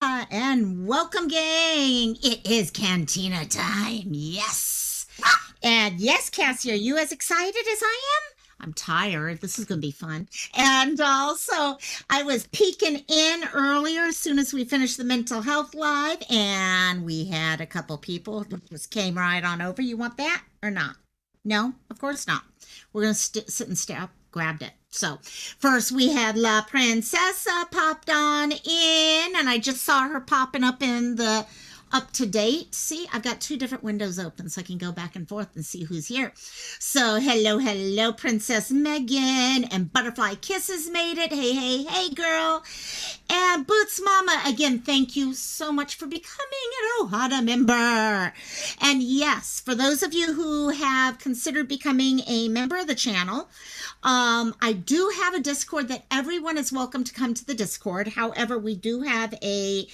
And welcome, gang. It is Cantina time. Yes. And yes, Cassie, are you as excited as I am? I'm tired. This is going to be fun. And also, I was peeking in earlier as soon as we finished the mental health live, and we had a couple people who just came right on over. You want that or not? No, of course not. We're going to sit and stare. Grabbed it. So first we had La Princesa popped on in, and I just saw her popping up in the up to date. See, I've got two different windows open so I can go back and forth and see who's here. So hello, Princess Megan, and Butterfly Kisses made it. Hey, girl. And Boots Mama, again, thank you so much for becoming an Ohana member. And yes, for those of you who have considered becoming a member of the channel, I do have a Discord that everyone is welcome to come to the Discord. However, we do have a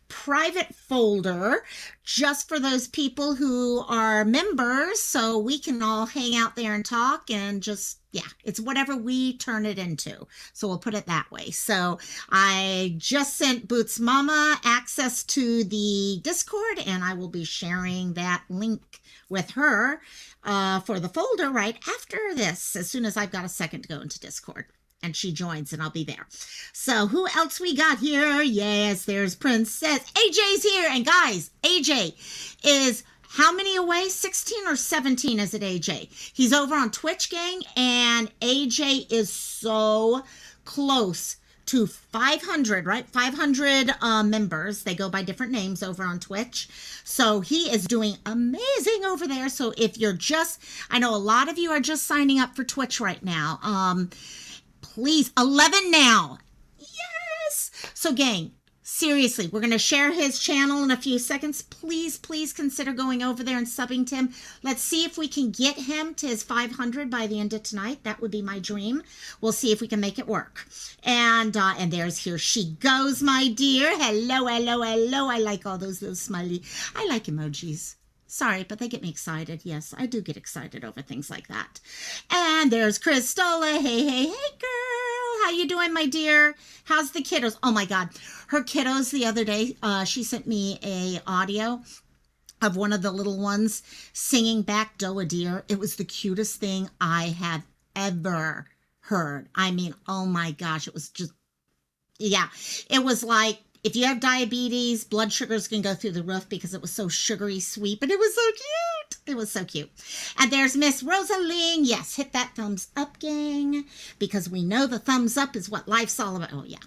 private folder just for those people who are members, so we can all hang out there and talk and just, yeah, it's whatever we turn it into. So we'll put it that way. So I just sent Boots Mama access to the Discord, and I will be sharing that link with her for the folder right after this, as soon as I've got a second to go into Discord. And she joins, and I'll be there. So who else we got here? Yes, there's Princess. AJ's here. And guys, AJ is how many away? 16 or 17 is it, AJ? He's over on Twitch, gang. And AJ is so close to 500, right? 500 members. They go by different names over on Twitch. So he is doing amazing over there. So if you're just, I know a lot of you are just signing up for Twitch right now. Please, 11 now. Yes. So gang, seriously, we're going to share his channel in a few seconds. Please consider going over there and subbing to him. Let's see if we can get him to his 500 by the end of tonight. That would be my dream. We'll see if we can make it work. And there's Here She Goes, my dear. Hello. I like all those little smiley. I like emojis. Sorry, but they get me excited. Yes, I do get excited over things like that. And there's Cristola. Hey, girl. How you doing, my dear? How's the kiddos? Oh, my God. Her kiddos the other day, she sent me a audio of one of the little ones singing back Doa Deer. It was the cutest thing I have ever heard. I mean, oh, my gosh. It was just, yeah. It was like, if you have diabetes, blood sugars can go through the roof because it was so sugary sweet, but it was so cute. It was so cute. And there's Miss Rosaline. Yes, hit that thumbs up, gang, because we know the thumbs up is what life's all about. Oh, yeah.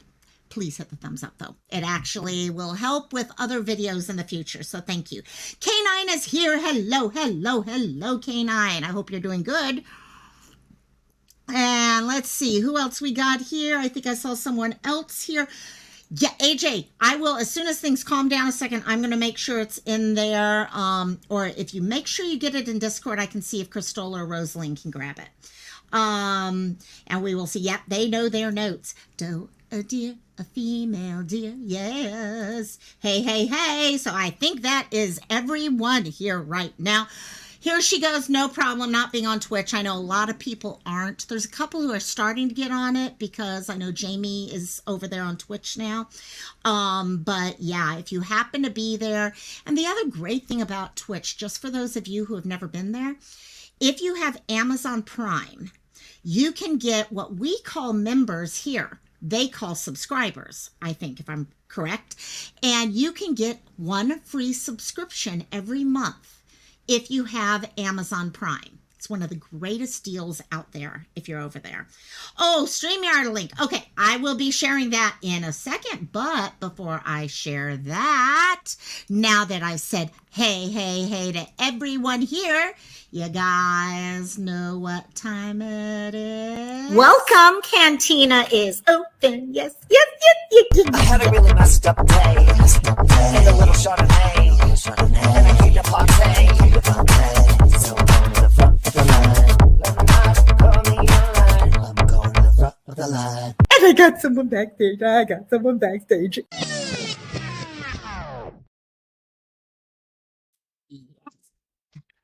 Please hit the thumbs up, though. It actually will help with other videos in the future, so thank you. K9 is here. Hello, K9. I hope you're doing good. And let's see who else we got here. I think I saw someone else here. Yeah, AJ, I will, as soon as things calm down a second, I'm going to make sure it's in there. Or if you make sure you get it in Discord, I can see if Cristola or Rosaline can grab it. And we will see. Yep, they know their notes. Doe, a deer, a female deer. Yes. Hey. So I think that is everyone here right now. Here she goes, no problem not being on Twitch. I know a lot of people aren't. There's a couple who are starting to get on it because I know Jamie is over there on Twitch now. But yeah, if you happen to be there. And the other great thing about Twitch, just for those of you who have never been there, if you have Amazon Prime, you can get what we call members here. They call subscribers, I think, if I'm correct. And you can get one free subscription every month if you have Amazon Prime. It's one of the greatest deals out there if you're over there. Oh, StreamYard link. Okay, I will be sharing that in a second. But before I share that, now that I've said hey to everyone here, you guys know what time it is. Welcome, Cantina is open. Yes. I had a really messed up day. And a little Chardonnay. And I keep the party. So I'm going to the front of the line. Let me not call me online. I'm going to the front of the line. And I got someone backstage.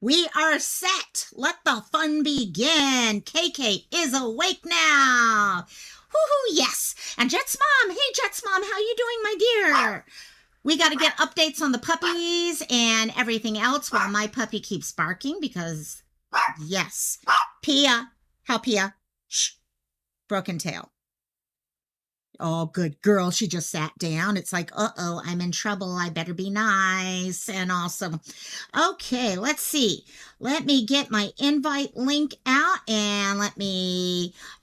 We are set. Let the fun begin. KK is awake now. Woohoo, yes. And Jet's mom. Hey, Jet's mom, how you doing, my dear? We got to get updates on the puppies and everything else while my puppy keeps barking because, yes. Pia. How Pia? Shh. Broken tail. Oh, good girl. She just sat down. It's like, uh-oh, I'm in trouble. I better be nice. And also, okay, let's see. Let me get my invite link out and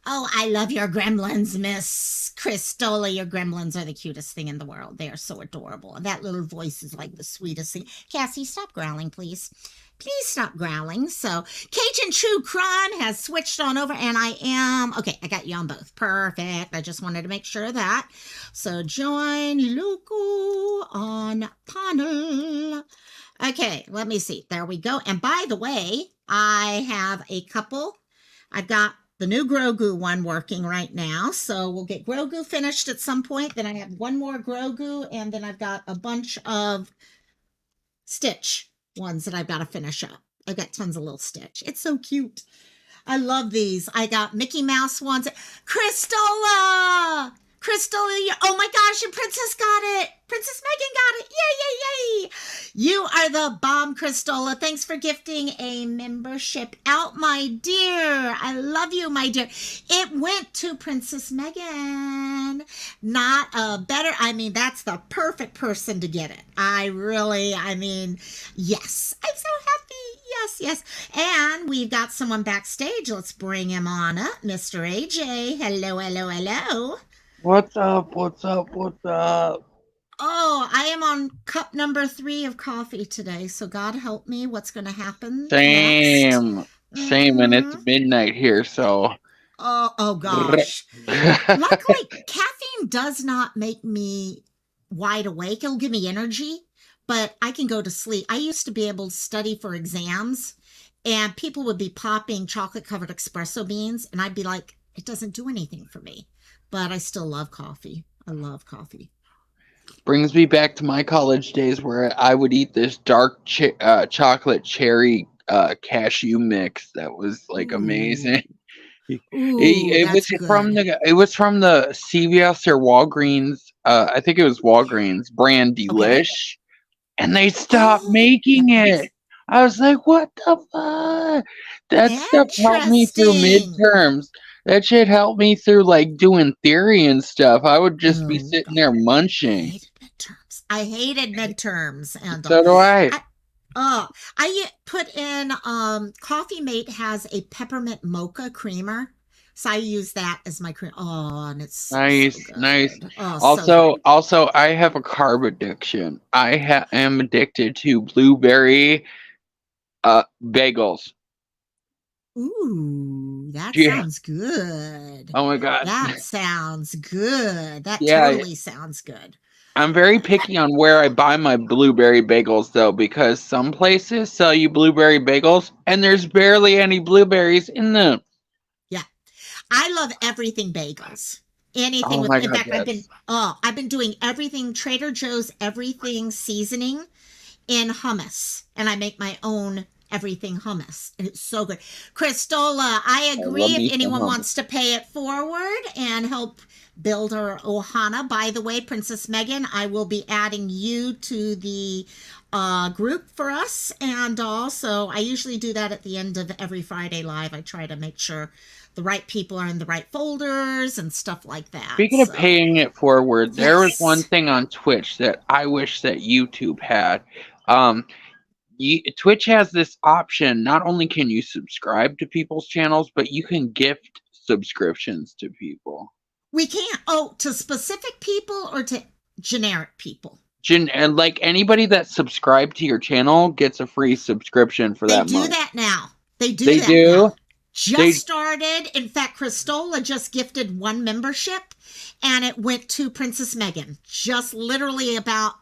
oh, I love your gremlins, Miss Cristola. Your gremlins are the cutest thing in the world. They are so adorable. And that little voice is like the sweetest thing. Cassie, stop growling, please. Please stop growling. So Cajun True Crime has switched on over and okay, I got you on both. Perfect. I just wanted to make sure of that. So join Luku on panel. Okay, let me see. There we go. And by the way, I have a couple. I've got the new Grogu one working right now. So we'll get Grogu finished at some point. Then I have one more Grogu and then I've got a bunch of Stitch ones that I've got to finish up. I've got tons of little Stitch. It's so cute. I love these. I got Mickey Mouse ones. Cristola! Cristola, oh my gosh, and Princess got it. Princess Megan got it. Yay, yay, yay. You are the bomb, Cristola. Thanks for gifting a membership out, my dear. I love you, my dear. It went to Princess Megan. Not a better, that's the perfect person to get it. Yes. I'm so happy. Yes, yes. And we've got someone backstage. Let's bring him on up. Mr. AJ. Hello, hello, hello. What's up? What's up? What's up? Oh, I am on cup number 3 of coffee today, so God help me. What's going to happen Same. next? Same, and it's midnight here, so. Oh gosh. Luckily, caffeine does not make me wide awake. It'll give me energy, but I can go to sleep. I used to be able to study for exams, and people would be popping chocolate-covered espresso beans, and I'd be like, it doesn't do anything for me. But I still love coffee. I love coffee. Brings me back to my college days where I would eat this dark chocolate cherry cashew mix that was like amazing. Ooh, that's good. It was from the CVS or Walgreens. I think it was Walgreens brand Okay. Delish, and they stopped making nice. it. I was like, what the fuck? That stuff helped me through Interesting. midterms. That shit helped me through like doing theory and stuff. I would just be Oh, sitting God. there munching. I hated midterms. And So do I. I put in Coffee Mate has a peppermint mocha creamer. So I use that as my cream. Oh, and it's Nice, so good. nice. Oh, so good. Also, I have a carb addiction. I am addicted to blueberry bagels. Ooh, that Yeah. sounds good. Oh my god. That sounds good. That Yeah, totally sounds good. I'm very picky on where I buy my blueberry bagels though, because some places sell you blueberry bagels and there's barely any blueberries in them. Yeah. I love everything bagels. Anything Oh with, my in god, fact, yes. I've been doing everything Trader Joe's everything seasoning in hummus, and I make my own everything hummus, and it's so good. Cristola, I I agree. love If me some anyone hummus. wants to pay it forward and help build our ohana, by the way, Princess Megan, I will be adding you to the group for us, and also I usually do that at the end of every Friday live. I try to make sure the right people are in the right folders and stuff like that. Speaking of So paying it forward, there was one yes. thing on Twitch that I wish that YouTube had. Um, Twitch has this option. Not only can you subscribe to people's channels, but you can gift subscriptions to people. We can't. Oh, to specific people or to generic people? And like anybody that subscribed to your channel gets a free subscription for They that do month. that now. They do They that do. now. Just They started. In fact, Cristola just gifted one membership and it went to Princess Megan just literally about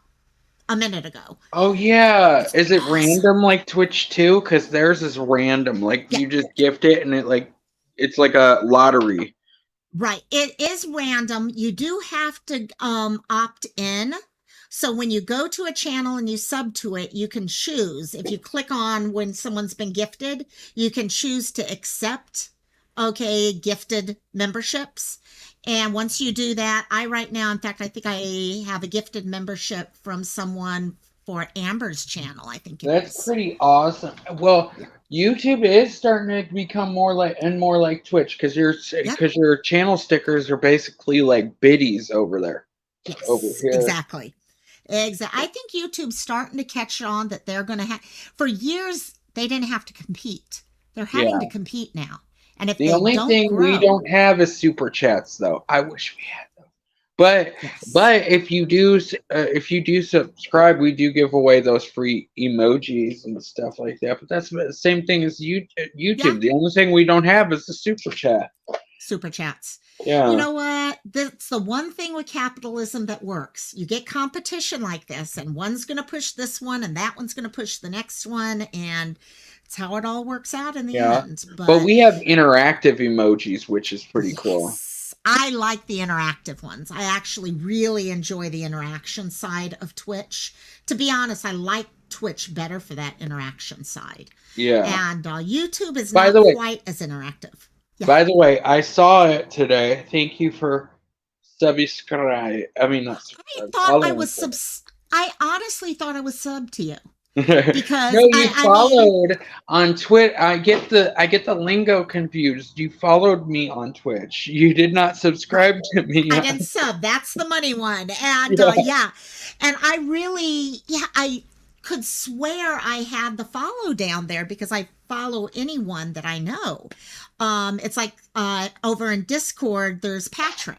a minute ago. Oh yeah. It's Is it awesome. random like Twitch too? Because theirs is random. Like Yeah, you just gift it and it's like a lottery. right. It is random. You do have to opt in. So when you go to a channel and you sub to it, you can choose. If you click on when someone's been gifted, you can choose to accept okay, gifted memberships. And once you do that, I right now, in fact, I think I have a gifted membership from someone for Amber's channel, I think it That's is. pretty awesome. Well, Yeah. YouTube is starting to become more like Twitch Yep. because your channel stickers are basically like biddies over Yes, here. exactly. Exactly. I think YouTube's starting to catch on that they're going to have, for years, they didn't have to compete. They're having to Yeah. compete now. And if The they only don't thing we grow, don't have is super chats, though. I wish we had those. But yes. but if you do subscribe, we do give away those free emojis and stuff like that. But that's the same thing as Yeah, YouTube. The only thing we don't have is the super chat. super chats. You Yeah. know what? That's the one thing with capitalism that works. You get competition like this, and one's going to push this one, and that one's going to push the next one, and it's how it all works out in the Yeah. end. But But we have interactive emojis, which is pretty cool. yes, I like the interactive ones. I actually really enjoy the interaction side of Twitch. To be honest, I like Twitch better for that interaction side. Yeah. And YouTube is By not the way, quite as interactive. Yeah. by the way, I saw it today. Thank you for subscribe. I mean, not I subscribe. thought I Following. was I honestly thought I was subbed to you because No, you I mean, followed on Twitch. I get the lingo confused. You followed me on Twitch. You did not right. subscribe to me. I didn't sub. That's the money one. And Yeah. yeah. And I really, yeah, I could swear I had the follow down there because I follow anyone that I know. It's like over in Discord, there's Patrick.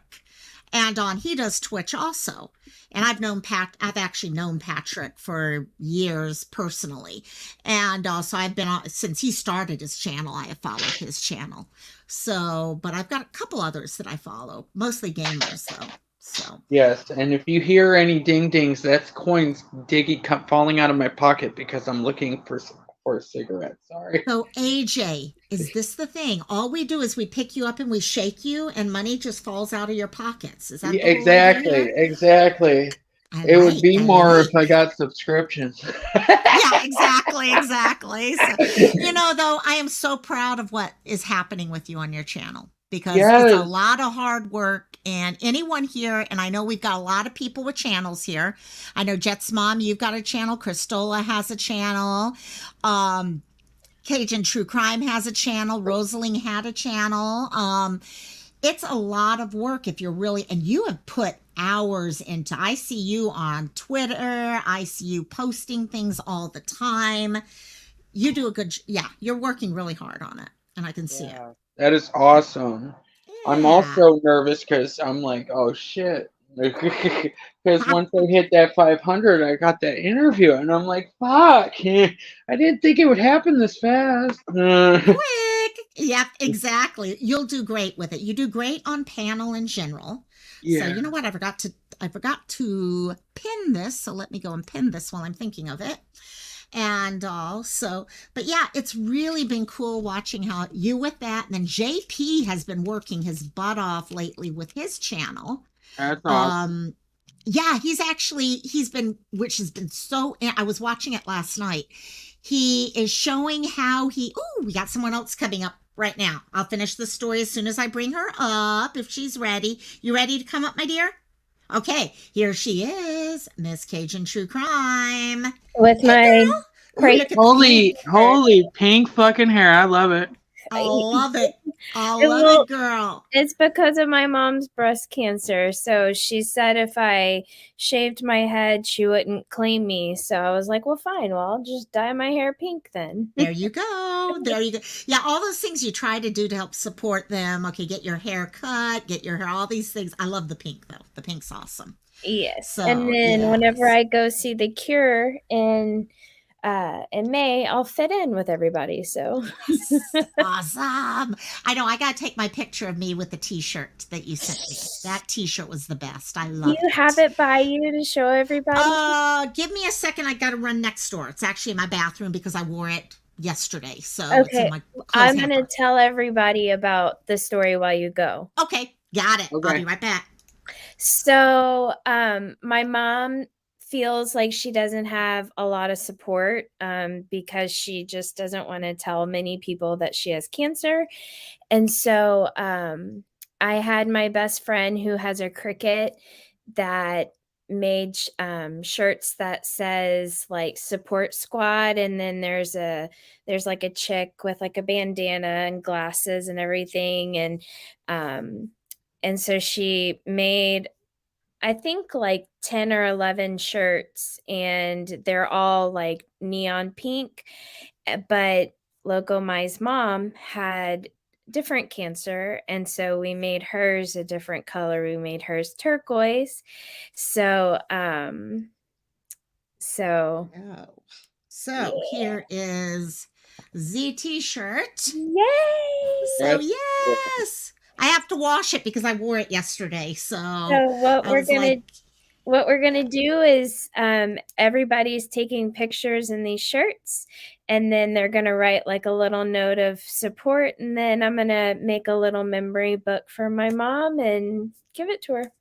And on he does Twitch also. And I've actually known Patrick for years personally. And so I've been on since he started his channel, I have followed his channel. So, but I've got a couple others that I follow, mostly gamers though. So, Yes, and if you hear any ding dings, that's coins falling out of my pocket because I'm looking for a cigarette. Sorry. so AJ, is this the thing? All we do is we pick you up and we shake you, and money just falls out of your pockets. Is that Yeah, the whole idea exactly, here? exactly. It would be I more if like. I got subscriptions. Yeah, exactly. So, though, I am so proud of what is happening with you on your channel because it's a Yes. lot of hard work. And anyone here, and I know we've got a lot of people with channels here. I know Jet's mom, you've got a channel. Christola has a channel. Um, Cajun True Crime has a channel. Rosalie had a channel. It's a lot of work if you're really, and you have put hours into. I see you on Twitter. I see you posting things all the time. You do a good, yeah, you're working really hard on it, and I can see it. Yeah, that is awesome. I'm Yeah. also nervous because I'm like, oh shit. Because once I hit that 500, I got that interview, and I'm like, fuck. I didn't think it would happen this fast. Quick. Yep, exactly. You'll do great with it. You do great on panel in general. So Yeah. you know what? I forgot to pin this. So let me go and pin this while I'm thinking of it. And also, but yeah, it's really been cool watching how you with that. And then JP has been working his butt off lately with his channel. That's awesome. Yeah, he's been, which has been so, I was watching it last night. He is showing how we got someone else coming up right now. I'll finish the story as soon as I bring her up if she's ready. You ready to come up, my dear? Okay, here she is, Miss Cajun True Crime. With Hey, my girl. Ooh, crazy look at the pink. Holy pink fucking hair. I love it. I love it. I It love will- it, girl. It's because of my mom's breast cancer. So she said if I shaved my head, she wouldn't claim me. So I was like, well, fine. Well, I'll just dye my hair pink then. There you go. There you go. Yeah, all those things you try to do to help support them. Okay, get your hair cut, get your hair, all these things. I love the pink, though. The pink's awesome. Yes. So, and then whenever yes. I go see The Cure in May, I'll fit in with everybody. So Awesome. I know. I got to take my picture of me with the t-shirt that you sent me. That t-shirt was the best. I do love you have it by you to show everybody? Give me a second. I got to run next door. It's actually in my bathroom because I wore it yesterday. So it's in Okay. my clothes I'm going to hamper. tell everybody about the story while you go. Okay. Got it. Okay. I'll be right back. So, my mom feels like she doesn't have a lot of support because she just doesn't want to tell many people that she has cancer. And so I had my best friend who has a Cricut that made shirts that says like support squad, and then there's like a chick with like a bandana and glasses and everything, and so she made, I think, like 10 or 11 shirts, and they're all like neon pink. But Loco Mai's mom had different cancer, and so we made hers a different color. We made hers turquoise. So, so Oh. yeah. So here is Z t-shirt. Yay! So That's yes, I have to wash it because I wore it yesterday. So So I was like, what we're gonna do is everybody's taking pictures in these shirts, and then they're gonna write like a little note of support, and then I'm gonna make a little memory book for my mom and give it to her.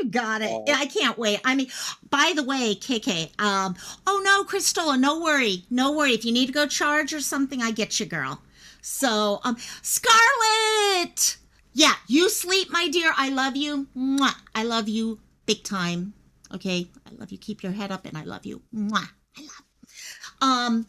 you got it. I can't wait. I mean, by the way, KK, oh no, Christola, no worry. No worry. If you need to go charge or something, I get you, girl. So, Scarlett! Yeah, you sleep, my dear. I love you. Mwah. I love you big time. Okay? I love you. Keep your head up, and I love you. Mwah. I love you.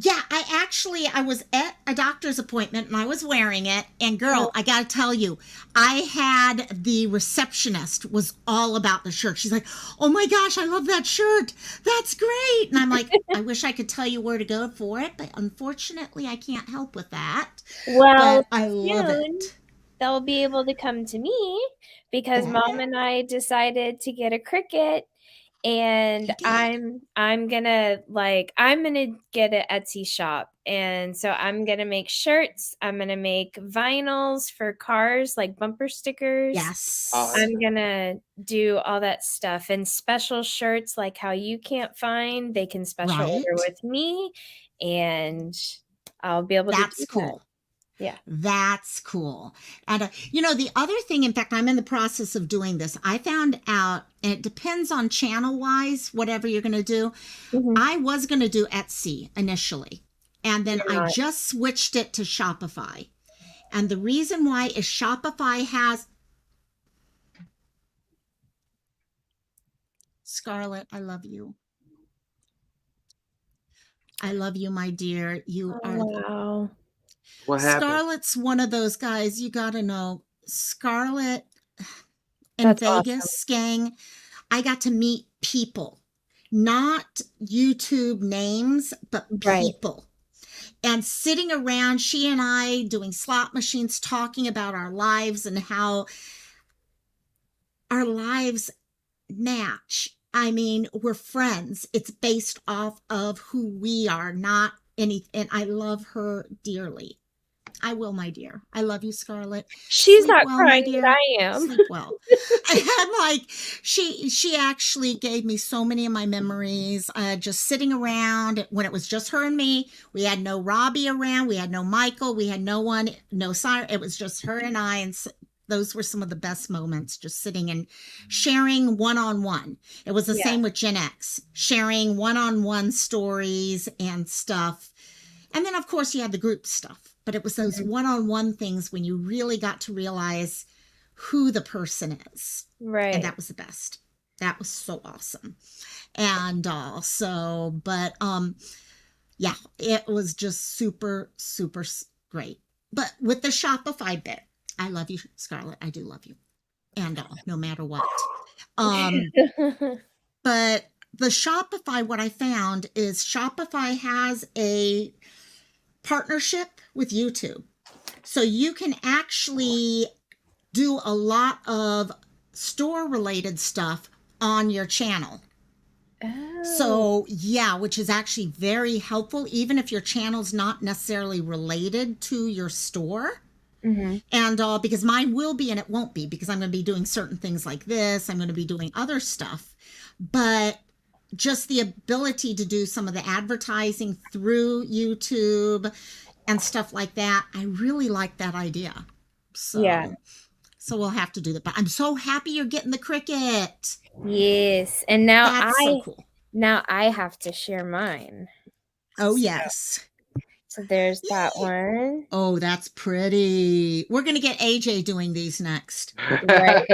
Yeah, I was at a doctor's appointment and I was wearing it. And girl, I got to tell you, I had the receptionist was all about the shirt. She's like, "Oh my gosh, I love that shirt. That's great." And I'm like, "I wish I could tell you where to go for it, but unfortunately I can't help with that." Well, But I love soon it. they'll be able to come to me because Yeah. mom and I decided to get a Cricut, and Cricut. I'm gonna get an Etsy shop, and so I'm gonna make shirts, I'm gonna make vinyls for cars, like bumper stickers. Yes. I'm gonna do all that stuff, and special shirts like how you can't find, they can special order Right. with me, and I'll be able to That's do that. cool. Yeah. That's cool. And, the other thing, in fact, I'm in the process of doing this. I found out, and it depends on channel wise, whatever you're going to do. Mhm. I was going to do Etsy initially, and then You're I not. just switched it to Shopify. And the reason why is Shopify has Scarlett, I love you. I love you, my dear. You Oh, are wow. what happened. Scarlett's one of those guys you got to know. Scarlett in That's Vegas, gang, I got to meet people, not YouTube names, but Right. people. And sitting around, she and I doing slot machines, talking about our lives and how our lives match. I mean, we're friends. It's based off of who we are, not any. And I love her dearly. I will, my dear. I love you, Scarlett. She's Sleep not well, crying, my but dear. I am. Sleep well. And like she actually gave me so many of my memories. Just sitting around when it was just her and me. We had no Robbie around. We had no Michael. We had no one. No Sarah. It was just her and I. And those were some of the best moments. Just sitting and sharing one-on-one. It was the Yeah. same with Gen X. Sharing one-on-one stories and stuff. And then, of course, you had the group stuff. But it was those one-on-one things when you really got to realize who the person is. Right. And that was the best. That was so awesome. And yeah, it was just super, super great. But with the Shopify bit, I love you, Scarlett. I do love you. And no matter what. But the Shopify, what I found is Shopify has a partnership with YouTube. So you can actually do a lot of store related stuff on your channel. Oh. So yeah, which is actually very helpful, even if your channel's not necessarily related to your store. Mm-hmm. And because mine will be and it won't be, because I'm going to be doing certain things like this. I'm going to be doing other stuff. But just the ability to do some of the advertising through YouTube and stuff like that, I really like that idea. So, Yeah. So we'll have to do that. But I'm so happy you're getting the Cricut. Yes. And now That's so cool. I have to share mine. Oh, yes. So there's that Yay. one. Oh, that's pretty. We're going to get AJ doing these next. Right.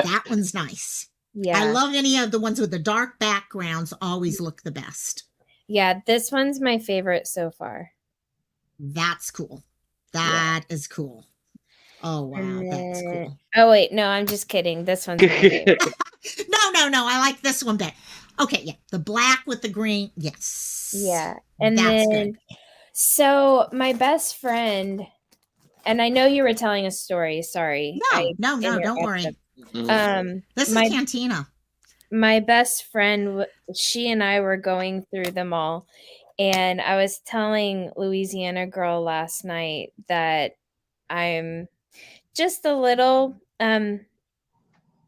That one's nice. I Yeah. love any of the ones with the dark backgrounds, always look the best. Yeah, this one's my favorite so far. That's cool. That is cool. Oh, wow. And That's then, cool. oh wait, no, I'm just kidding. This one's my favorite. No. I like this one better. Okay, yeah. The black with the green. Yes. Yeah. And That's then, good. so my best friend, and I know you were telling a story. Sorry. No, don't worry. This is My Cantina. my best friend, she and I were going through them all, and I was telling Louisiana Girl last night that I'm just a little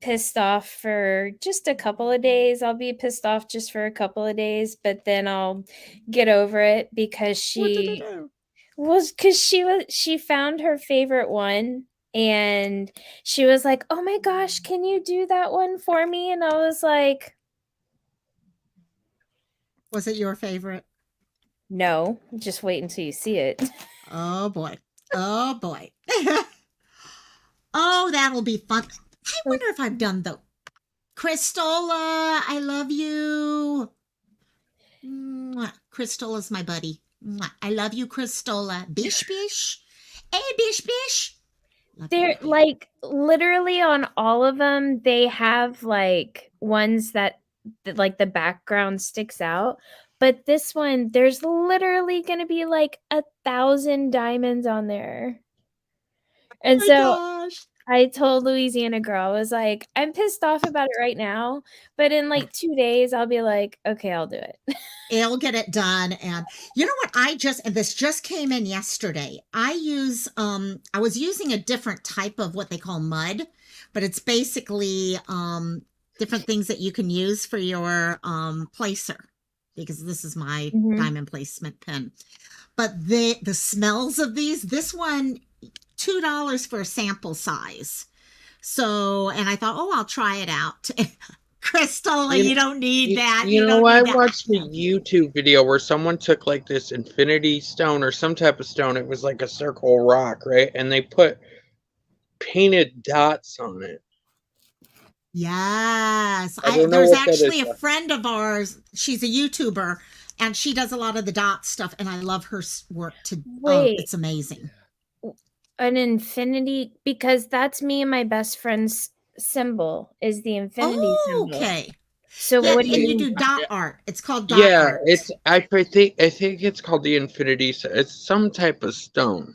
pissed off for just a couple of days. I'll be pissed off just for a couple of days, but then I'll get over it because What did it do? she found her favorite one, and she was like, "Oh my gosh, can you do that one for me?" And I was like, Was it your favorite? "No, just wait until you see it." Oh, boy. Oh, boy. Oh, that'll be fun. I wonder if I've done the Cristola, I love you. Mwah. Cristola's my buddy. Mwah. I love you, Cristola. Bish bish. Hey, bish bish. Love you, They're love you. like literally on all of them, they have like ones that like the background sticks out. But this one, there's literally going to be like 1,000 diamonds on there. Oh And my so gosh. I told Louisiana Girl, I was like, I'm pissed off about it right now, but in like 2 days, I'll be like, okay, I'll do it. It'll get it done. And you know what? And this just came in yesterday. I was using a different type of what they call mud, but it's basically different things that you can use for your placer, because this is my Mhm. diamond placement pen. But the smells of this one, $2 for a sample size. So, and I thought, oh, I'll try it out. Crystal, you don't need that. You know, don't I need that. watched a YouTube video where someone took like this infinity stone or some type of stone. It was like a circle rock, right? And they put painted dots on it. Yes. I don't know There's what that actually is. a friend of ours. She's a YouTuber and she does a lot of the dot stuff. And I love her work Wait. it's amazing. An infinity, because that's me and my best friend's symbol is the infinity symbol. Okay. So Yeah, what do and you you do dot art. It's called dot Yeah, art. I think it's called the infinity. It's some type of stone,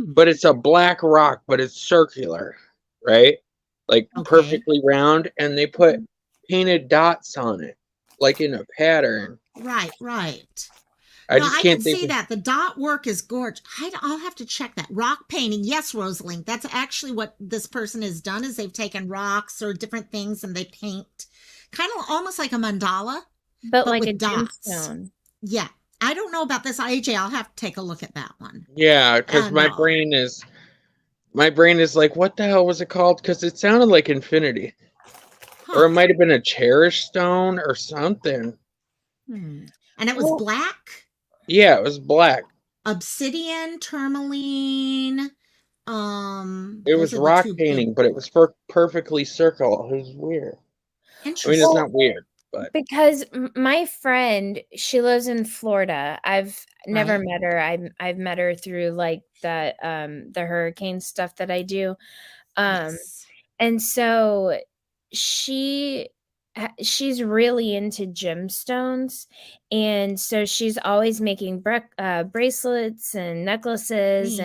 but it's a black rock, but it's circular, right? Like Okay. perfectly round, and they put painted dots on it, like in a pattern. Right. I just can't can think see of- that. The dot work is gorgeous. I'll have to check that. Rock painting. Yes, Rosalind. That's actually what this person has done is they've taken rocks or different things and they paint kind of almost like a mandala, but like with a dots. gemstone. Yeah. I don't know about this, AJ. I'll have to take a look at that one. Yeah, because my brain is like, what the hell was it called? Because it sounded like infinity. Or it might have been a cherish stone or something. And it was black? Yeah, it was black. Obsidian, tourmaline. It was rock painting, but it was perfectly circle. It was weird. Interesting. I mean, it's not weird, but because my friend, she lives in Florida. I've never met her. I've met her through like the hurricane stuff that I do. Yes. And so she's really into gemstones, and so she's always making bracelets and necklaces.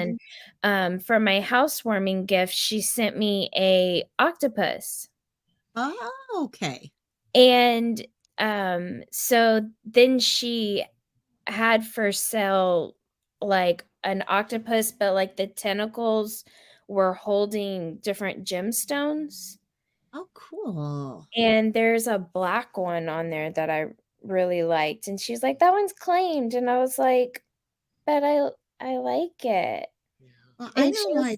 And for my housewarming gift, she sent me a octopus. Oh, okay. And so then she had for sale like an octopus, but like the tentacles were holding different gemstones. Oh, cool. And there's a black one on there that I really liked. And she's like, that one's claimed. And I was like, but I like it. Well, And I know,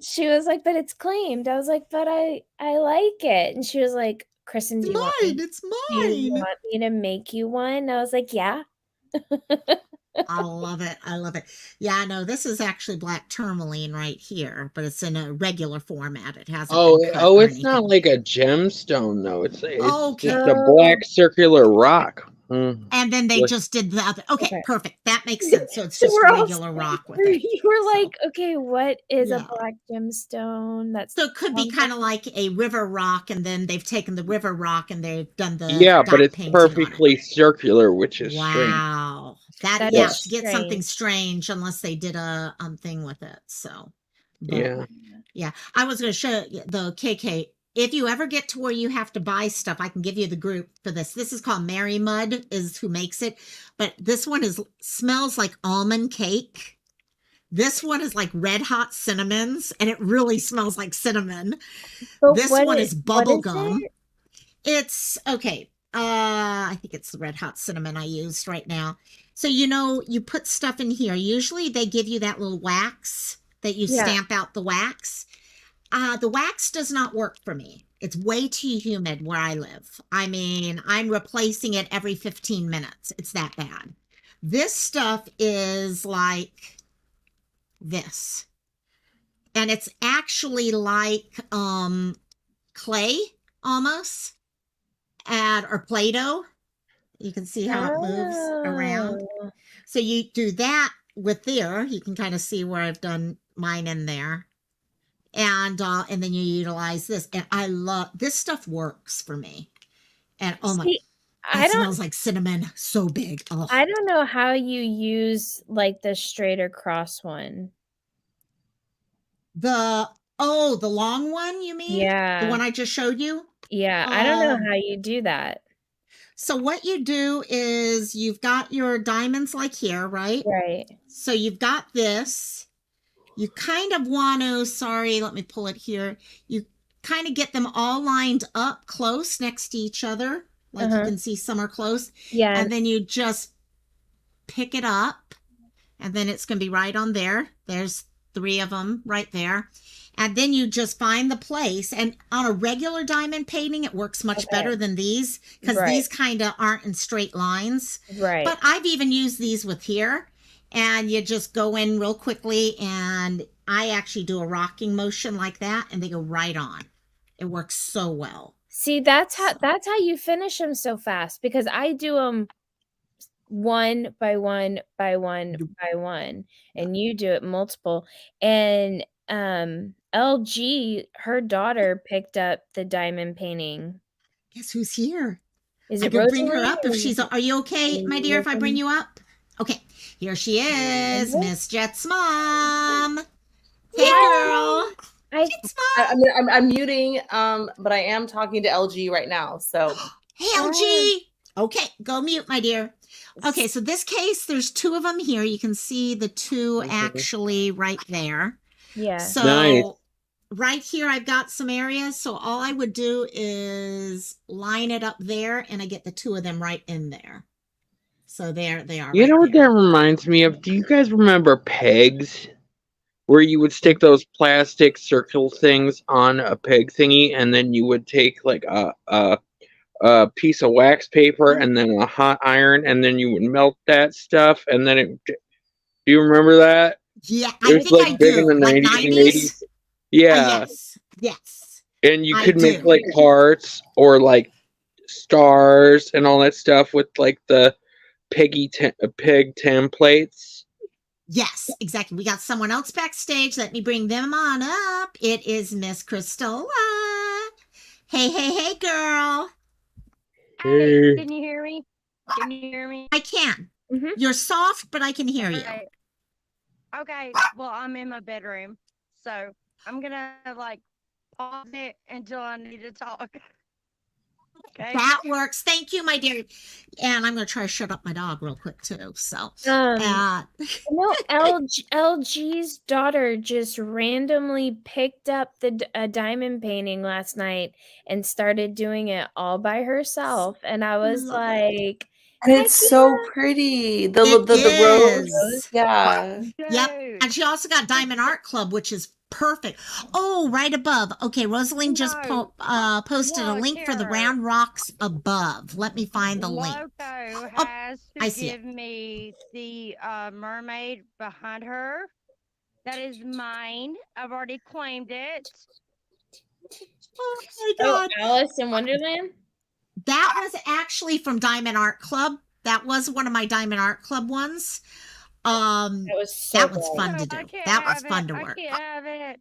she was like, "But it's claimed." I was like, "But I like it." And she was like, "Kristen, It's do you want mine. me It's do you mine. want me to make you one?" And I was like, "Yeah." I love it. I love it. Yeah, I know this is actually black tourmaline right here, but it's in a regular format. It hasn't been cut or It's not anything. like a gemstone though. It's Okay. just a black circular rock. And then they Look- just did the other. Okay, Okay. perfect. That makes sense. So it's So just we're all regular rock with it. you were So, like, "Okay, what is a yeah. black gemstone?" That's So it could be kind of like a river rock, and then they've taken the river rock and they've done the Yeah, but dot it's painting on it. perfectly circular, which is strange. Wow. That That yeah, is to get something strange. strange unless they did a thing with it. So, but Yeah. yeah, I was going to show you the KK. If you ever get to where you have to buy stuff, I can give you the group for this. This is called Mary Mud is who makes it, but this one is smells like almond cake. This one is like red hot cinnamons, and it really smells like cinnamon. But This what one is is bubble it? gum. It's okay. I think it's the red hot cinnamon I used right now. So you put stuff in here. Usually they give you that little wax that you Yeah. stamp out the wax. The wax does not work for me. It's way too humid where I live. I mean, I'm replacing it every 15 minutes. It's that bad. This stuff is like this. And it's actually like clay almost, or Play-Doh. You can see how it moves around. Oh. So you do that with there. You can kind of see where I've done mine in there. And then you utilize this. And I love this stuff works for me. And oh my, See, it smells like cinnamon so big. Oh, I don't know how you use like the straight across one. the long one, you mean? The one Yeah. I just showed you? Yeah. I don't know how you do that. So what you do is you've got your diamonds like here, right? Right. So you've got this. You kind of want to, sorry, let me pull it here. You kind of get them all lined up close next to each other. Like you can see some are close. Yeah. And then you just pick it up. And then it's going to be right on there. There's 3 of them right there. And then you just find the place. And on a regular diamond painting, it works much better than these because these kind of aren't in straight lines. Right. But I've even used these with here. And you just go in real quickly. And I actually do a rocking motion like that. And they go right on. It works so well. See, that's how you finish them so fast because I do them one by one by one by one, and you do it multiple. And LG, her daughter picked up the diamond painting. Guess who's here? Is I it could bring her Rosalie up if she's. Are you okay, my dear? If I bring you up, okay. Here she is, Miss Jet's mom. Hey, girl. Jet's mom. I'm muting, but I am talking to LG right now. So, hey, LG. Okay, go mute, my dear. Okay, so this case, there's 2 of them here. You can see the 2 actually right there. Yeah. So Nice. right here, I've got some areas. So all I would do is line it up there, and I get the 2 of them right in there. So there they are. You right know what there. that reminds me of? Do you guys remember pegs? Where you would stick those plastic circle things on a peg thingy, and then you would take like a piece of wax paper and then a hot iron, and then you would melt that stuff, and then it. Do you remember that? Yeah, It I was think like I big do. in the Like 90s and 90s? 80s. Yeah, Yes. and you I could make do. like hearts or like stars and all that stuff with like the peg templates. Yes, exactly. We got someone else backstage. Let me bring them on up. It is Miss Cristola. Hey, girl. Hey. Can you hear me? Can you hear me? I can. Mhm. You're soft, but I can hear you. Alright. Okay, well, I'm in my bedroom, so I'm gonna like pause it until I need to talk. Okay. That works. Thank you, my dear. And I'm going to try to shut up my dog real quick, too. So, No, LG's daughter just randomly picked up a diamond painting last night and started doing it all by herself, and I was Love it. like, and "Heck it's so yeah." pretty. It The rose. is. Yeah. Yep. Dude. And she also got Diamond Art Club, which is Perfect. Oh, right above. Okay, Rosalind just posted a look link for the here. round rocks above. Let me find the link. Loco Oh, has I to see it. give me the mermaid behind her. That is mine. I've already claimed it. Oh my Oh, God. Alice in Wonderland? That was actually from Diamond Art Club. That was one of my Diamond Art Club ones. That was so That one's good. fun to No, I do. can't That was have fun it. to I work. can't have it.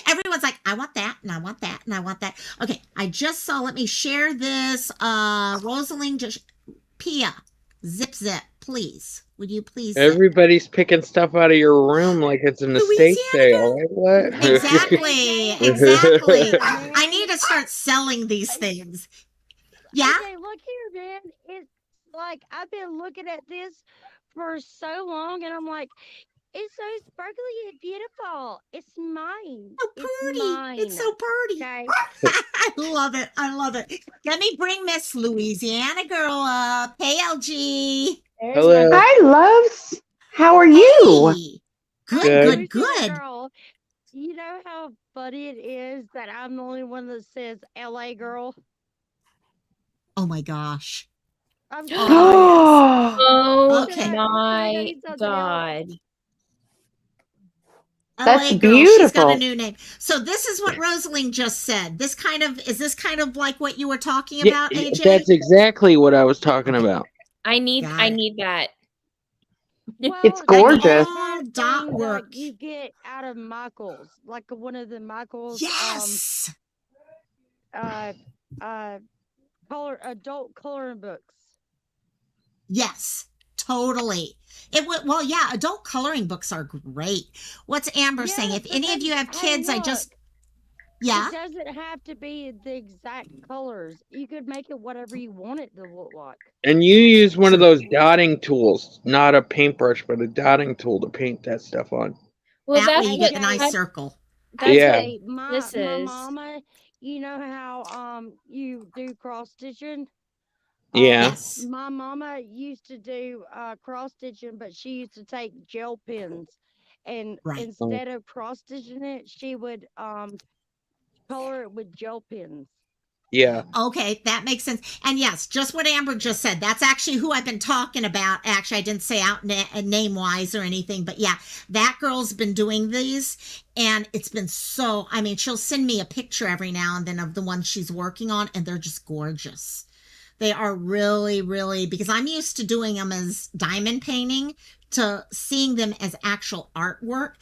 Everyone's like, I want that, and I want that, and I want that. Okay, I just saw, let me share this. Rosalind, just, Pia, zip, please. Would you please zip? Everybody's picking stuff out of your room like it's an estate Louisiana sale. girl. Like, what? Exactly, AJ, exactly. look here, man. I need to start selling these things. Yeah? AJ, look here, man. It's like I've been looking at this for so long, and I'm like, it's so sparkly and beautiful. It's mine. So It's pretty. mine. It's so pretty. Okay. I love it. I love it. Let me bring Miss Louisiana girl up. Hey, LG. There's Hello. my Hi, loves. How are you? Hey. Hey, Good, Good. Louisiana good. girl. You know how funny it is that I'm the only one that says LA girl? Oh my gosh. I'm Oh, serious. Oh Okay. Can I tell my you something else? God. That's LA girl, she's got a beautiful. new name. So this is what Rosalind just said. Is this kind of like what you were talking Yeah, about, AJ? that's exactly what I was talking Okay. about. I need Got it. that. Well, It's That's gorgeous. all that dot thing work. that you get out of Michael's, like one of the Michael's, Yes. uh, uh, adult coloring books. Yes. Totally. Well, yeah, adult coloring books are great. What's Amber saying? Yes, If any of you have hey, kids, I look, just yeah. it doesn't have to be the exact colors. You could make it whatever you want it to look like. And you use one of True. those dotting tools, not a paintbrush, but a dotting tool to paint that stuff on. Well, That way that's you what get the nice AJ, circle. that's what Yeah. AJ, this my is. mama, you know how you do cross stitching? Yeah. Yes. My mama used to do cross stitching, but she used to take gel pens, and Right. instead of cross stitching it, she would color it with gel pens. Yeah. Okay, that makes sense. And yes, just what Amber just said. That's actually who I've been talking about. Actually, I didn't say out name wise or anything, but yeah, that girl's been doing these, and it's been so. I mean, she'll send me a picture every now and then of the ones she's working on, and they're just gorgeous. They are really, really, because I'm used to doing them as diamond painting to seeing them as actual artwork.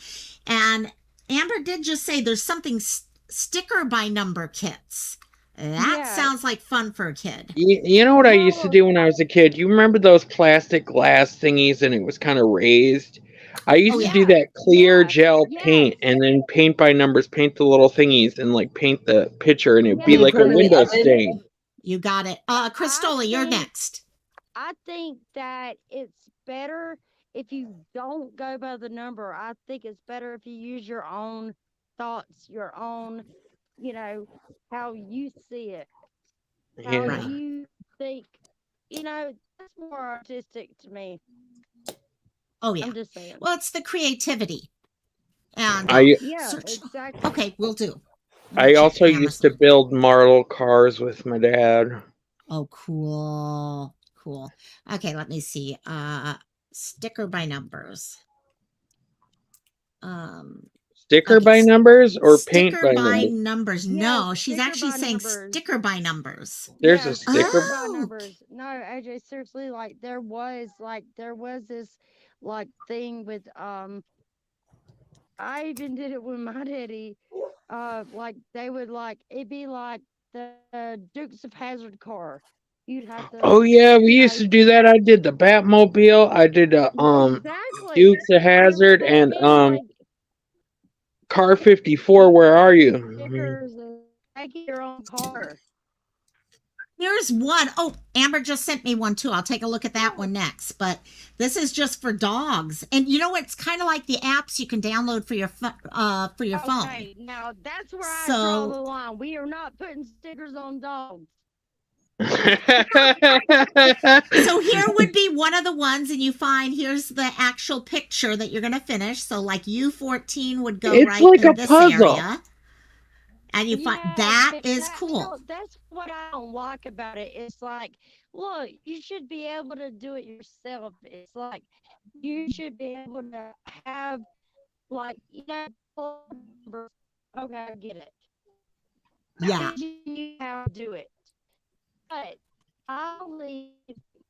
And Amber did just say there's something sticker by number kits. That Yeah. sounds like fun for a kid. You know what I used to Well, do when I was a kid? You remember those plastic glass thingies and it was kind of raised? I used Oh, to yeah. do that clear yes, gel yes, paint and then paint by numbers, paint the little thingies and like paint the picture and it'd And be you yes. like put a them in the window oven. stain. You got it. I Cristola, you're think next. I think that it's better if you don't go by the number. I think it's better if you use your own thoughts, your own, you know, how you see it, how Yeah. Right. you think. That's more artistic to me. Oh, yeah. I'm just saying. Well, it's the creativity. And Yeah, exactly. okay, we'll do. Let me I check also used to Amazon. build marble cars with my dad. Oh, cool. Cool. Okay, let me see. Sticker by numbers. Sticker Okay, by numbers or paint sticker by by numbers? numbers. Yeah, No, she's sticker actually by saying numbers. sticker by numbers. There's Yeah, a sticker. sticker by Oh, numbers. No, AJ, seriously, there was this thing with I even did it with my daddy. They would it'd be like the Dukes of Hazard car. You'd have Oh to, yeah, we you used know, to do that. I did the Batmobile. I did exactly. Dukes of And it would Hazard take and me Car it would 54. take Where are you? stickers and making your own car. here's one. Oh, Amber just sent me one too. I'll take a look at that one next. But this is just for dogs, and you know what? It's kind of like the apps you can download for your phone. Okay, now that's where I draw the So line. We are not putting stickers on dogs. So here would be one of the ones, and you find here's the actual picture that you're going to finish. So like U14 would go It's right like in a this puzzle. area. And you find Yeah, that but is cool. that's what I don't like about it. It's like, look, you should be able to do it yourself. It's like you should be able to have like numbers. Okay, I get it. Yeah. Teaching you how to do it, but I believe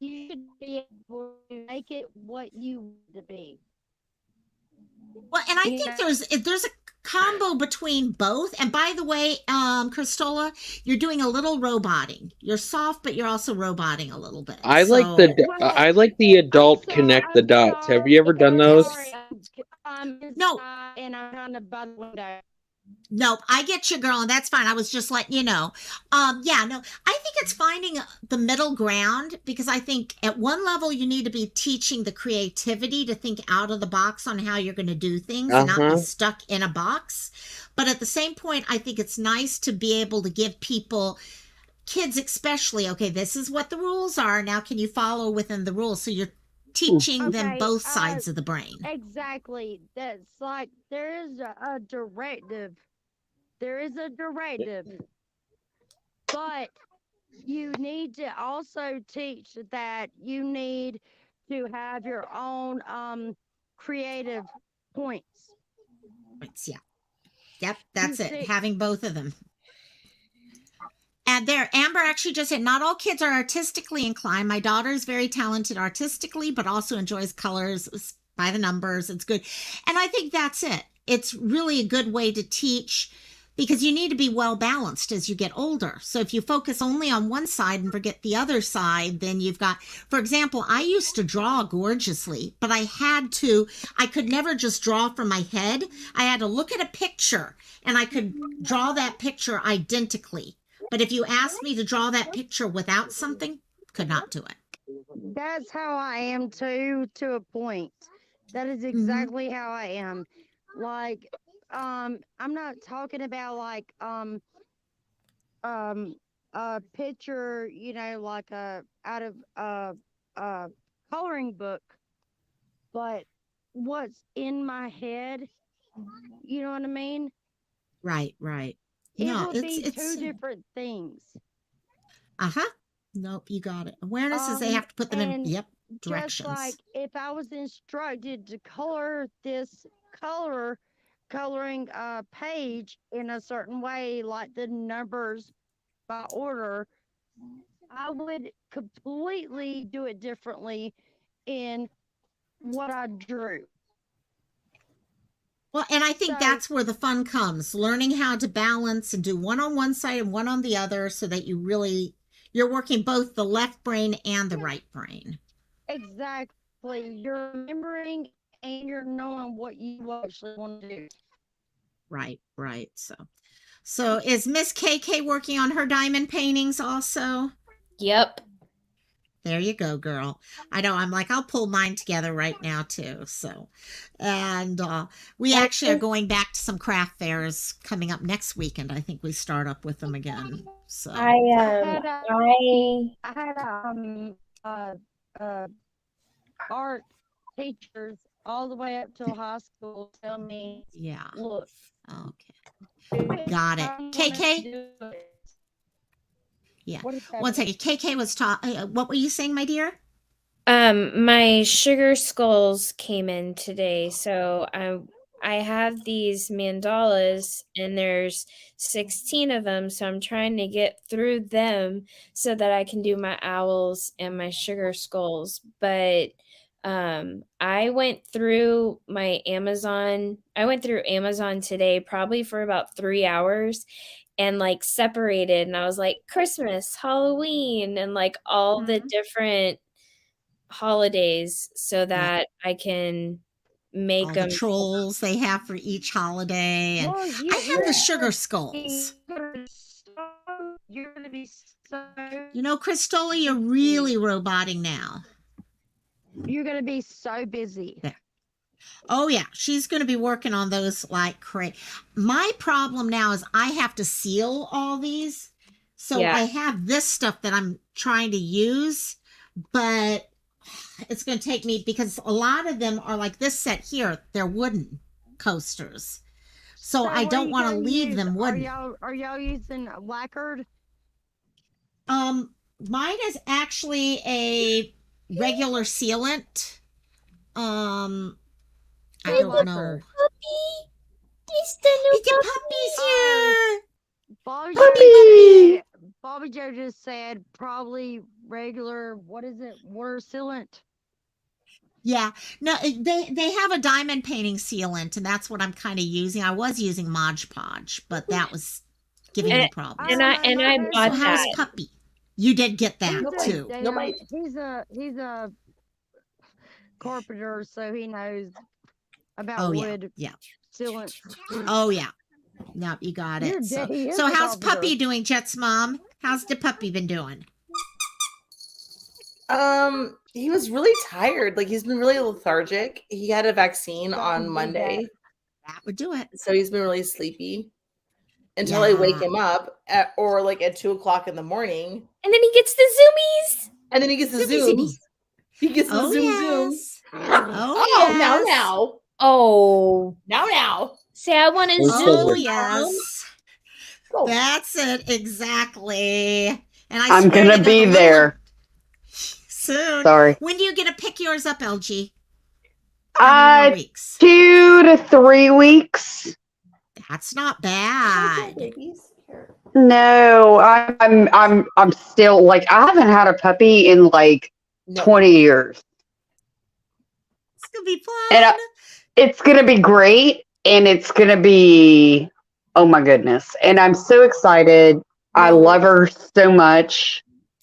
you should be able to make it what you want it to be. Well, and I You think know, there's a combo between both. And by the way, Christola, you're doing a little roboting. You're soft, but you're also roboting a little bit. I like So the adult I'm connect the sorry. dots. Have you ever done I'm those? sorry. I'm no, inside and I'm trying to by the window. Nope, I get you, girl, and that's fine. I was just letting you know. Yeah, no, I think it's finding the middle ground because I think at one level you need to be teaching the creativity to think out of the box on how you're going to do things and not be stuck in a box. But at the same point, I think it's nice to be able to give people, kids especially, okay, this is what the rules are. Now, can you follow within the rules? So you're teaching them Okay, both sides of the brain. exactly. That's like there is a directive. There is a directive, but you need to also teach that you need to have your own creative points. Yeah. Yep, that's You it. see, Having both of them. And there, Amber actually just said, not all kids are artistically inclined. My daughter is very talented artistically, but also enjoys colors by the numbers. It's good. And I think that's it. It's really a good way to teach because you need to be well balanced as you get older. So if you focus only on one side and forget the other side, then you've got, for example, I used to draw gorgeously, but I could never just draw from my head. I had to look at a picture and I could draw that picture identically. But if you asked me to draw that picture without something, could not do it. that's how I am too, to a point. That is Mm-hmm. exactly how I am. Like, I'm not talking about like a picture, you know, like a out of a coloring book, but what's in my head, you know what I mean? Right, right. It No, would be two different things. uh-huh. Nope, you got it. Awareness is they have to put them in, And yep, just directions. like if I was instructed to color this coloring page in a certain way, like the numbers by order, I would completely do it differently in what I drew. Well, and I think So that's where the fun comes, learning how to balance and do one on one side and one on the other so that you're working both the left brain and the right brain. exactly, you're remembering and you're knowing what you actually want to do. Right, right. So is Miss KK working on her diamond paintings also? Yep. There you go, girl. I know. I'm like, I'll pull mine together right now too. So, and we actually are going back to some craft fairs coming up next weekend. I think we start up with them again. So I had art teachers all the way up till high school tell me, yeah. look, Okay. Got it. KK? Yeah. One second. KK was talking. What were you saying, my dear? My sugar skulls came in today, so I have these mandalas and there's 16 of them, so I'm trying to get through them so that I can do my owls and my sugar skulls. But I went through Amazon today probably for about 3 hours and like separated, and I was like Christmas, Halloween, and like all the different holidays so that I can make All them the trolls they have for each holiday. And well, I have the sugar skulls. You're gonna be so. You know, Christola, you're really roboting now. You're gonna be so busy. There. Oh yeah, she's going to be working on those like crazy. My problem now is I have to seal all these. So Yeah. I have this stuff that I'm trying to use, but it's going to take me because a lot of them are like this set here. They're wooden coasters. So I what are don't you want to gonna leave use? them Are wooden. y'all using lacquered? Mine is actually a regular sealant. I Or don't know. lacquered? Puppy. It's the new It's the puppies Oh, here. Bobby Puppy, Joe puppy. Bobby Joe just said probably regular. What is it? Water sealant. Yeah, no, they have a diamond painting sealant, and that's what I'm kind of using. I was using Mod Podge, but that was giving And, me I problems. and don't I know. and My I So bought husband how's that. has. Puppy? You did get that He's No a bite. too. No damn. bite. He's a carpenter, so he knows about Oh yeah, wood yeah. sealants. Oh yeah. Nope, you got Your it. So daddy is so a how's carpenter. Puppy doing, Jet's mom? How's the puppy been doing? He was really tired. Like he's been really lethargic. He had a vaccine Dogs on do that. Monday, That would do it. so he's been really sleepy until I wake Yeah. him up at, or like at 2 o'clock in the morning, And then he gets the zoomies. and then he gets the Zoomy, zooms. zoomy. He gets the Oh zoom. yes. Oh, Oh now, yes. Oh. now. Say I want to Oh, zoom. Oh Mom. yes. Go. That's it exactly. And I I'm swear gonna you know, be the little one there. soon. Sorry. When do you get to pick yours up, LG? How many more weeks? 2 to 3 weeks. That's not Go, bad. babies. Here. No, I'm still like I haven't had a puppy in like No. 20 years. It's gonna be And fun. it's going to be great and it's going to be oh my goodness. And I'm so excited. I No. love her so much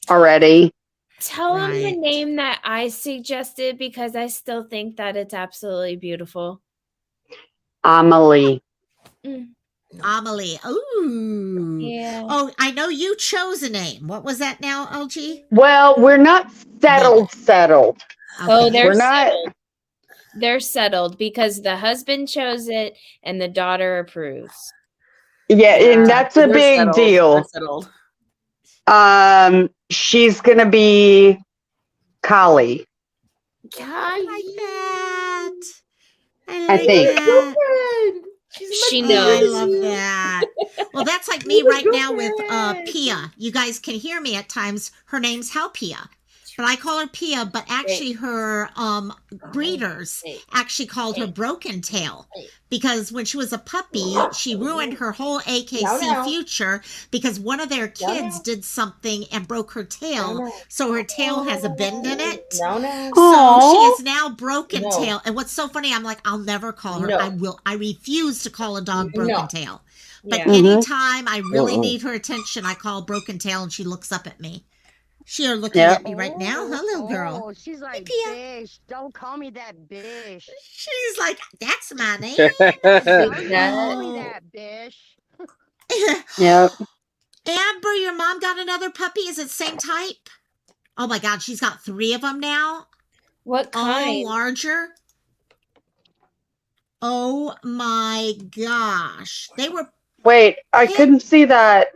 already. Tell him the Right. name that I suggested because I still think that it's absolutely beautiful. Amelie. Amelie. Ooh. Yeah. Oh, I know you chose a name. What was that now, LG? Well, we're not settled. Oh, Okay. they're We're not settled. They're settled because the husband chose it and the daughter approves. yeah, and Yeah, that's a they're big settled. They're deal. settled. She's going to be Kali. I like that. I I like think. that. Girlfriend. She's my She Oh, knows. I love that. Well, that's like me Oh my right now with goodness. Pia. You guys can hear me at times. Her name's Halpia. But I call her Pia, but actually her breeders actually called her Broken Tail because when she was a puppy, she ruined her whole AKC future because one of their kids did something and broke her tail. So her tail has a bend in it. No. So she Aw. is now Broken No. Tail. And what's so funny, I'm like, I'll never call her. No. I refuse to call a dog No. Broken Tail. But Yeah. anytime I really Mm-mm. need her attention, I call Broken Tail and she looks up at me. She are looking at me right now. Hello, girl. Oh, she's like, Pia. bish. Don't call me that, bish. She's like, that's my name. Don't call me Oh. that, bish. Yep. Amber, your mom got another puppy. Is it same type? Oh my God, she's got 3 of them now. What All kind? larger. Oh my gosh. They were, Wait, I Pit- couldn't see that.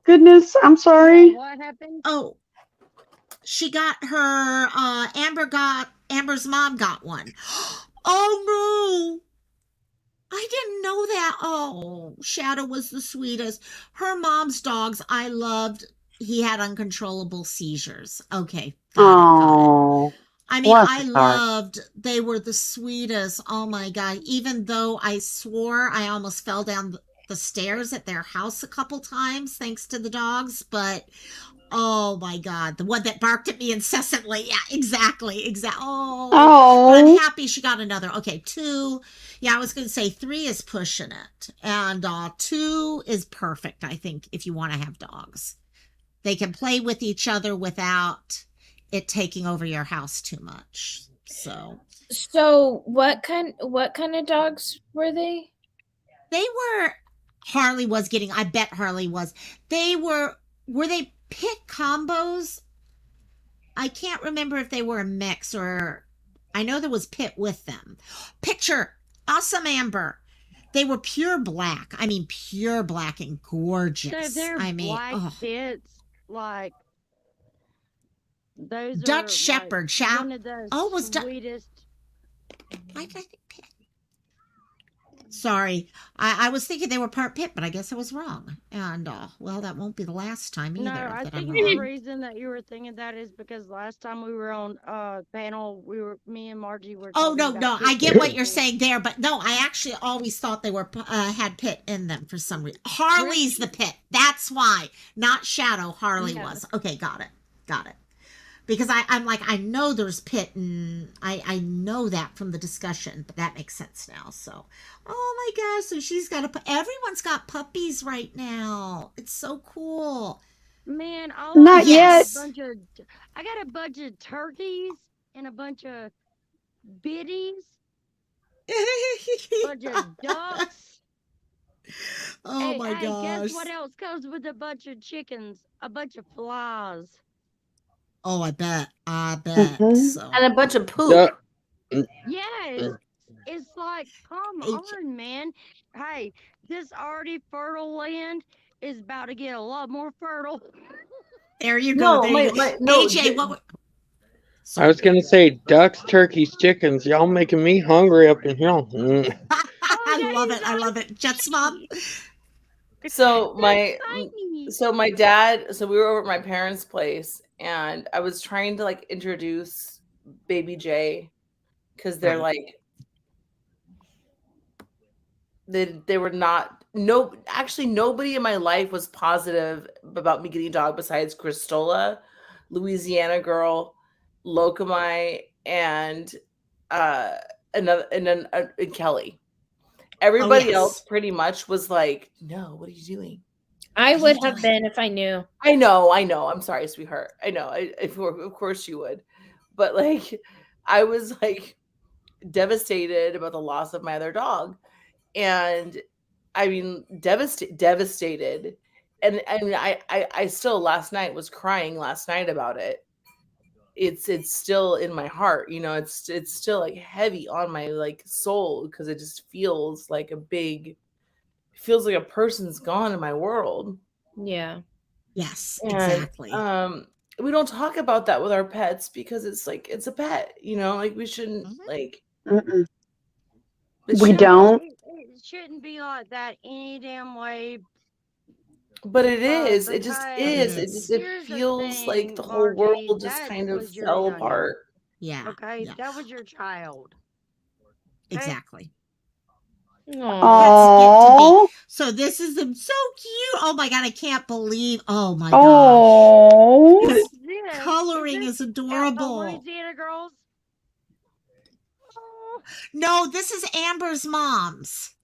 Goodness, I'm sorry. What happened? oh, she got her, Amber's mom got one. Oh no. I didn't know that. Oh, Shadow was the sweetest. Her mom's dogs I loved. He had uncontrollable seizures. Okay, got it. Oh, I mean, bless I his heart. loved, they were the sweetest. Oh my God. Even though I swore I almost fell down the stairs at their house a couple times thanks to the dogs, but oh my God, the one that barked at me incessantly. Yeah, exactly. Oh, but I'm Oh, happy she got another. Okay, 2. Yeah, I was going to say 3 is pushing it, and 2 is perfect. I think if you want to have dogs, they can play with each other without it taking over your house too much. So So what kind of dogs were they? they were. Harley was getting. I bet Harley was. They were. Were they pit combos? I can't remember if they were a mix or I know there was pit with them. Picture awesome Amber. they were pure black. I mean, pure black and gorgeous. So if they're I mean, black pits, like those Dutch are Shepherd. like one of the Was sweetest. why did I think pit? Sorry, I was thinking they were part pit, but I guess I was wrong. And well, that won't be the last time either. No, I that think I'm the wrong. reason that you were thinking that is because last time we were on panel, me and Margie were Oh talking no, about I pit get what you're people. saying there, but no, I actually always thought they were had pit in them for some reason. Harley's the pit. That's why, not Shadow. Harley Yeah. was. Okay, got it. Because I'm like, I know there's pit, and I know that from the discussion, but that makes sense now. So, oh my gosh, so she's got everyone's got puppies right now. It's so cool. Man, Not yet. I got a bunch of turkeys and a bunch of biddies, bunch of ducks. Oh Hey, my gosh. guess what else comes with a bunch of chickens? A bunch of flies. Oh, I bet. Mhm. So. And a bunch of poop. Yes. It's like, come on, man. Hey, this already fertile land is about to get a lot more fertile. There you go. AJ, what? I was gonna say ducks, turkeys, chickens. Y'all making me hungry up in here. I love it. Jets mom. So my dad. So we were over at my parents' place, and I was trying to like introduce Baby J because they're like they were not actually nobody in my life was positive about me getting a dog besides Cristola, Louisiana girl, Locomai, and Kelly. Everybody else pretty much was like, no, what are you doing? I would have been if I knew. I know. I'm sorry, sweetheart. I know. Of course you would. But like, I was like devastated about the loss of my other dog. And I mean, devastated. And I still last night was crying last night about it. It's still in my heart, you know, it's still like heavy on my like soul because it just feels like a person's gone in my world. Yeah. Yes, And, exactly. We don't talk about that with our pets because it's like it's a pet, you know, like we shouldn't like we don't. It shouldn't be like that any damn way. But it is. It just is. It Here's feels the like thing, the whole Margie, world just that kind of was your fell youngin'. apart. Yeah. Okay, yeah. that was your child. Exactly. Oh. So this is them so cute. Oh my god, I can't believe. Oh my gosh. This coloring is adorable. Louisiana girls. No, this is Amber's mom's.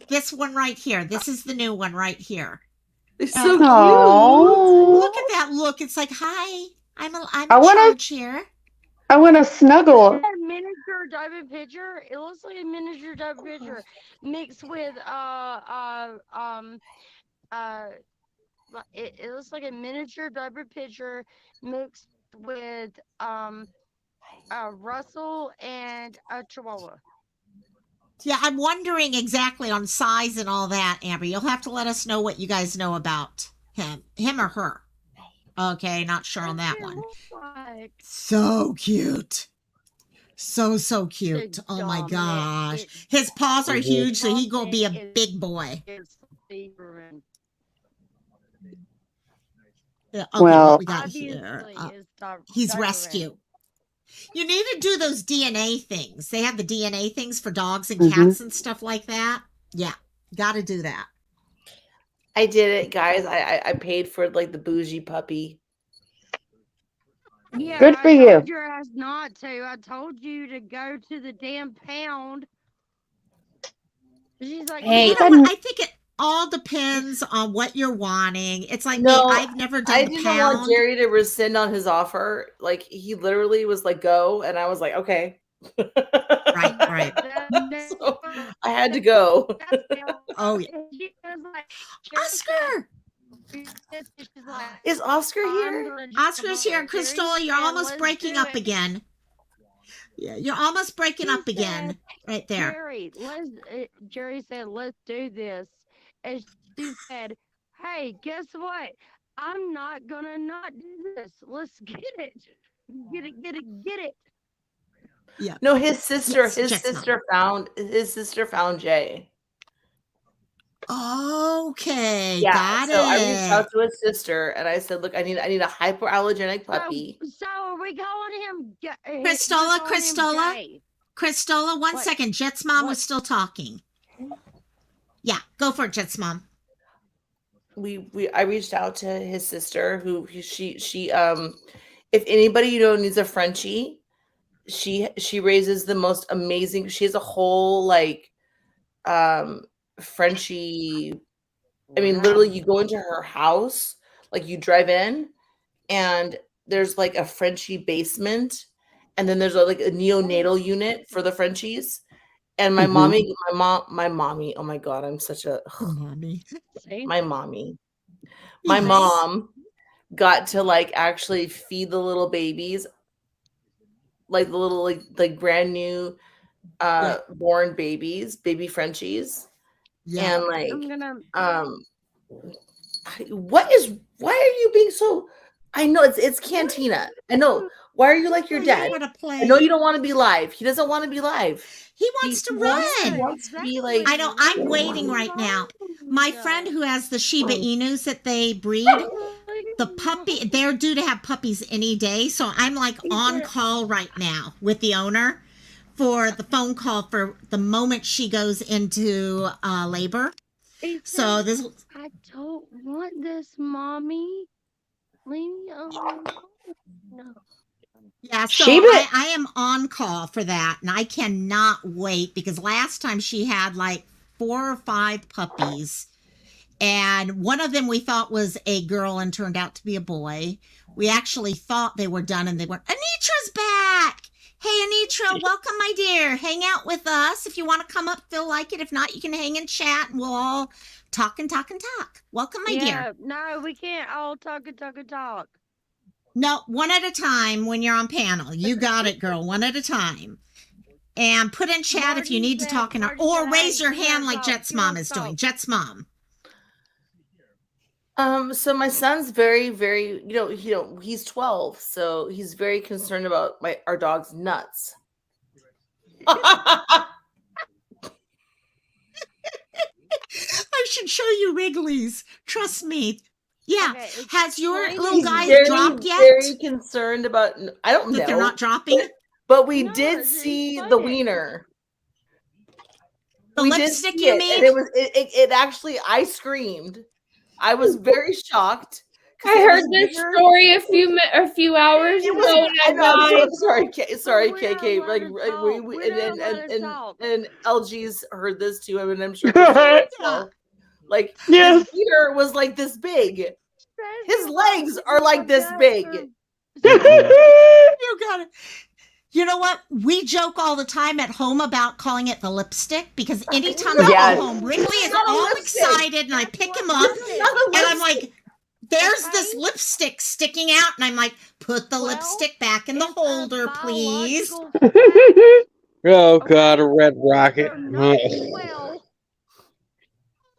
This one right here. This is the new one right here. It's so cute. Look at that look. It's like, hi, I'm in charge here. I want to snuggle. A miniature diamond picture. It looks like a miniature diamond picture mixed with it looks like a miniature diaper picture mixed with a Russell and a Chihuahua. Yeah, I'm wondering exactly on size and all that, Amber. You'll have to let us know what you guys know about him or her. Okay, not sure on that one. So cute. So cute. Oh my gosh. His paws are huge, so he gonna be a big boy. Yeah, okay, what we got here? He's rescue. You need to do those DNA things. They have the DNA things for dogs and cats and stuff like that. Yeah, got to do that. I did it, guys. I paid for like the bougie puppy. Yeah, good for I you. told your ass not to. I told you to go to the damn pound. She's like, hey, you know what? I think it all depends on what you're wanting. It's like me. I've never done the pound. Want Jerry to rescind on his offer. Like he literally was like, "Go," and I was like, "Okay." Right. So I had to go. Oh yeah. Oscar. Is Oscar here? Oscar's here, and Crystal, you're almost breaking up again. Yeah, you're almost breaking He up again, right there. Jerry said, let's do this. And she said, hey, guess what? I'm not gonna not do this. Let's get it. Get it, get it, get it. Yeah. No, his sister, Yes, Jet's mom. his sister found Jay. Okay, Yeah, got so I reached out it. to his sister and I said, "Look, I need a hypoallergenic puppy." So are we calling him Kristola, Jay? Kristola, one What? second. Jet's mom What? was still talking. Yeah, go for it, Jet's mom. I reached out to his sister who she if anybody you know needs a Frenchie, she raises the most amazing. She has a whole like Frenchie. I mean, literally, you go into her house, like you drive in, and there's like a Frenchie basement, and then there's like a neonatal unit for the Frenchies. And my mommy. Oh my god, I'm such a Mommy. my mommy. My Yes. mom got to like actually feed the little babies, like the little like brand new born babies, baby Frenchies, Yeah. and like I'm gonna why are you being so? I know it's Cantina. I know. Why are you like your Oh, dad? you wanna play? I know you don't want to be live. He doesn't want to be live. He wants to He run. wants to be like. I know. I'm waiting right now. My friend who has the Shiba Inus that they breed, the puppy, they're due to have puppies any day. So I'm like on call right now with the owner for the phone call for the moment she goes into labor. So this, I don't want this, mommy. Leave me alone. No. yeah, so Shiba- I am on call for that, and I cannot wait because last time she had like 4 or 5 puppies, and one of them we thought was a girl and turned out to be a boy. We actually thought they were done, and they weren't. Anitra's back. Hey, Anitra, welcome, my dear. Hang out with us if you want to come up. Feel like it. If not, you can hang and chat, and we'll all talk and talk and talk. Welcome, my dear. No, we can't all talk and talk and talk. No, one at a time when you're on panel. You got it, girl. One at a time. And put in chat if you need to talk or raise your hand like Jet's mom is doing. Jet's mom. So my son's very, very, he's 12, so he's very concerned about our dog's nuts. I should show you Wrigley's. Trust me. Yeah. Okay, Has your little He's guy very, dropped yet? very concerned about. I don't know. That they're not dropping? But we No, did it's see funny. the wiener. The We did lipstick see you it, mean? and it actually. I screamed. I was very shocked. 'cause I it heard was this bigger. story a few hours It ago, was. and I I know. died. Sorry, We KK. don't Like let us talk. We don't let us talk. and LG's heard this too. I mean, I'm sure. Priscilla as well. Like Yes. his ear was like this big. His legs are like this Guts big. are- You got it. You know what? We joke all the time at home about calling it the lipstick because anytime I Yes. go home, Wrigley is not a all lipstick. excited and I pick him up and I'm like, there's this lipstick sticking out. And I'm like, put the Well, lipstick back in the it's a holder, please. biological fact. Oh God, a red rocket. They're not well.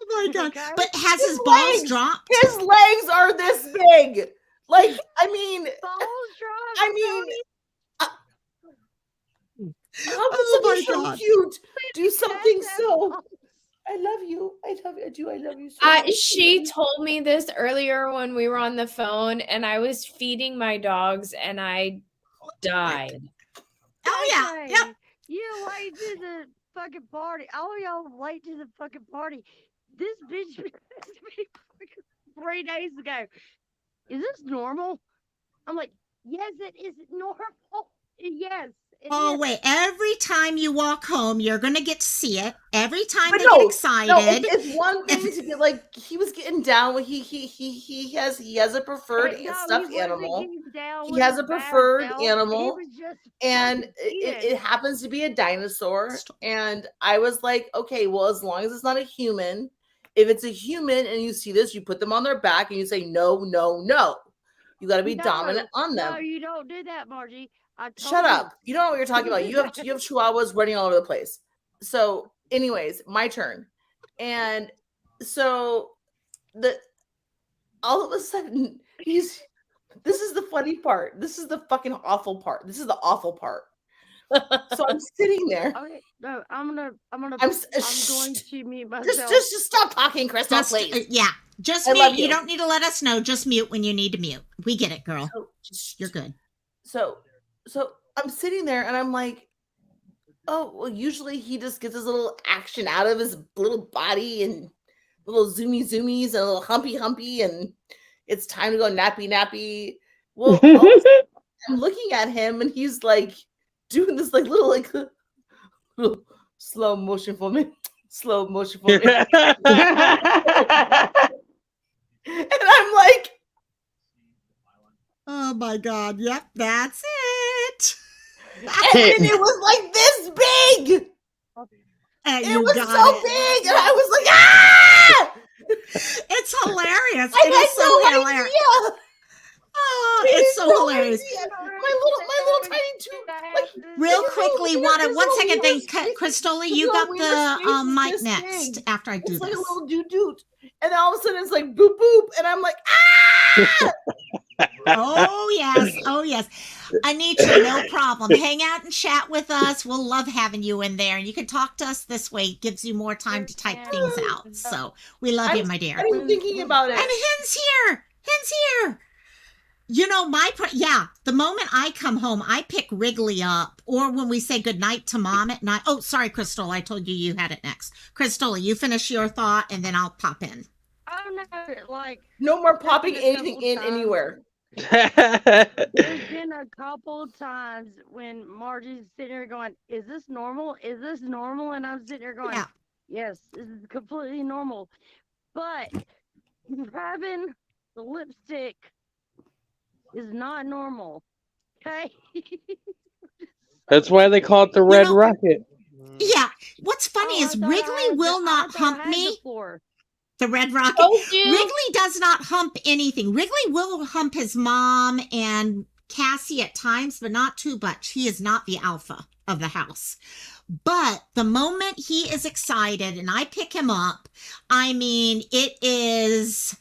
Oh my God. Okay. But has his His balls legs. dropped? His legs are this big. Like, I mean, Balls drop. I mean, how Oh could my something so God. cute do something That's so? balls. I love you. I love you. I do. I love you so much. She told me this earlier when we were on the phone, and I was feeding my dogs, and I died. Oh, yeah. Okay, Yep. You late to the fucking party. All y'all late to the fucking party. This bitch asked me 3 days ago. Is this normal? I'm like, yes, it is normal. Yes. it Oh, is." wait. Every time you walk home, you're going to get to see it. Every time But they no, get excited. No, it's one thing to get like he was getting down. He has a preferred No, stuffed he wasn't animal. getting down He with has his a bad preferred self. He animal, was just and fucking it eating. happens to be a dinosaur. And I was like, okay, well, as long as it's not a human. If it's a human and you see this, you put them on their back and you say, no, no, no. You got to be No, dominant on No, them. you don't do that, Margie. I told Shut up. You don't know what you're talking about. You have chihuahuas running all over the place. So, anyways, my turn. And so all of a sudden this is the funny part. This is the fucking awful part. This is the awful part. So I'm sitting there. Okay, no, I'm going to mute myself. Just stop talking, Crystal, please. Yeah. Just I mute. love You you. don't need to let us know. Just mute when you need to mute. We get it, girl. You're good. So I'm sitting there and I'm like, oh, well, usually he just gets his little action out of his little body and little zoomies and a little humpy, and it's time to go nappy. Well, all of a sudden, I'm looking at him and he's like doing this like little slow motion for me. And I'm like, oh my God. Yep, that's it. and it was like this big. It was so big, and I was like, ah! It's hilarious. I It had is so no hilarious. idea. Oh, it's so hilarious. My little tiny tube. Like, Real quickly, one second thing, Cristola, you got wiener the space is mic this next big. after I do It's like this. a little doo-doo. And then all of a sudden it's like boop boop. And I'm like, ah! Oh yes. Anitra, no problem. Hang out and chat with us. We'll love having you in there. And you can talk to us this way. It gives you more time to type things out. So we love you, my dear. I'm even thinking about it. And Hen's here. You know, the moment I come home, I pick Wrigley up, or when we say goodnight to mom at night. Oh, sorry, Crystal, I told you had it next. Crystal, you finish your thought, and then I'll pop in. Oh, no, like... No more popping anything in anywhere. There's been a couple times when Margie's sitting there going, is this normal? Is this normal? And I'm sitting there going, yes, this is completely normal. But having the lipstick is not normal. Okay? That's why they call it the Red Rocket. Yeah. What's funny is Wrigley will not hump me. The Red Rocket. Wrigley does not hump anything. Wrigley will hump his mom and Cassie at times, but not too much. He is not the alpha of the house. But the moment he is excited and I pick him up, I mean, it's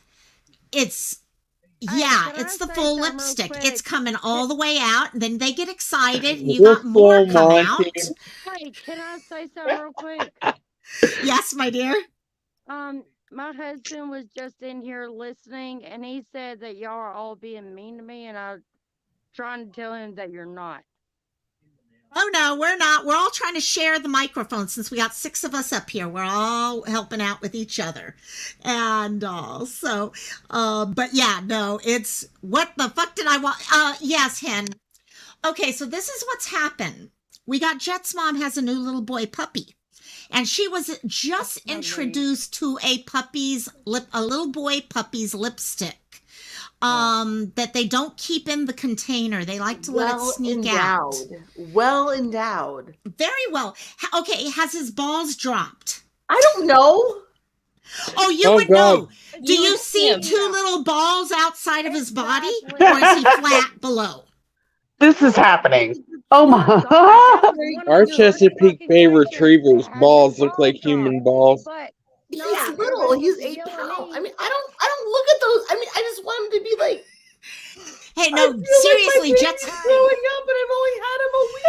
the full lipstick. It's coming all the way out, and then they get excited, and you got more come out. Hey, can I say something real quick? Yes, my dear. My husband was just in here listening, and he said that y'all are all being mean to me, and I'm trying to tell him that you're not. Oh, no, we're not. We're all trying to share the microphone since we got 6 of us up here. We're all helping out with each other. And but yeah, no, it's what the fuck did I want? Yes, Hen. Okay, so this is what's happened. We got Jet's mom has a new little boy puppy. And she was just introduced to a little boy puppy's lipstick. That they don't keep in the container. They like to let it sneak out. Well endowed. Very well. Okay, has his balls dropped? I don't know. Oh, you would know. Do you see 2 little balls outside of his body? Or is he flat below? This is happening. Oh my. Our Chesapeake Bay Retriever's balls look like human balls. He's little. He's 8 pounds. I mean, I don't look at those. I mean, I just want him to be like. Hey, no, seriously, Jet's growing up, and I've only had him a week.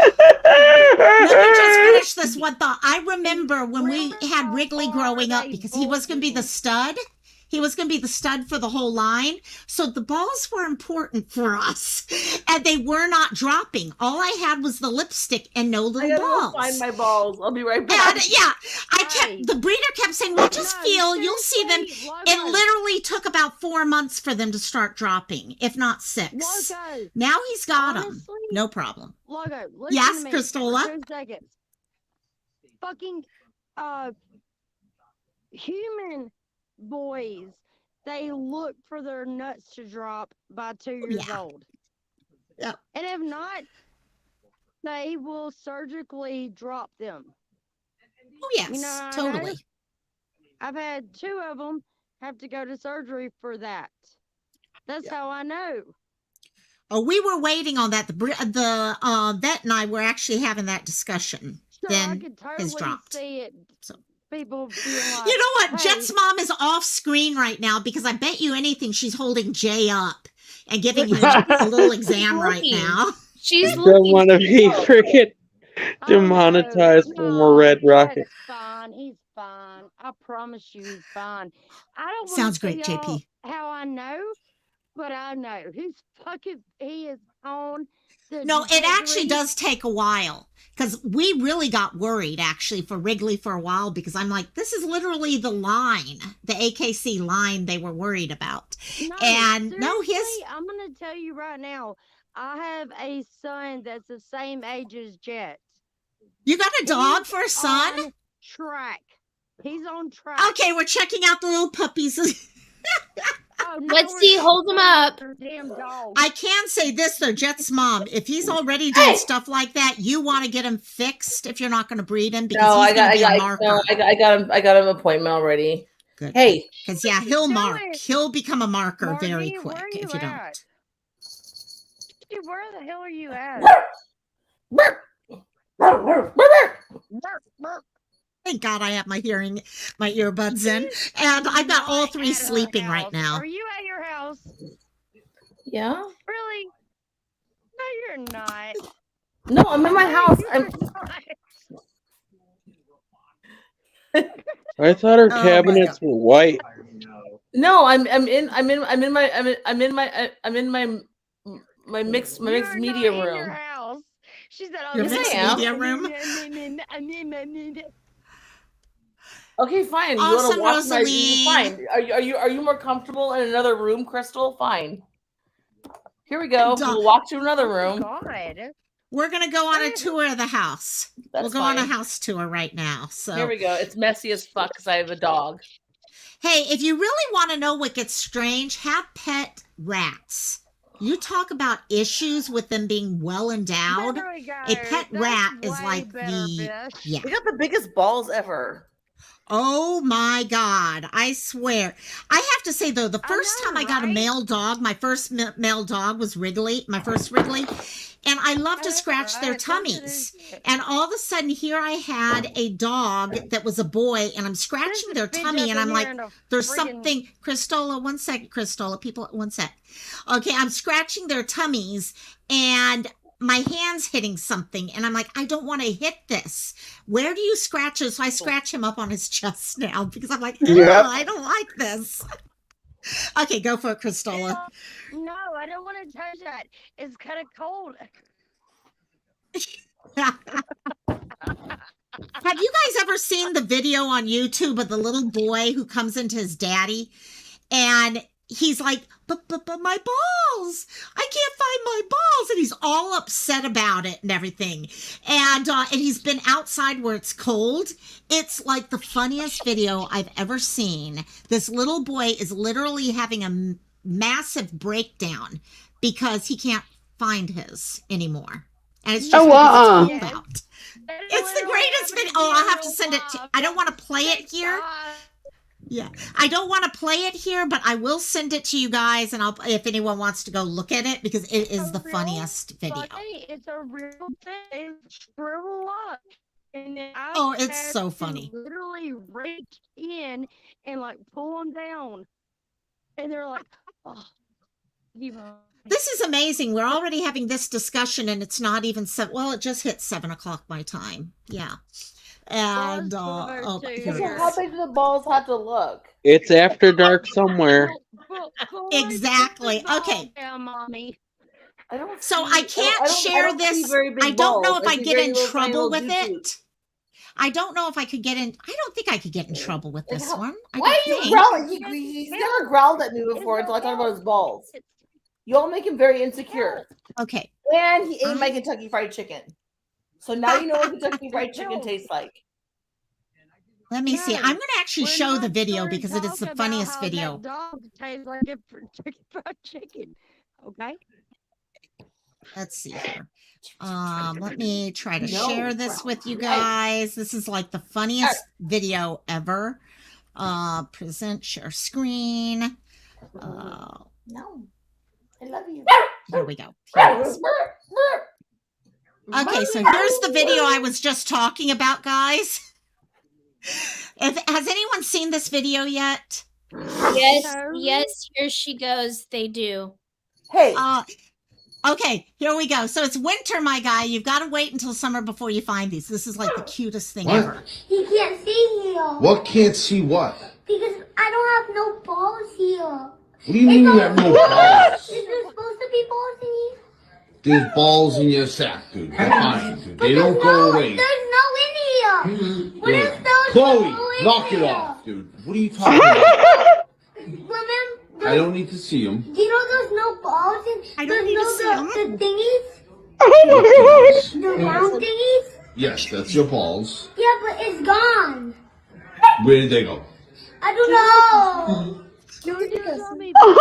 Let me just finish this one thought. I remember when we had Wrigley growing up because he was going to be the stud. He was going to be the stud for the whole line. So the balls were important for us. And they were not dropping. All I had was the lipstick and no little balls. Find my balls. I'll be right back. And the breeder kept saying, well, just feel, you'll see them. It literally took about 4 months for them to start dropping, if not 6. Now he's got them. No problem. Logo, yes, Cristola? 2 seconds. Fucking human boys, they look for their nuts to drop by 2 years old. Yep. And if not, they will surgically drop them. Oh, yes, totally. I've had 2 of them have to go to surgery for that. That's how I know. Oh, we were waiting on that. The vet and I were actually having that discussion. So I Then could has totally dropped. see it. So. People being like, You know what? hey, Jet's mom is off screen right now because I bet you anything she's holding Jay up and giving him a little exam right looking. now. She's Don't looking. want to be freaking oh, demonetized from a red no, rocket. That's fine. He's fine. I promise you, he's fine. I don't want Sounds to tell great, y'all JP. how I know, but I know he is on the No, it actually trajectory. does take a while because we really got worried actually for Wrigley for a while because I'm like, this is literally the line, the AKC line they were worried about. No, And seriously, no, his I'm gonna tell you right now. I have a son that's the same age as Jet. you got a dog He's for a son? on track. He's on track. Okay, we're checking out the little puppies. Oh, no, Let's we're see. not Hold them checking out up. their damn dog. I can say this though, Jet's mom, if he's already doing stuff like that, you want to get him fixed if you're not going to breed him because he's going to be a marker. I got him an appointment already. Good. Hey, Because yeah, he'll Do mark. it. He'll become a marker very Margie, quick where if you you at? don't. Dude, where the hell are you at? Burp, burp. Thank God I have my earbuds in, and I've got all Not three at her sleeping right house. now. Are you at your house? yeah. Really? No, you're not. No, I'm in my house. You're not. I thought her Oh, my cabinets were white. No, I'm in my mixed You're media not in your room. house. She said, "Oh, Your Yes, I mixed am. media room. Okay, fine. You Awesome, want to watch my Rosalie. fine. Are you more comfortable in another room, Crystal? Fine. Here we go. Duh. We'll walk to another Oh, room. God. We're gonna go on a tour of the house. That's We'll go on a fine. house tour right now. So Here we go. It's messy as fuck because I have a dog. hey, if you really want to know what gets strange, have pet rats. You talk about issues with them being well endowed. There we go. A pet That's rat is way like better, the bitch. yeah. They got the biggest balls ever. Oh my God, I swear. I have to say though, the I first know, time I got a right? male dog, my first male dog was Wrigley, my first Wrigley, and I love to That's scratch their right. That's what it tummies. is. And all of a sudden here I had a dog that was a boy and I'm There's scratching a their bitch tummy up and in I'm here like, in a there's friggin' something, Cristola, 1 second, Cristola, people, 1 sec. Okay, I'm scratching their tummies and my hand's hitting something and I'm like, I don't want to hit this. Where do you scratch it? So I scratch him up on his chest now because I'm like, Yep. I don't like this. Okay, go for it, Cristola. No, I don't want to touch that. It's kind of cold. Have you guys ever seen the video on YouTube of the little boy who comes into his daddy and he's like, but my balls, I can't find my balls. And he's all upset about it and everything. And he's been outside where it's cold. It's like the funniest video I've ever seen. This little boy is literally having a massive breakdown because he can't find his anymore. And it's just because it's cold out. It's the greatest video. Oh, I'll have to send it to, I don't want to play it here. Yeah, I don't want to play it here, but I will send it to you guys, and I'll if anyone wants to go look at it because it is the funniest video. It's a real thing. Shrivel up. And then Oh, it's so funny. Literally reach in and like pull them down, and they're like, "Oh, This is amazing. We're already having this discussion, and it's not even well, it just hit 7 o'clock my time. Yeah. And So how big do the balls have to look? It's after dark somewhere. Exactly. Okay. Mommy. So I can't share this. I don't know if I get in trouble with it. I don't know if I could get in. I don't think I could get in trouble with this one. Why are you growling? He's never growled at me before until I talked about his balls. You all make him very insecure. Okay. And he ate my Kentucky Fried Chicken. So now you know what Kentucky Fried Chicken tastes like. Let me see. I'm going to actually show the video because it is the funniest video. Dog tastes like a Kentucky Fried Chicken. Okay. Let's see here. Let me try to share this with you guys. This is like the funniest video ever. Present share screen. No. I love you. Here we go. Here it is. Okay, so here's the video I was just talking about, guys. Has anyone seen this video yet? Yes, No. yes, here she goes. They do. Hey, Okay, here we go. So it's winter, my guy. You've got to wait until summer before you find these. This is like the cutest thing What? ever. He can't see here. What can't see what? Because I don't have no balls here. What do you mean you have no balls? Is there supposed to be balls in here? There's balls in your sack, dude. They're fine, dude. They don't go No, away. there's no in here. What Dude, if those Chloe, go in knock it here? off, dude. What are you talking about? Remember, I don't need to see them. do you know there's no balls in? I don't need to see 'em. The thingies, Oh my the round thingies. Yes, that's your balls. Yeah, but it's gone. Where did they go? I don't know. You just told me Oh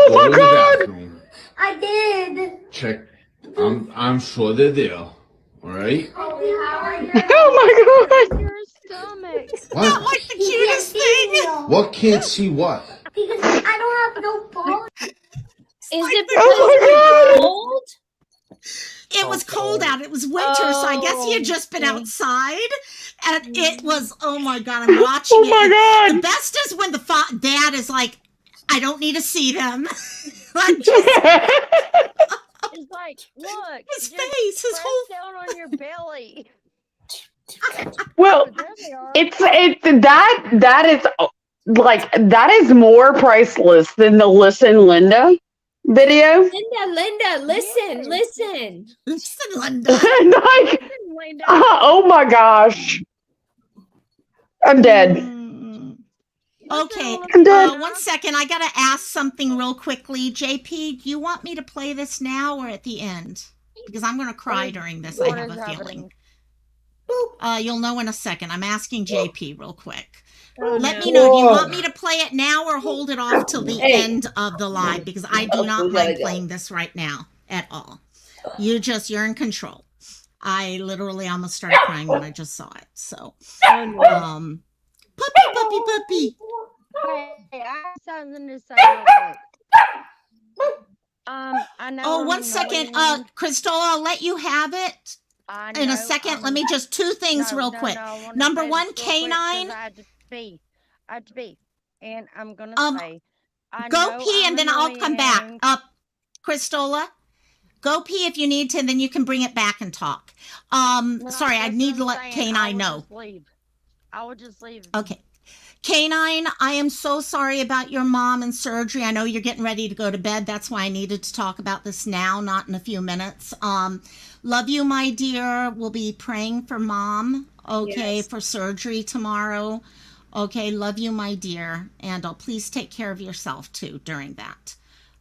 Go my in the god! bathroom. I did. Check. I'm sure they're there. All right. Oh my god! your stomach. Not What? like the He can't cutest see thing. here. What can't see what? Because I don't have no balls. Is it Oh my because God. it's cold? It was cold out. It was winter, so I guess he had just been outside, and it was. Oh my god! I'm watching Oh it. my and The god! best is when the dad is like, "I don't need to see them." Like just It's like, look, his just face, his press whole. down on your belly. Well, Oh, there they are. it's that is like that is more priceless than the Listen Linda video. Linda, listen, listen. Listen, Linda. Like, Linda. oh my gosh, I'm dead. Okay, I'm dead. 1 second. I gotta ask something real quickly. JP, do you want me to play this now or at the end? Because I'm gonna cry during this. I What have is a feeling. happening? You'll know in a second. I'm asking JP real quick. Oh, Let no. me know. Do you want me to play it now or hold it off till the end of the live? Because I do not mind playing this right now at all. You're in control. I literally almost started crying when I just saw it. So, Oh, no. puppy. Hey, I have something to say real quick. I know. Oh, I'm 1 second. annoying. Crystal, I'll let you have it I in a know second. I'm- Let me just two things No, real no, quick. no, I wanna Number say one, this real quick 'cause Canine. I had to pee. And I'm gonna Um, say, I Go know pee I'm and then I'll come back. annoying. Cristola, go pee if you need to, and then you can bring it back and talk. No, Sorry, I that's need what to I'm let saying. Canine know. I would just leave. Okay. Canine, I am so sorry about your mom and surgery. I know you're getting ready to go to bed. That's why I needed to talk about this now, not in a few minutes. Love you, my dear. We'll be praying for mom, okay, Yes. for surgery tomorrow. Okay, love you, my dear. And please take care of yourself too during that.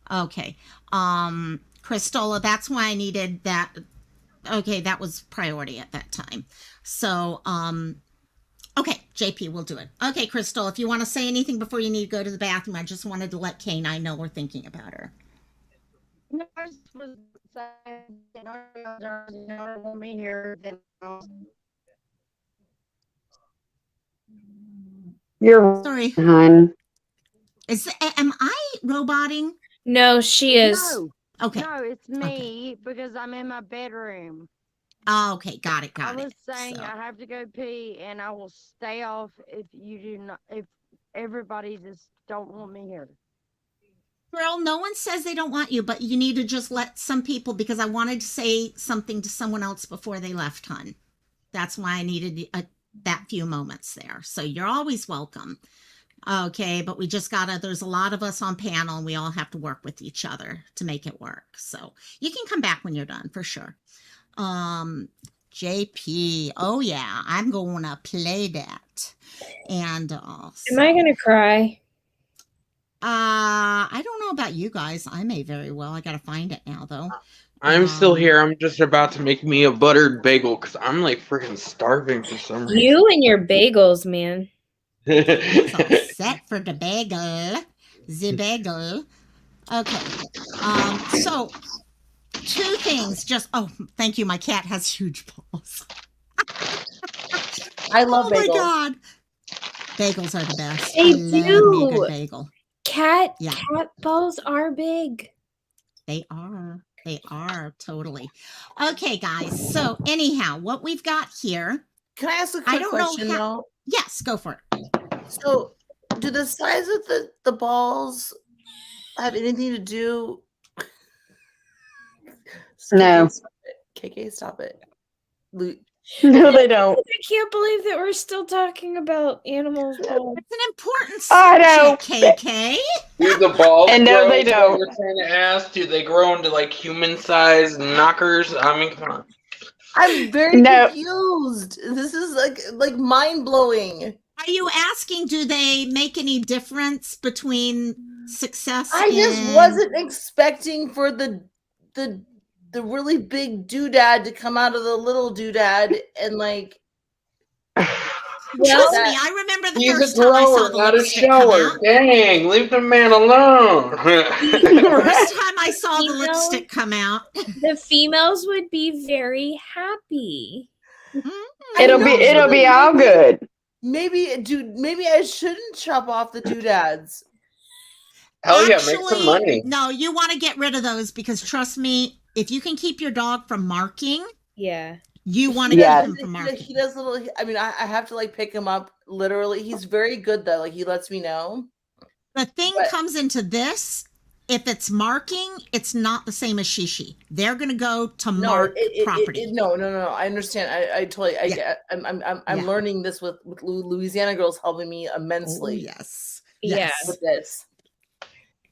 Okay. Cristola, that's why I needed that. Okay, that was priority at that time. So, okay, JP, we'll do it. Okay, Crystal, if you want to say anything before you need to go to the bathroom, I just wanted to let Canine know we're thinking about her. No, I just was saying, you don't want me here. Then You're Sorry. hun. Am I roboting? No, she is. no, Okay. no, it's me because I'm in my bedroom. Okay, got it. I was saying So- I have to go pee, and I will stay off if you do not. If everybody just don't want me here. Girl, no one says they don't want you, but you need to just let some people, because I wanted to say something to someone else before they left, hun. That's why I needed that few moments there. So you're always welcome. Okay, but we just there's a lot of us on panel and we all have to work with each other to make it work. So you can come back when you're done for sure. JP, oh yeah, I'm going to play that. And Am I gonna cry? I don't know about you guys. I may very well. I gotta find it now though. I'm still here. I'm just about to make me a buttered bagel because I'm like freaking starving for some reason. You and your bagels, man. It's all set for the bagel. The bagel. Okay. So two things. Thank you. My cat has huge paws. I love Oh bagels. my god. Bagels are the best. They I love me a do. good bagel. Cat Yeah. balls are big. They are. They are totally. Okay, guys. So anyhow, what we've got here. Can I ask a I quick don't know question how. though? Yes, go for it. So, do the size of the balls have anything to do? No. KK, stop it. No, they don't. I can't believe that we're still talking about animals' balls. It's an important I know. subject, KK. Do the balls And no, grow? they Is what don't. You're trying to ask, do they grow into like human-sized knockers? I mean, come on. I'm very No. confused. This is like mind blowing. Are you asking, do they make any difference between success I just in- wasn't expecting for the really big doodad to come out of the little doodad and like. Trust me, I remember the He's first a time I saw grower, the not a lipstick come shower. out. Dang, leave the man alone. The first time I saw the You know- lipstick come out. The females would be very happy. It'll be all good. Maybe I shouldn't chop off the doodads. Hell yeah, make some Actually, money. no, you want to get rid of those because trust me, if you can keep your dog from marking, Yeah. you want to Yes. keep him from marking. He does little. I mean, I have to like pick him up literally. He's very good though. Like he lets me know. The thing But- comes into this. If it's marking, it's not the same as shishi. They're going to go to mark property. No. I understand. I totally. I Yeah. get. I'm Yeah. learning this with Louisiana girls helping me Oh, immensely yes. Yeah. Yes. with this.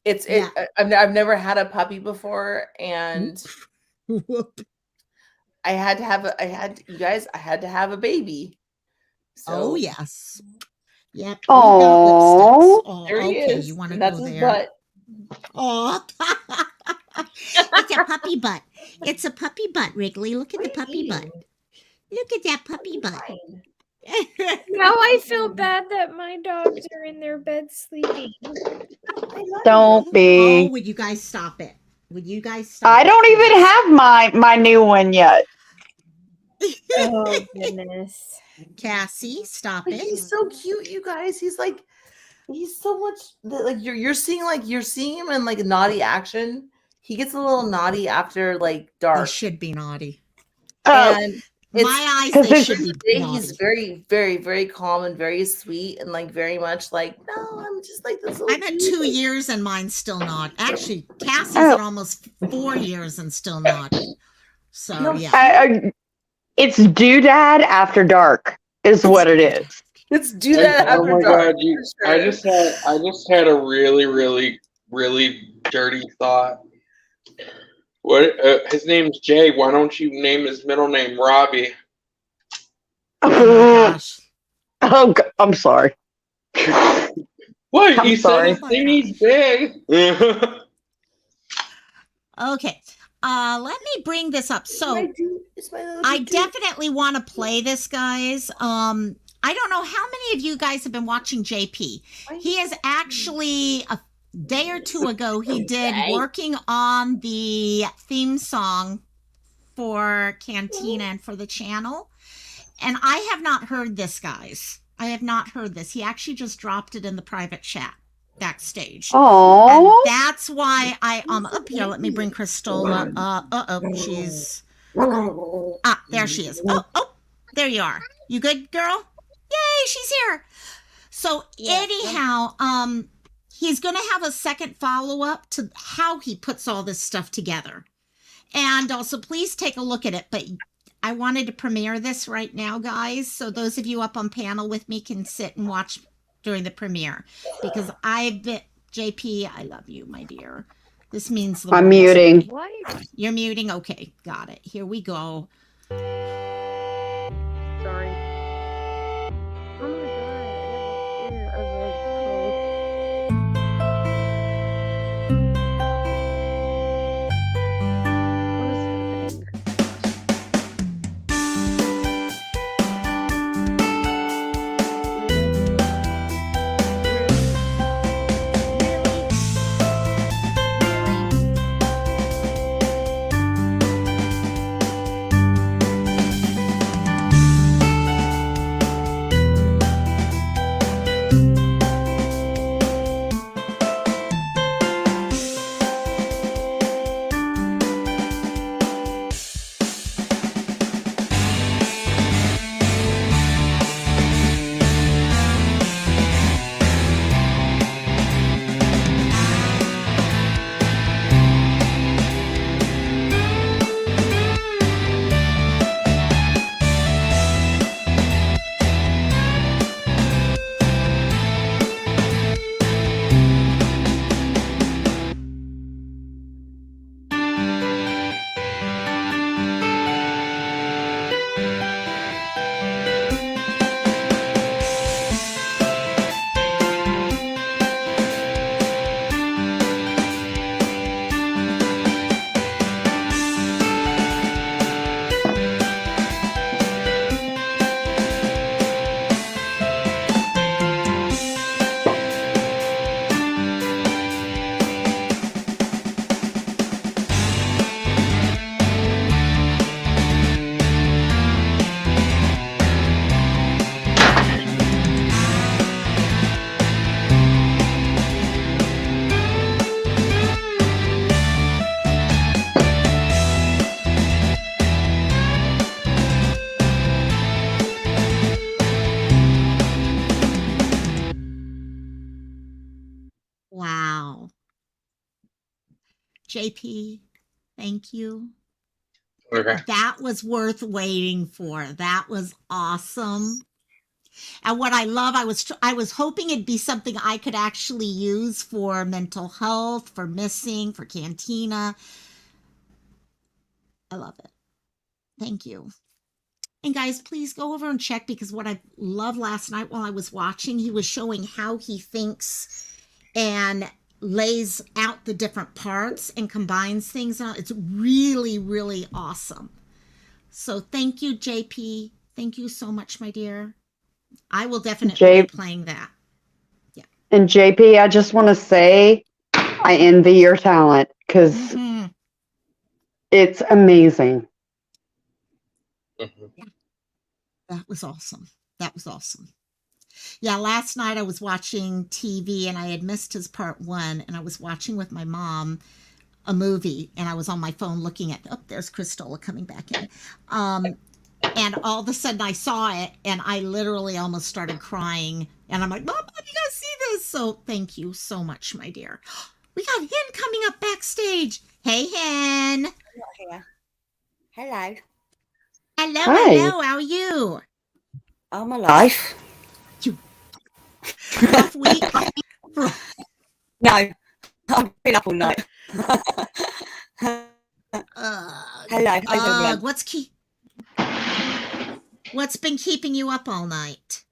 It's Yeah. I've never had a puppy before, and Whoop. I had to have a baby. So Oh, yes. Yep. Aw. Oh, there he okay. is. You want to and go that's his there? butt. Oh, it's a puppy butt. It's a puppy butt, Wrigley. Look at the puppy butt. Look at that puppy butt. Fine. Now I feel bad that my dogs are in their bed sleeping. Don't Oh, be. would you guys stop it? Would you guys stop I it, don't even please? have my new one yet. Oh goodness. Cassie, stop But it. he's so cute, you guys. He's so much like you're seeing him in like naughty action. He gets a little naughty after like They dark. should be naughty. Oh, And My eyes, 'cause they it's- should be today naughty. he's very, very, very calm and very sweet and like very much like, no, I'm just like this little I'm at dude." 2 years and mine's still not. Actually, Cassie's Oh. at almost 4 years and still not. So, No, yeah. it's doodad after dark is what it is. Let's do that Oh after my dark. god, for I sure. just had a really, really, really dirty thought. What? His name's Jay. Why don't you name his middle name Robbie? Oh my gosh. Oh, I'm sorry. What? I'm You sorry. said his thingy's big. Okay. Let me bring this up. So, It's my little I dude. definitely want to play this, guys. I don't know how many of you guys have been watching JP. He is actually a day or two ago, he did working on the theme song for Cantina and for the channel. And I have not heard this, guys. I have not heard this. He actually just dropped it in the private chat backstage. And Oh, that's why I up here. Let me bring Cristola. She's there she is. Oh, there you are. You good, girl? Yay, she's here. So anyhow, he's gonna have a second follow-up to how he puts all this stuff together. And also please take a look at it. But I wanted to premiere this right now, guys. So those of you up on panel with me can sit and watch during the premiere. Because JP, I love you, my dear. This means the I'm world to muting. me. You're muting? Okay, got it. Here we go. Sorry. Oh my god. I have a ear of a cold. What is happening? JP, thank you. Okay. That was worth waiting for. That was awesome. And what I love, I was hoping it'd be something I could actually use for mental health, for missing, for Cantina. I love it. Thank you. And guys, please go over and check, because what I loved last night while I was watching, he was showing how he thinks and lays out the different parts and combines things. It's really, really awesome. So thank you, JP. Thank you so much, my dear. I will definitely be playing that. Yeah. And JP, I just want to say I envy your talent, because it's amazing. Yeah. That was awesome. That was awesome. Yeah, last night I was watching TV and I had missed his part 1, and I was watching with my mom a movie, and I was on my phone looking at, oh, there's Christola coming back in. And all of a sudden I saw it, and I literally almost started crying, and I'm like, Mom, you gotta see this. So thank you so much, my dear. We got Hen coming up backstage. Hey, Hen. Here. Hello. Hello, Hi. hello. How are you? I'm alive. Rough week? No, I've been up all night. Hello. What's been keeping you up all night?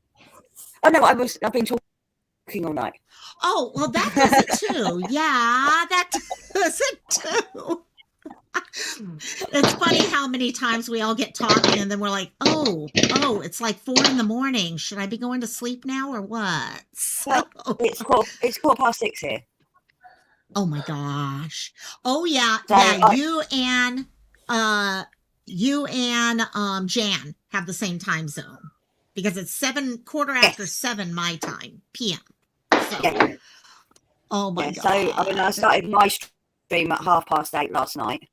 Oh no, I've been talking all night. Oh, well, that does it too. Yeah, that does it too. It's funny how many times we all get talking and then we're like, oh, it's like 4 a.m. Should I be going to sleep now or what? So, it's 6:15 here. Oh my gosh. Oh yeah. So yeah. You and Jan have the same time zone, because it's 7:15 my time, PM. So, yeah. Oh my god. So I started my stream at 8:30 last night.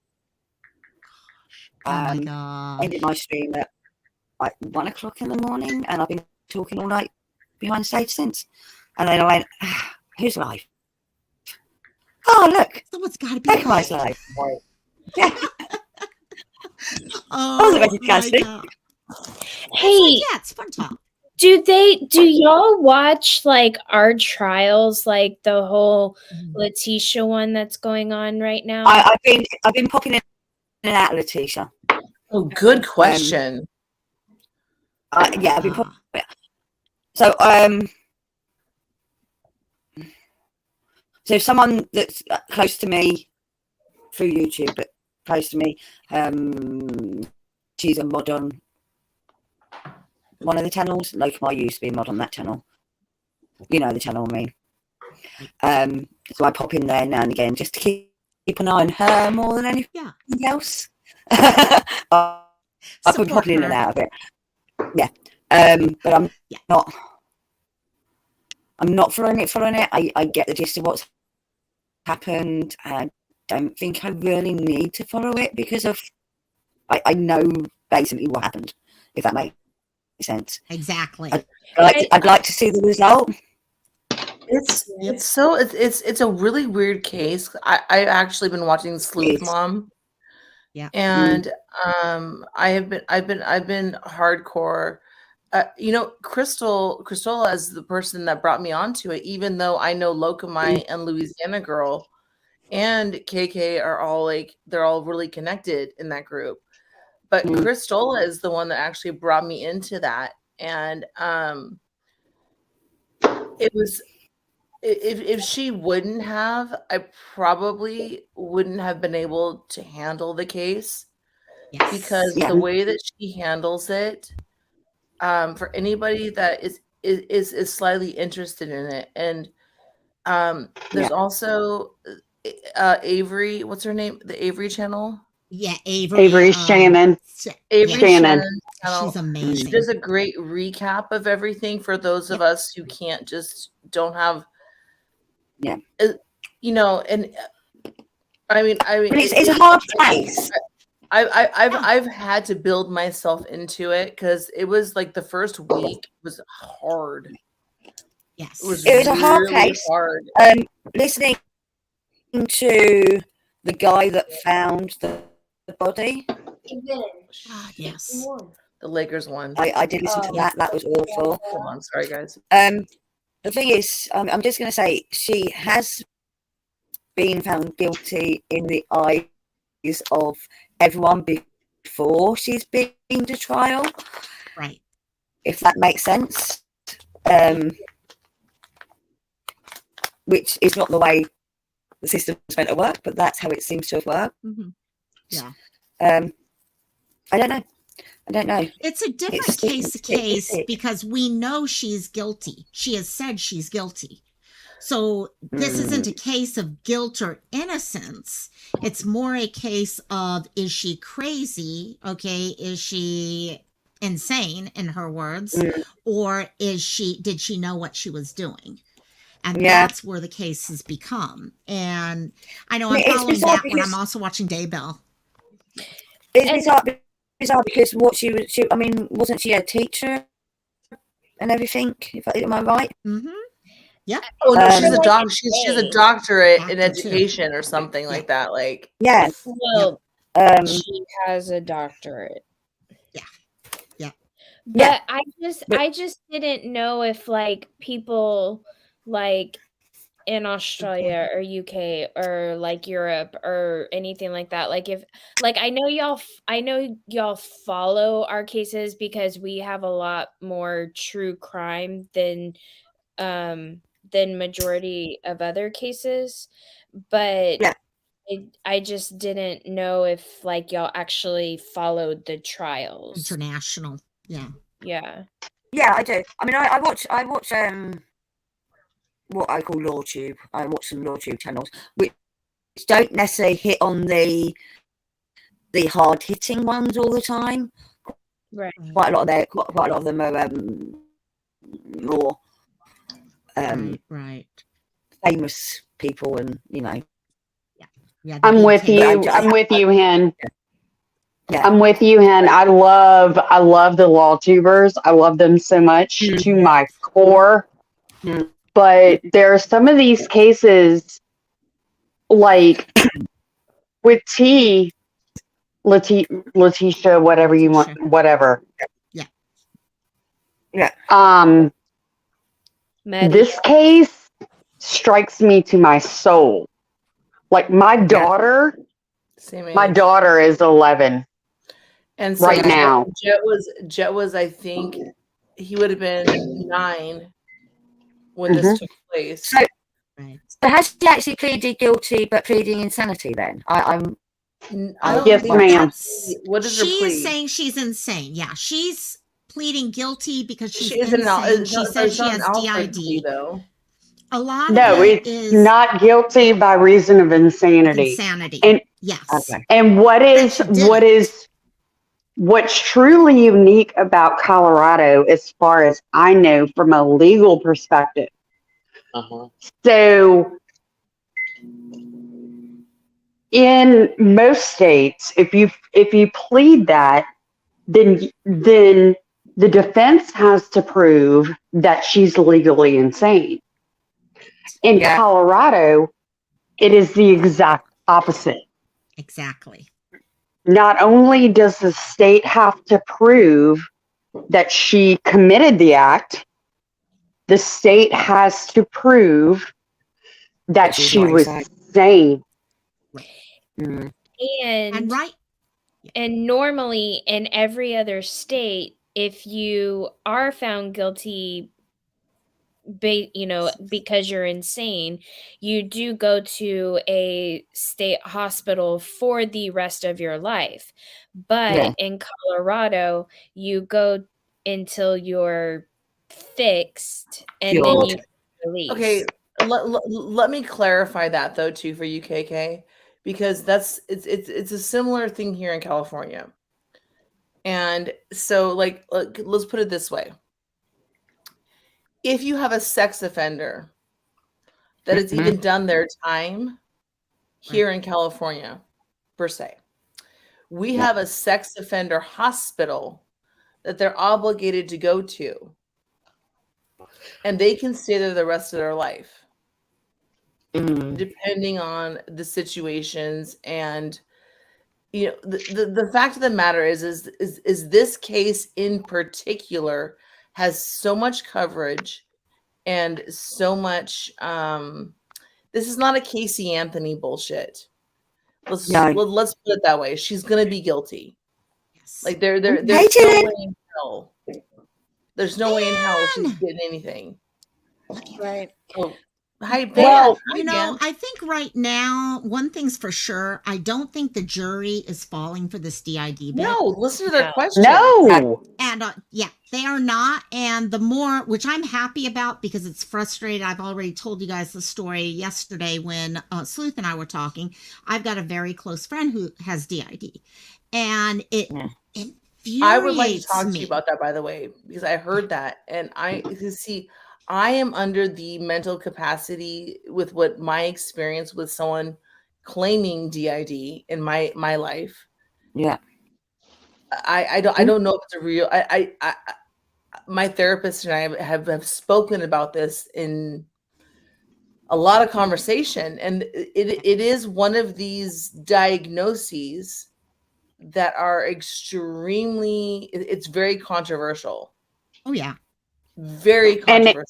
Oh my god. Ended my stream at like 1 o'clock in the morning, and I've been talking all night behind stage since. And then I went, who's live? Oh look, someone's got to be live. Yeah. Oh my god. Hey, yeah, it's fun talk. Do y'all watch like our trials, like the whole Letitia one that's going on right now? I've been popping in and out, Letitia. Oh, good question. Yeah, I've been popping. So so someone that's close to me through YouTube, but close to me, she's a mod on one of the channels. Lokamar used to be a mod on that channel. You know the channel I mean. So I pop in there now and again just to keep an eye on her more than anything else. I've been popping in and out of it. Yeah. But I'm not following it. I get the gist of what's happened. I don't think I really need to follow it because I know basically what happened, if that makes sense. Exactly. I'd like to see the result. It's a really weird case. I've actually been watching Sleuth Mom. Yeah. And I've been hardcore. Cristola is the person that brought me onto it, even though I know Lokamai and Louisiana Girl and KK are all they're all really connected in that group. But Cristola is the one that actually brought me into that. And it was, if she wouldn't have, I probably wouldn't have been able to handle the case. Yes. Because the way that she handles it, for anybody that is slightly interested in it, and there's also Avery, what's her name? The Avery channel. Yeah, Avery. Avery Shannon. Avery Shannon. channel. She's amazing. She does a great recap of everything for those of us who don't have. Yeah. And I mean, it's a hard place. I've had to build myself into it because it was like the first week was hard. Yes, it was a hard case. Hard. Listening to the guy that found the body. God, yes. The Lakers won. I did listen to that. That was awful. Hold on, sorry guys. The thing is, I'm just going to say she has been found guilty in the eyes of everyone before she's been to trial. Right. If that makes sense. Which is not the way the system's meant to work, but that's how it seems to have worked. Mm-hmm. Yeah. I don't know. It's a different case because we know she's guilty. She has said she's guilty. So this isn't a case of guilt or innocence. It's more a case of, is she crazy? Okay. Is she insane, in her words? Or did she know what she was doing? And that's where the case has become. And I know I'm following that when I'm also watching Daybell. It's bizarre because I mean, wasn't she a teacher and everything? Am I right? Mm-hmm. Yeah. Oh no, she's a doc. She's a doctorate in education or something like that. Like Well, she has a doctorate. Yeah. But I just didn't know if like people like in Australia or UK or like Europe or anything like that. Like if like I know y'all follow our cases because we have a lot more true crime than majority of other cases. But I just didn't know if like y'all actually followed the trials. International. Yeah. Yeah. Yeah, I do. I mean, I watch what I call LawTube. I watch some LawTube channels, which don't necessarily hit on the hard hitting ones all the time. Right. Quite a lot of them are more right. famous people, and you know. Yeah. I'm with you. I'm with you, Hen. Yeah. I'm with you, Hen. I love the law tubers. I love them so much to my core. But there are some of these cases, like with Letitia, whatever you want, whatever. Yeah. This case strikes me to my soul. Like my daughter is 11. And so right now. Jet was I think he would have been 9 when this took place. So has she actually pleaded guilty but pleading insanity then? Yes, ma'am. What is her She plea? is saying she's insane. Yeah, she's pleading guilty because she's She isn't insane. She says she has Alfred DID. plea, though. A lot No, of it it's is not guilty by reason of insanity. And yes. And what's truly unique about Colorado, as far as I know, from a legal perspective. So in most states, if you plead that, then the defense has to prove that she's legally insane. In Colorado, it is the exact opposite. Exactly. Not only does the state have to prove that she committed the act, the state has to prove that she was sane. And normally in every other state, if you are found guilty because you're insane, you do go to a state hospital for the rest of your life. But in Colorado, you go until you're fixed and then you release. Okay, let me clarify that though too for UKK, because it's a similar thing here in California. And so like let's put it this way. If you have a sex offender that has even done their time here in California, per se, we have a sex offender hospital that they're obligated to go to, and they can stay there the rest of their life. depending on the situations. And the fact of the matter is this case in particular has so much coverage and so much. This is not a Casey Anthony bullshit. Let's put it that way. She's gonna be guilty. Yes. Like there's no way in hell. There's no way in hell she's getting anything. Right. So, hi, Van. Well, Hi, You know, Van. I think right now, one thing's for sure, I don't think the jury is falling for this DID bit. No, listen to their No. question. No. And yeah, they are not. And the more, which I'm happy about because it's frustrating. I've already told you guys the story yesterday when Sleuth and I were talking. I've got a very close friend who has DID. And it infuriates I would like to talk me. to you about that, by the way, because I heard that. And I am under the mental capacity with what my experience with someone claiming DID in my life. Yeah. I don't know if it's a real. My therapist and I have spoken about this in a lot of conversation, and it is one of these diagnoses that are extremely. It's very controversial. Oh, yeah. Very controversial.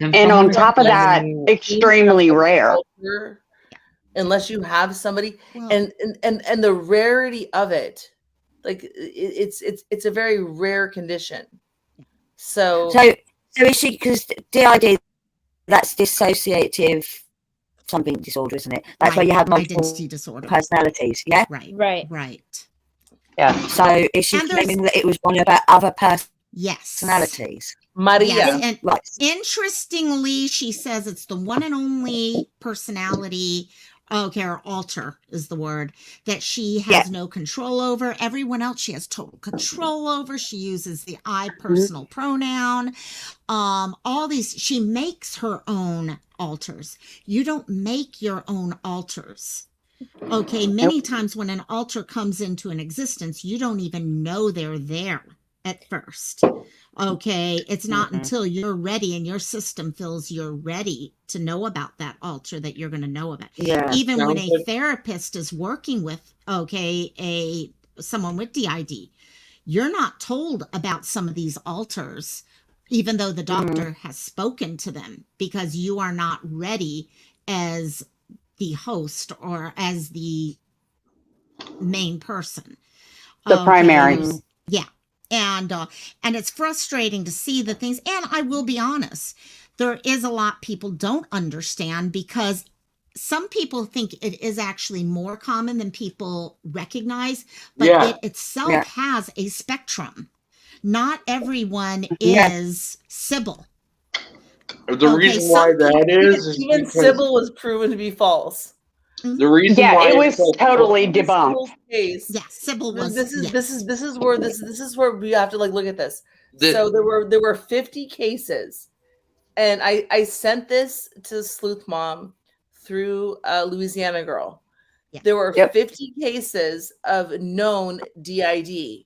And on top of that, extremely rare. Unless you have somebody, Well, and the rarity of it, like it's a very rare condition. So is she, because DID, that's dissociative something disorder, isn't it? That's where you have multiple identity disorder. personalities. Yeah. Right. Yeah. So is she And claiming that it was one of her other Yes. personalities? Maria. Yes, and Right. interestingly, she says it's the one and only personality, or alter is the word, that she has no control over. Everyone else she has total control over. She uses the I personal pronoun. All these, she makes her own alters. You don't make your own alters. Okay, many times when an alter comes into an existence, you don't even know they're there at first. Okay, it's not until you're ready and your system feels you're ready to know about that alter that you're going to know about. Yeah. Even when a therapist is working with someone with DID, you're not told about some of these alters, even though the doctor has spoken to them, because you are not ready as the host or as the main person. The primary. Yeah. And it's frustrating to see the things. And I will be honest, there is a lot people don't understand, because some people think it is actually more common than people recognize, but it itself has a spectrum. Not everyone is Sybil. The reason why that is even because Sybil was proven to be false. the reason why it it's was so totally debunked. Yeah, Sybil was. This is where we have to look at this. So there were 50 cases, and I sent this to Sleuth Mom through Louisiana Girl. Yeah. There were 50 cases of known DID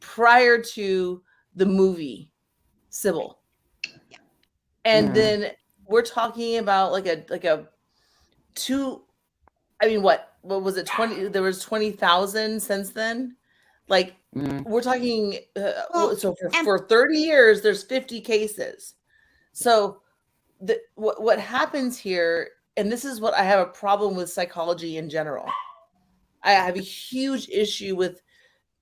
prior to the movie Sybil. Yeah. And then we're talking about like a two. I mean, what was it? 20? There was 20,000 since then. Like we're talking. So for 30 years, there's 50 cases. So what happens here, and this is what I have a problem with psychology in general. I have a huge issue with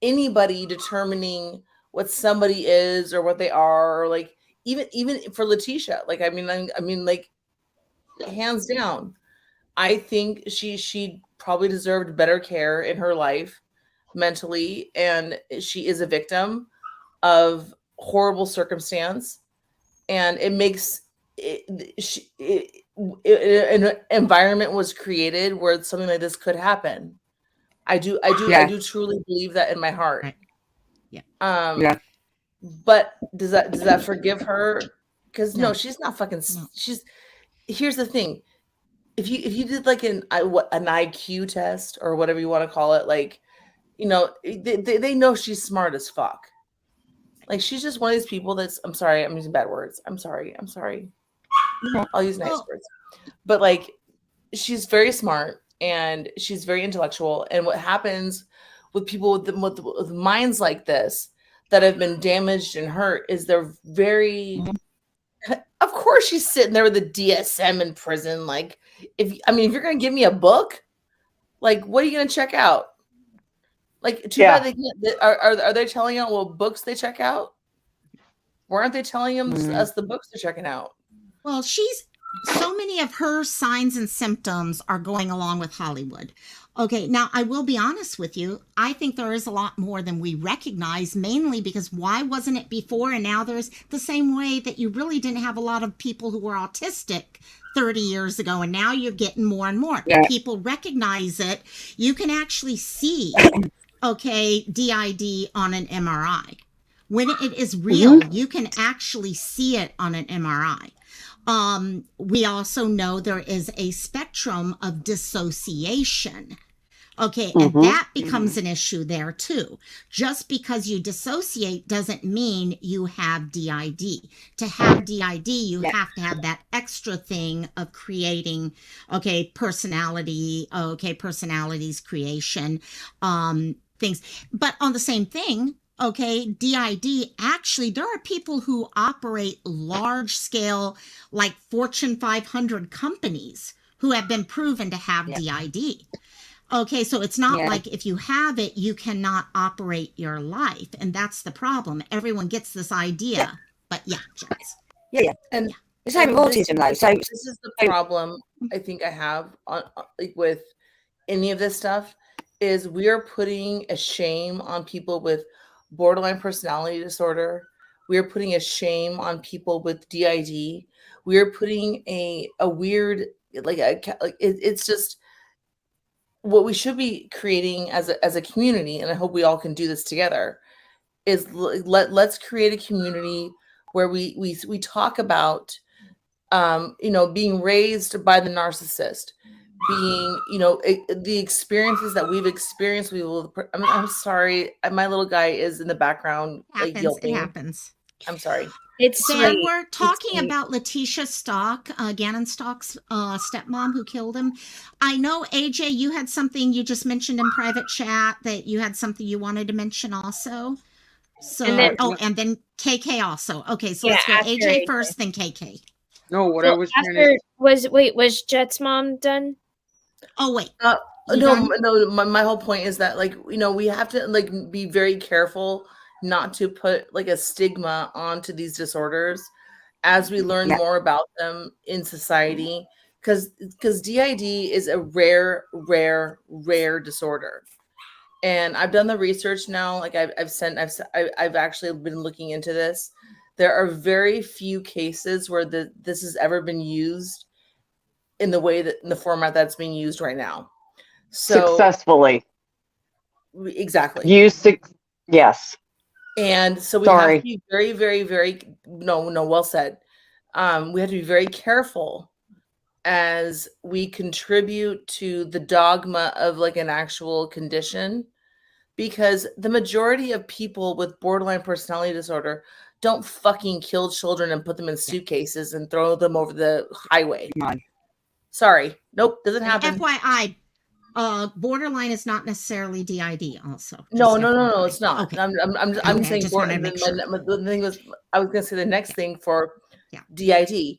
anybody determining what somebody is or what they are, or like even for Letitia. Like I mean, like hands down. I think she probably deserved better care in her life mentally, and she is a victim of horrible circumstance, and it makes an environment was created where something like this could happen. I do truly believe that in my heart. Right. Yeah. But does that forgive her? Because no, she's not fucking. No. Here's the thing. If you did like an IQ test or whatever you want to call it, like, they know she's smart as fuck. Like she's just one of these people that's, I'm sorry, I'm using bad words. I'm sorry. I'll use nice words. But like she's very smart and she's very intellectual. And what happens with people with minds like this that have been damaged and hurt is they're very. Of course, she's sitting there with a DSM in prison. Like, if you're gonna give me a book, like, what are you gonna check out? Like, too bad they can't. Are they telling out what books they check out? Why aren't they telling us the books they're checking out? Well, so many of her signs and symptoms are going along with Hollywood. Okay, now I will be honest with you. I think there is a lot more than we recognize, mainly because why wasn't it before? And now there's the same way that you really didn't have a lot of people who were autistic 30 years ago, and now you're getting more and more. Yeah. People recognize it. You can actually see, okay, DID on an MRI. When it is real, you can actually see it on an MRI. We also know there is a spectrum of dissociation. Okay, and that becomes an issue there too. Just because you dissociate doesn't mean you have DID. To have DID, you have to have that extra thing of creating, personalities creation, things. But on the same thing, DID, actually, there are people who operate large scale, like Fortune 500 companies who have been proven to have DID. Okay, so it's not like if you have it, you cannot operate your life. And that's the problem. Everyone gets this idea. But Jess. And the same with autism, though. So this is the problem I think I have on with any of this stuff is we are putting a shame on people with borderline personality disorder. We are putting a shame on people with DID. We are putting a weird it's just what we should be creating as a community, and I hope we all can do this together, is let's create a community where we talk about being raised by the narcissist, being the experiences that we've experienced. I'm sorry, my little guy is in the background yelping. It happens. I'm sorry. It's Sam, we're talking about Letitia Stock, Gannon Stock's stepmom who killed him. I know, AJ, you had something you just mentioned in private chat that you had something you wanted to mention also. So, and then KK also. Okay, so let's go AJ first, then KK. No, what I was trying to... was Jet's mom done? Oh, wait. No, my whole point is that, we have to, be very careful not to put, a stigma onto these disorders as we learn more about them in society. Because DID is a rare disorder. And I've done the research now. I've actually been looking into this. There are very few cases where this has ever been used in the format that's being used right now. So successfully. Exactly. Yes. And so we have to be very, very, very well said. We have to be very careful as we contribute to the dogma of an actual condition, because the majority of people with borderline personality disorder don't fucking kill children and put them in suitcases and throw them over the highway. Sorry. Nope. Doesn't happen. FYI, borderline is not necessarily DID also. No, it's not. Okay. I'm saying borderline. The thing was, I was going to say the next thing for DID.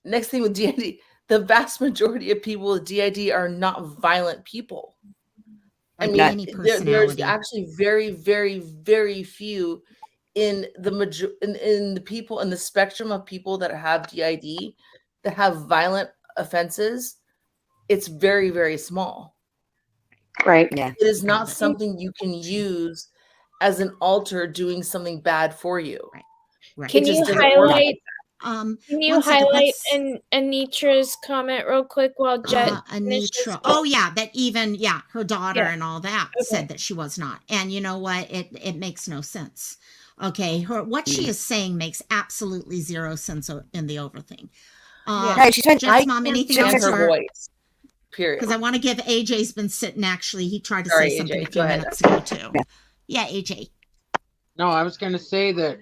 Next thing with DID, the vast majority of people with DID are not violent people. I mean, there's actually very, very, very few in the people in the spectrum of people that have DID that have violent offenses. It's very, very small. Right. Yeah. It is not something you can use as an alter doing something bad for you. Right. Can you highlight? Can you highlight Anitra's comment real quick while Jet? Anitra. Oh yeah, that even her daughter and all that said that she was not. And you know what? It makes no sense. Okay, what she is saying makes absolutely zero sense in the over thing. She's trying to mom, anything else? Her voice. Period. Because I want to give AJ's been sitting. Actually, he tried to say something a few minutes ago too. Yeah, AJ. No, I was going to say that.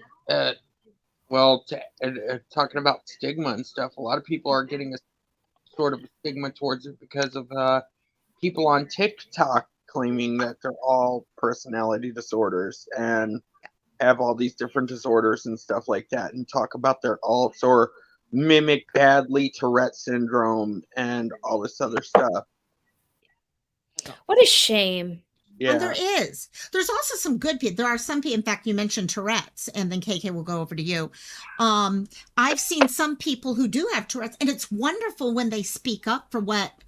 Talking about stigma and stuff, a lot of people are getting sort of a stigma towards it because of people on TikTok claiming that they're all personality disorders and have all these different disorders and stuff like that, and talk about their alts or mimic badly Tourette syndrome and all this other stuff. What a shame. And there Yeah. is. There's also some good people. There are some people, in fact, you mentioned Tourette's, and then KK will go over to you. I've seen some people who do have Tourette's, and it's wonderful when they speak up for whatever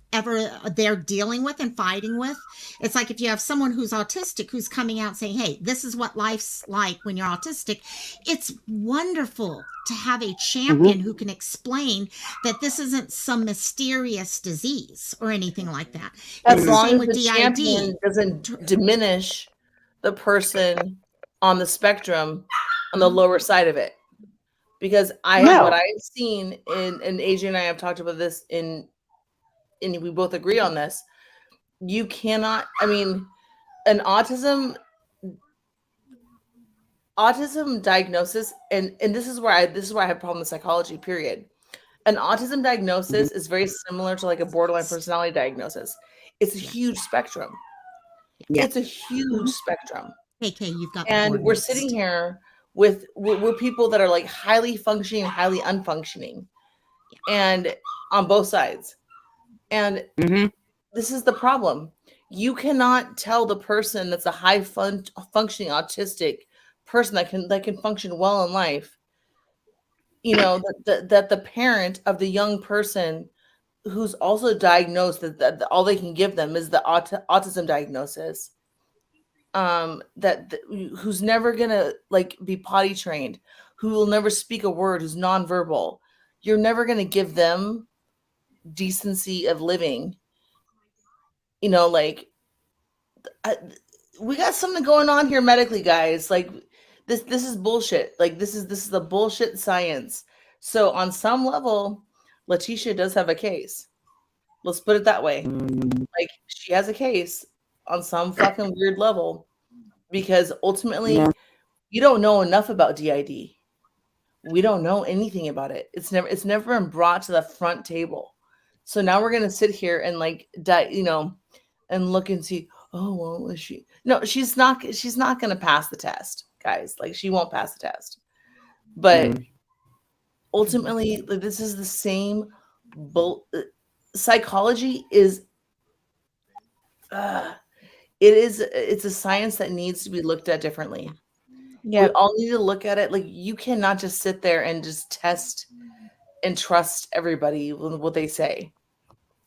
they're dealing with and fighting with. It's like if you have someone who's autistic who's coming out saying, hey, this is what life's like when you're autistic. It's wonderful to have a champion who can explain that this isn't some mysterious disease or anything like that. It's As the long same as with the DID. champion doesn't diminish the person on the spectrum on the lower side of it. Because what I've seen and Adrian and I have talked about this and we both agree on this. You cannot, I mean, an autism diagnosis, and this is where I have a problem with psychology, period. An autism diagnosis is very similar to like a borderline personality diagnosis. It's a huge spectrum. Yeah. It's a huge spectrum. KK, you've got And we're sitting here with we're people that are like highly functioning, highly unfunctioning, and on both sides. And this is the problem. You cannot tell the person that's a high functioning autistic person that can function well in life, you know, that the parent of the young person who's also diagnosed that all they can give them is the autism diagnosis, who's never gonna like be potty trained, who will never speak a word, who's nonverbal. You're never gonna give them decency of living. You know, like we got something going on here medically, guys. Like this is bullshit. Like this is the bullshit science. So on some level, Letitia does have a case. Let's put it that way. Like she has a case on some fucking weird level, because ultimately you don't know enough about DID. We don't know anything about it. It's never been brought to the front table. So now we're gonna sit here and like and look and see, oh well, is she? No, she's not gonna pass the test, guys. Like she won't pass the test. But ultimately, like, this is the same psychology is it's a science that needs to be looked at differently. We all need to look at it. Like you cannot just sit there and just test and trust everybody with what they say.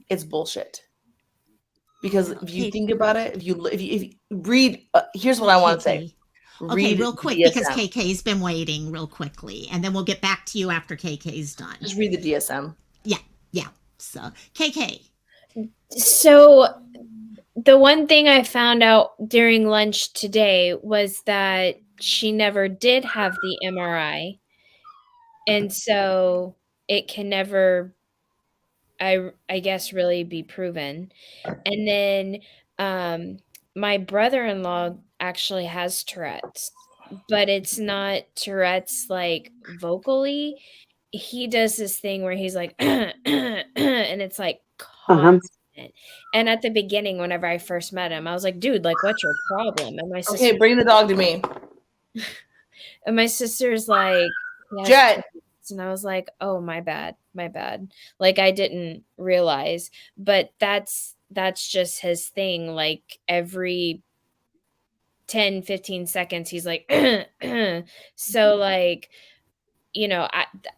It's bullshit. Because if you think about it, if you read, here's what I want to say. Okay, real quick, because KK's been waiting real quickly, and then we'll get back to you after KK's done. Just read the DSM. Yeah. So, KK. So the one thing I found out during lunch today was that she never did have the MRI. And so it can never, I guess, really be proven. And then my brother-in-law actually has Tourette's, but it's not Tourette's like vocally. He does this thing where he's like, and it's like constant. And at the beginning, whenever I first met him, I was like, dude, like, what's your problem? And my sister, okay, bring the dog to me. And my sister's like, Jet. And I was like, oh, my bad. Like, I didn't realize, but that's just his thing. Like every 10, 15 seconds, he's like, so like, you know,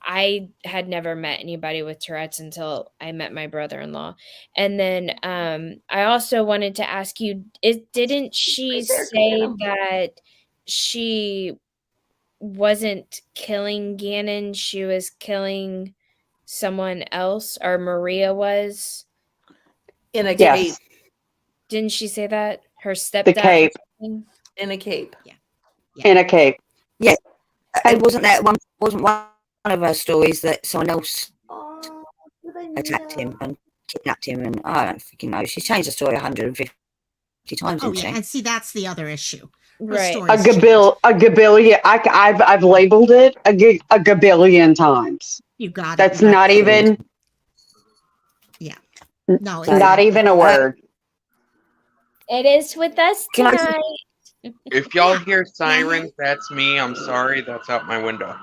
I had never met anybody with Tourette's until I met my brother-in-law. And then I also wanted to ask you, didn't she say that she wasn't killing Gannon, she was killing someone else, or Maria was? In a cape. Didn't she say that? Her stepdad? The cape. In a cape. Yeah. In a cape. Yeah. It wasn't one of her stories that someone else attacked him and kidnapped him, and I don't freaking know. She's changed the story 150 times. Oh yeah, and see, that's the other issue. Right. A gabillion. I've labeled it a gabillion times. You got it. That's not even. No, So, Not exactly. even a word. It is with us Can I- tonight. If y'all Yeah. hear sirens, that's me. I'm sorry. That's out my window.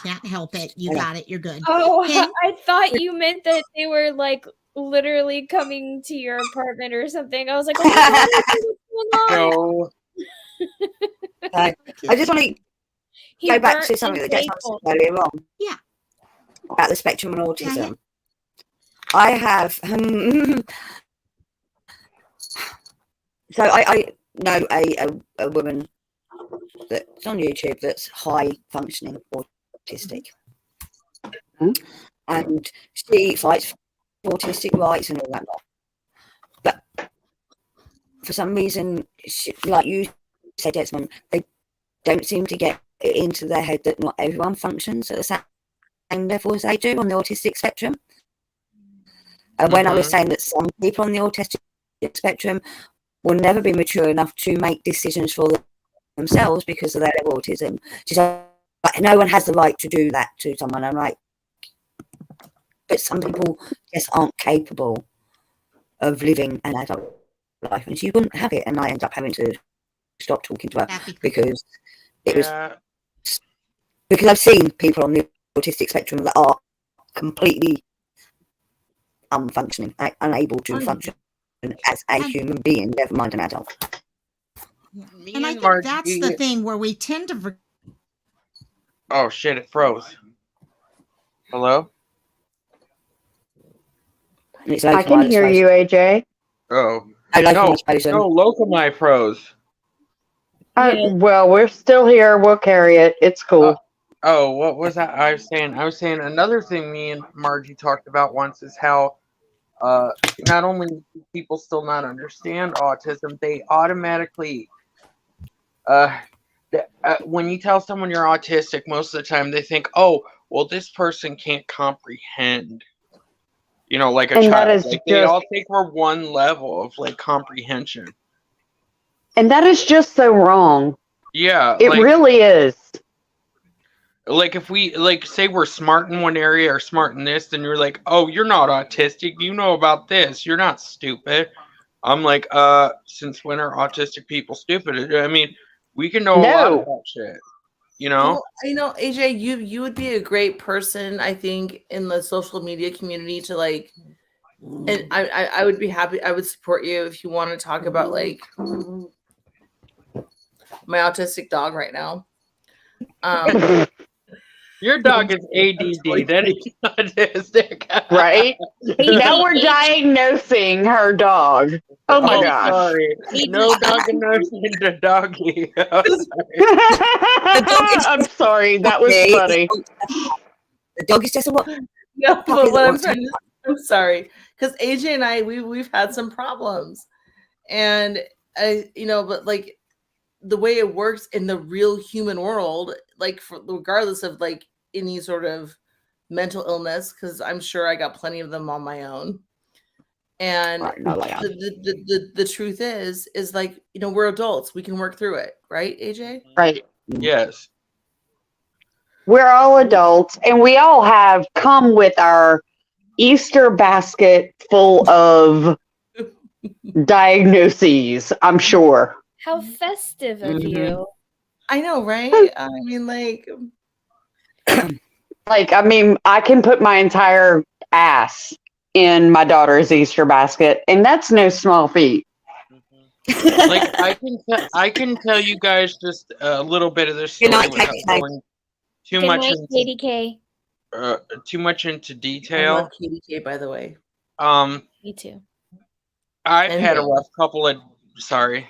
Can't help it. You Yeah. got it. You're good. Oh, King? I thought you meant that they were like literally coming to your apartment or something. I was like, oh my god, what's going on? No. I just want to He go back burnt to something his that Jason table. said earlier on Yeah. about the spectrum and Yeah, autism. I have so I know a woman that's on YouTube that's high functioning autistic, and she fights for autistic rights and all that lot. But for some reason, like you said, Desmond, they don't seem to get it into their head that not everyone functions at the same level as they do on the autistic spectrum. And when I was saying that some people on the autistic spectrum will never be mature enough to make decisions for themselves because of their autism, she said, like, no one has the right to do that to someone. I'm like, but some people just aren't capable of living an adult life, and she wouldn't have it. And I ended up having to stop talking to her because it was because I've seen people on the autistic spectrum that are completely unfunctioning, unable to function as a human being, never mind an adult. And I think that's the thing where we tend to. Oh shit! It froze. Hello. I can hear you, AJ. Oh no, Locomai froze. Well, we're still here. We'll carry it. It's cool. Oh, what was that I was saying? I was saying another thing me and Margie talked about once is how not only do people still not understand autism, they automatically when you tell someone you're autistic, most of the time they think, oh, well, this person can't comprehend. You know, like a And that child. is Like they all think we're one level of like comprehension. And that is just so wrong. Yeah. It really is. Like if we say we're smart in one area or smart in this, then you're like, oh, you're not autistic. You know about this. You're not stupid. I'm like, since when are autistic people stupid? I mean, we can know a lot about shit. You know? Well, AJ, you would be a great person, I think, in the social media community to like, and I would be happy. I would support you if you want to talk about like my autistic dog right now. Your dog is ADD. That is autistic, right? Now we're diagnosing her dog. Oh my gosh! Sorry. No diagnosing the doggy. I'm sorry. That was funny. The dog is just a what? No, but what I'm sorry, because AJ and I we've had some problems, and but like the way it works in the real human world, like regardless of like any sort of mental illness, because I'm sure I got plenty of them on my own. And the truth is like, we're adults. We can work through it. Right, AJ? Right. Yes. We're all adults and we all have come with our Easter basket full of diagnoses, I'm sure. How festive of you. I know, right? I mean, like I mean, I can put my entire ass in my daughter's Easter basket, and that's no small feat. Like I can tell you guys just a little bit of this story without going too Good much night, into Katie K. Too much into I detail. love Katie K, by the way. Me too. I've had a rough couple of sorry.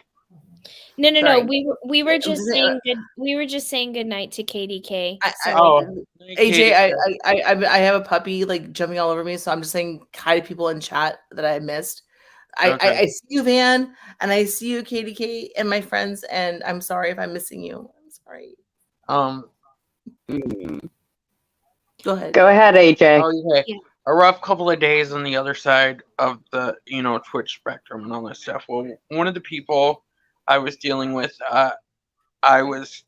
No. Sorry. We were just saying good. We were just saying good night to Katie K. AJ, I have a puppy like jumping all over me, so I'm just saying hi to people in chat that I missed. I see you, Van, and I see you, Katie K, and my friends, and I'm sorry if I'm missing you. I'm sorry. Go ahead. Go ahead, AJ. Okay. Yeah. A rough couple of days on the other side of the Twitch spectrum and all that stuff. Well, one of the people I was dealing with, I was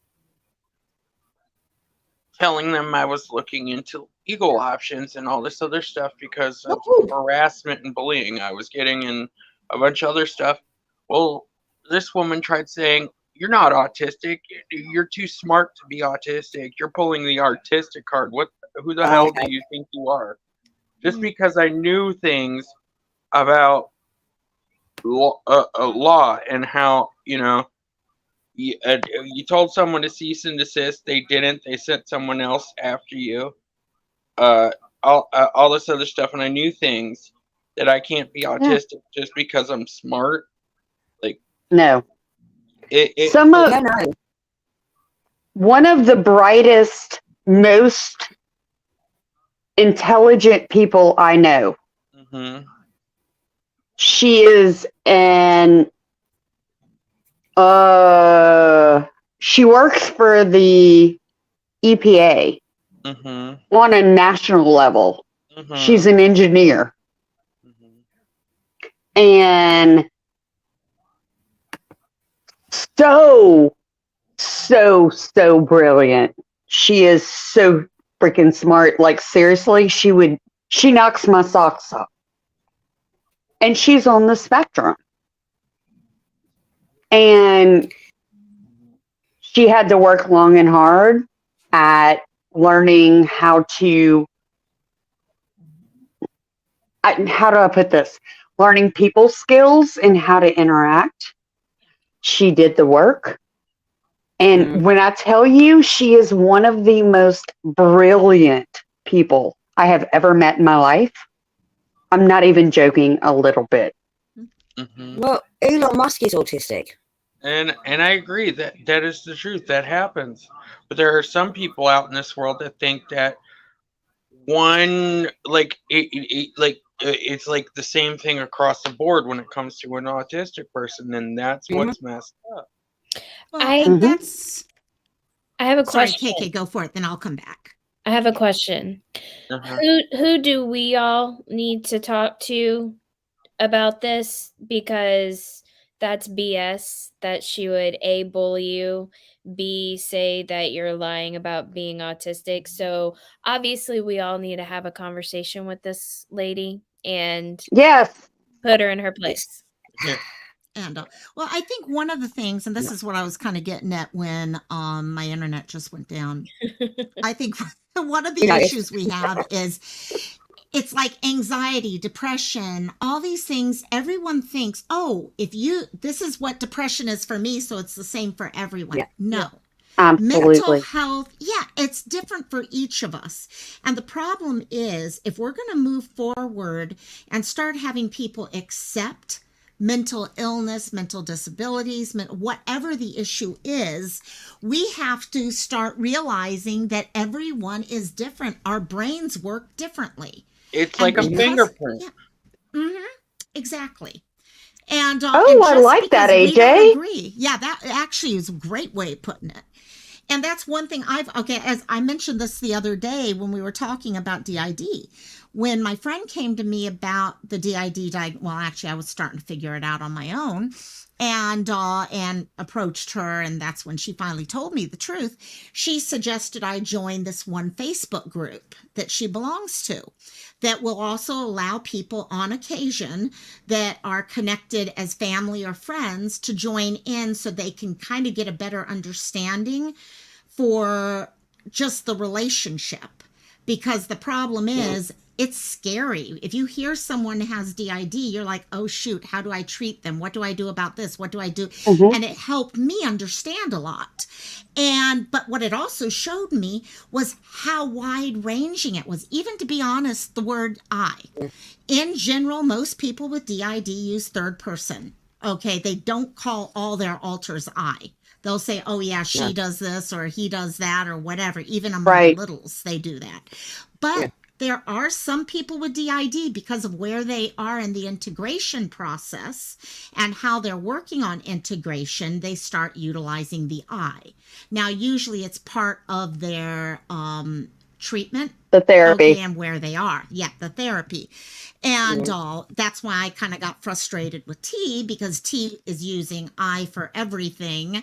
telling them I was looking into legal options and all this other stuff because of harassment and bullying I was getting and a bunch of other stuff. Well, this woman tried saying, "You're not autistic. You're too smart to be autistic. You're pulling the artistic card. What? Who the hell do you think you are?" Just because I knew things about law and how, you told someone to cease and desist, they didn't. They sent someone else after you. Uh, all this other stuff, and I knew things that I can't be Yeah. autistic just because I'm smart. Like No. it No. One of the brightest, most intelligent people I know. hmm She is she works for the EPA hmm on a national level. hmm She's an engineer. hmm And so brilliant. She is so freaking smart. Like seriously, she knocks my socks off. And she's on the spectrum. And she had to work long and hard at learning how do I put this? Learning people skills and how to interact. She did the work. And when I tell you, she is one of the most brilliant people I have ever met in my life. I'm not even joking a little bit. hmm Well, Elon Musk is autistic. And I agree that that is the truth. That happens. But there are some people out in this world that think that one it's like the same thing across the board when it comes to an autistic person, and that's what's messed up. Well, I- and that's I have a sorry, question. KK, go for it, then I'll come back. I have a question. Uh-huh. Who do we all need to talk to about this? Because that's BS that she would A, bully you, B, say that you're lying about being autistic. So obviously we all need to have a conversation with this lady and Yes. put her in her place. Yeah. And well, I think one of the things, and this is what I was kind of getting at when my internet just went down. I think one of the issues we have is it's like anxiety, depression, all these things. Everyone thinks, oh, this is what depression is for me, so it's the same for everyone. Yeah. No. Absolutely. Mental health, it's different for each of us. And the problem is, if we're going to move forward and start having people accept mental illness, mental disabilities, whatever the issue is, we have to start realizing that everyone is different. Our brains work differently. It's like a fingerprint. Exactly. And I like that, we AJ. don't agree. Yeah, that actually is a great way of putting it. And that's one thing as I mentioned this the other day when we were talking about DID. When my friend came to me about the DID, well, actually, I was starting to figure it out on my own, and approached her, and that's when she finally told me the truth. She suggested I join this one Facebook group that she belongs to that will also allow people on occasion that are connected as family or friends to join in so they can kind of get a better understanding for just the relationship. Because the problem is, it's scary. If you hear someone has DID, you're like, oh, shoot, how do I treat them? What do I do about this? What do I do? And it helped me understand a lot. But what it also showed me was how wide ranging it was. Even to be honest, the word I. In general, most people with DID use third person. Okay, they don't call all their alters I. They'll say, oh, yeah, she does this or he does that or whatever. Even among the littles, they do that. But there are some people with DID, because of where they are in the integration process and how they're working on integration, they start utilizing the I. Now, usually it's part of their treatment. The therapy. Okay, and where they are. Yeah, the therapy. And that's why I kind of got frustrated with T, because T is using I for everything.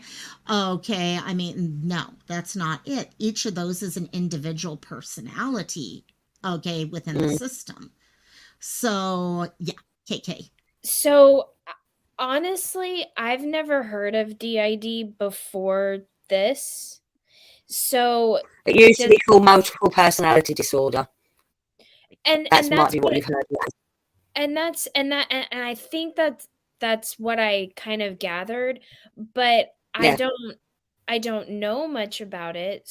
Okay, I mean, no, that's not it. Each of those is an individual personality okay, within the system. So yeah, KK. So honestly, I've never heard of DID before this. So It used to does be called multiple personality disorder. and That might that's be what what you've heard. and I think that's what I kind of gathered, but Yeah. I don't know much about it.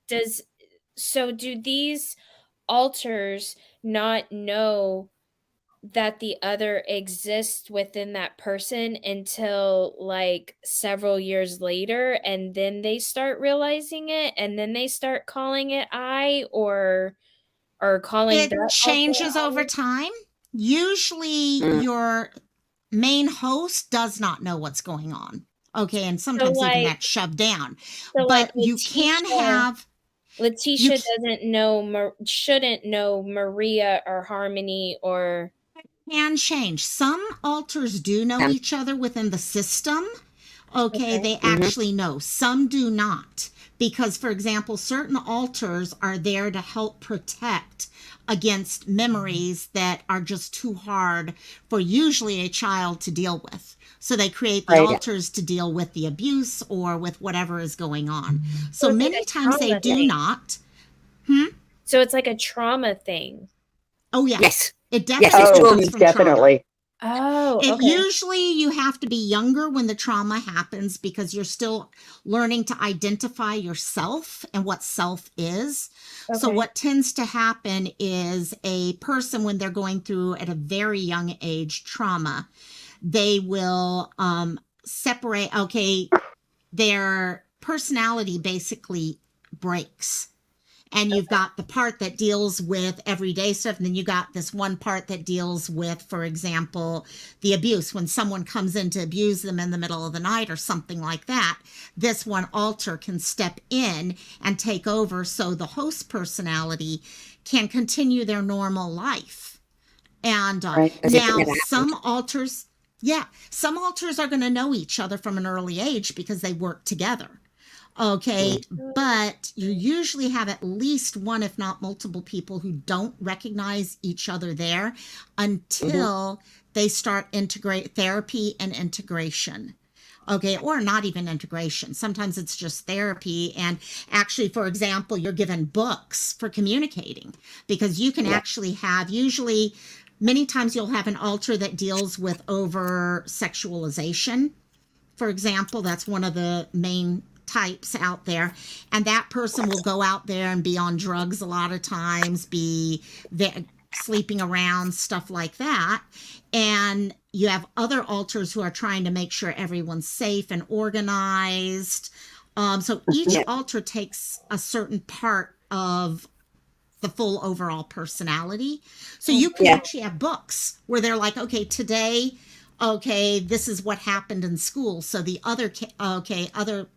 Does do these alters not know that the other exists within that person until like several years later, and then they start realizing it, and then they start calling it I, or calling It that changes over I? time. Usually Mm. your main host does not know what's going on. Okay, and So sometimes even like that's shoved down. so like But you can have you Letitia doesn't know shouldn't know Maria or Harmony or can change. Some alters do know Yeah. each other within the system. Okay, okay. they actually know. Some do not. Because, for example, certain alters are there to help protect against memories that are just too hard for usually a child to deal with. So they create the Right. alters to deal with the abuse or with whatever is going on. So So it's like many a times they trauma do thing. not. So it's like a trauma thing. Oh, yeah. Yes. It Yes, definitely it's Oh, trauma. comes from trauma. definitely. Oh, It okay. usually you have to be younger when the trauma happens because you're still learning to identify yourself and what self is. So Okay. what tends to happen is a person when they're going through at a very young age trauma, they will separate, okay, their personality basically breaks. And you've got the part that deals with everyday stuff, and then you got this one part that deals with, for example, the abuse. When someone comes in to abuse them in the middle of the night or something like that, this one alter can step in and take over so the host personality can continue their normal life. And Right. As if it now never happened. some alters are going to know each other from an early age because they work together. Okay, but you usually have at least one, if not multiple people who don't recognize each other there until they start integrate therapy and integration. Okay, or not even integration. Sometimes it's just therapy. And actually, for example, you're given books for communicating because you can actually have, usually, many times you'll have an alter that deals with over sexualization. For example, that's one of the main types out there, and that person will go out there and be on drugs a lot of times, be sleeping around, stuff like that. And you have other alters who are trying to make sure everyone's safe and organized. So each alter takes a certain part of the full overall personality. So you can actually have books where they're like, okay, today, okay, this is what happened in school. So the other, other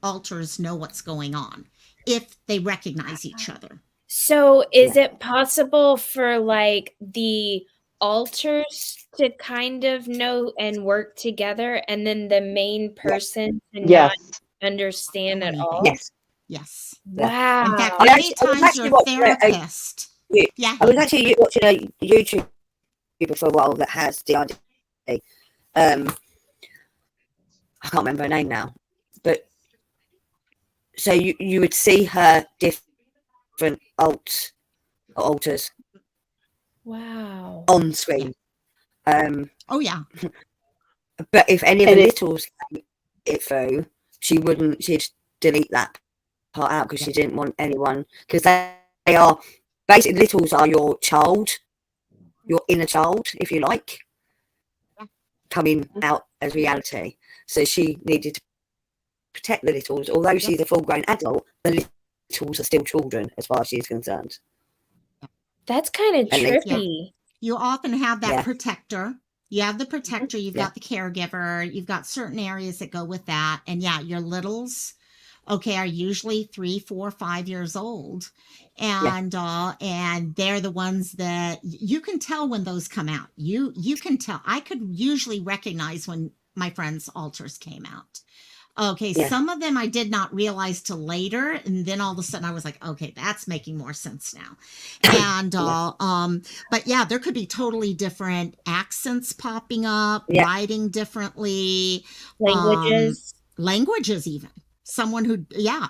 alters know what's going on if they recognize each other. So is it possible for like the alters to kind of know and work together, and then the main person to not Yes. understand at Anything. all? Yes. Yes. Wow. In fact, I many was times actually your watching therapist. Yeah. I was actually watching a YouTube for a while that has DID. I can't remember her name now, but so you would see her different alters Wow. on screen. Oh yeah. But if any of And the it, littles came it through, she'd delete that part out because she didn't want anyone, because they are basically, littles are your child, your inner child, if you like, coming out as reality. So she needed to protect the littles. Although she's a full-grown adult, the littles are still children as far as she's concerned. That's kind of And trippy. You often have that Yeah. protector. You have the protector, you've Yeah. got the caregiver, you've got certain areas that go with that. And yeah, your littles, okay, are usually 3, 4, 5 years old. And they're the ones that you can tell when those come out. You can tell. I could usually recognize when my friends' alters came out. Okay, Yeah. some of them I did not realize till later, and then all of a sudden I was like, okay, that's making more sense now. And but yeah, there could be totally different accents popping up, Yeah. writing differently, Languages. languages even. Someone who, yeah,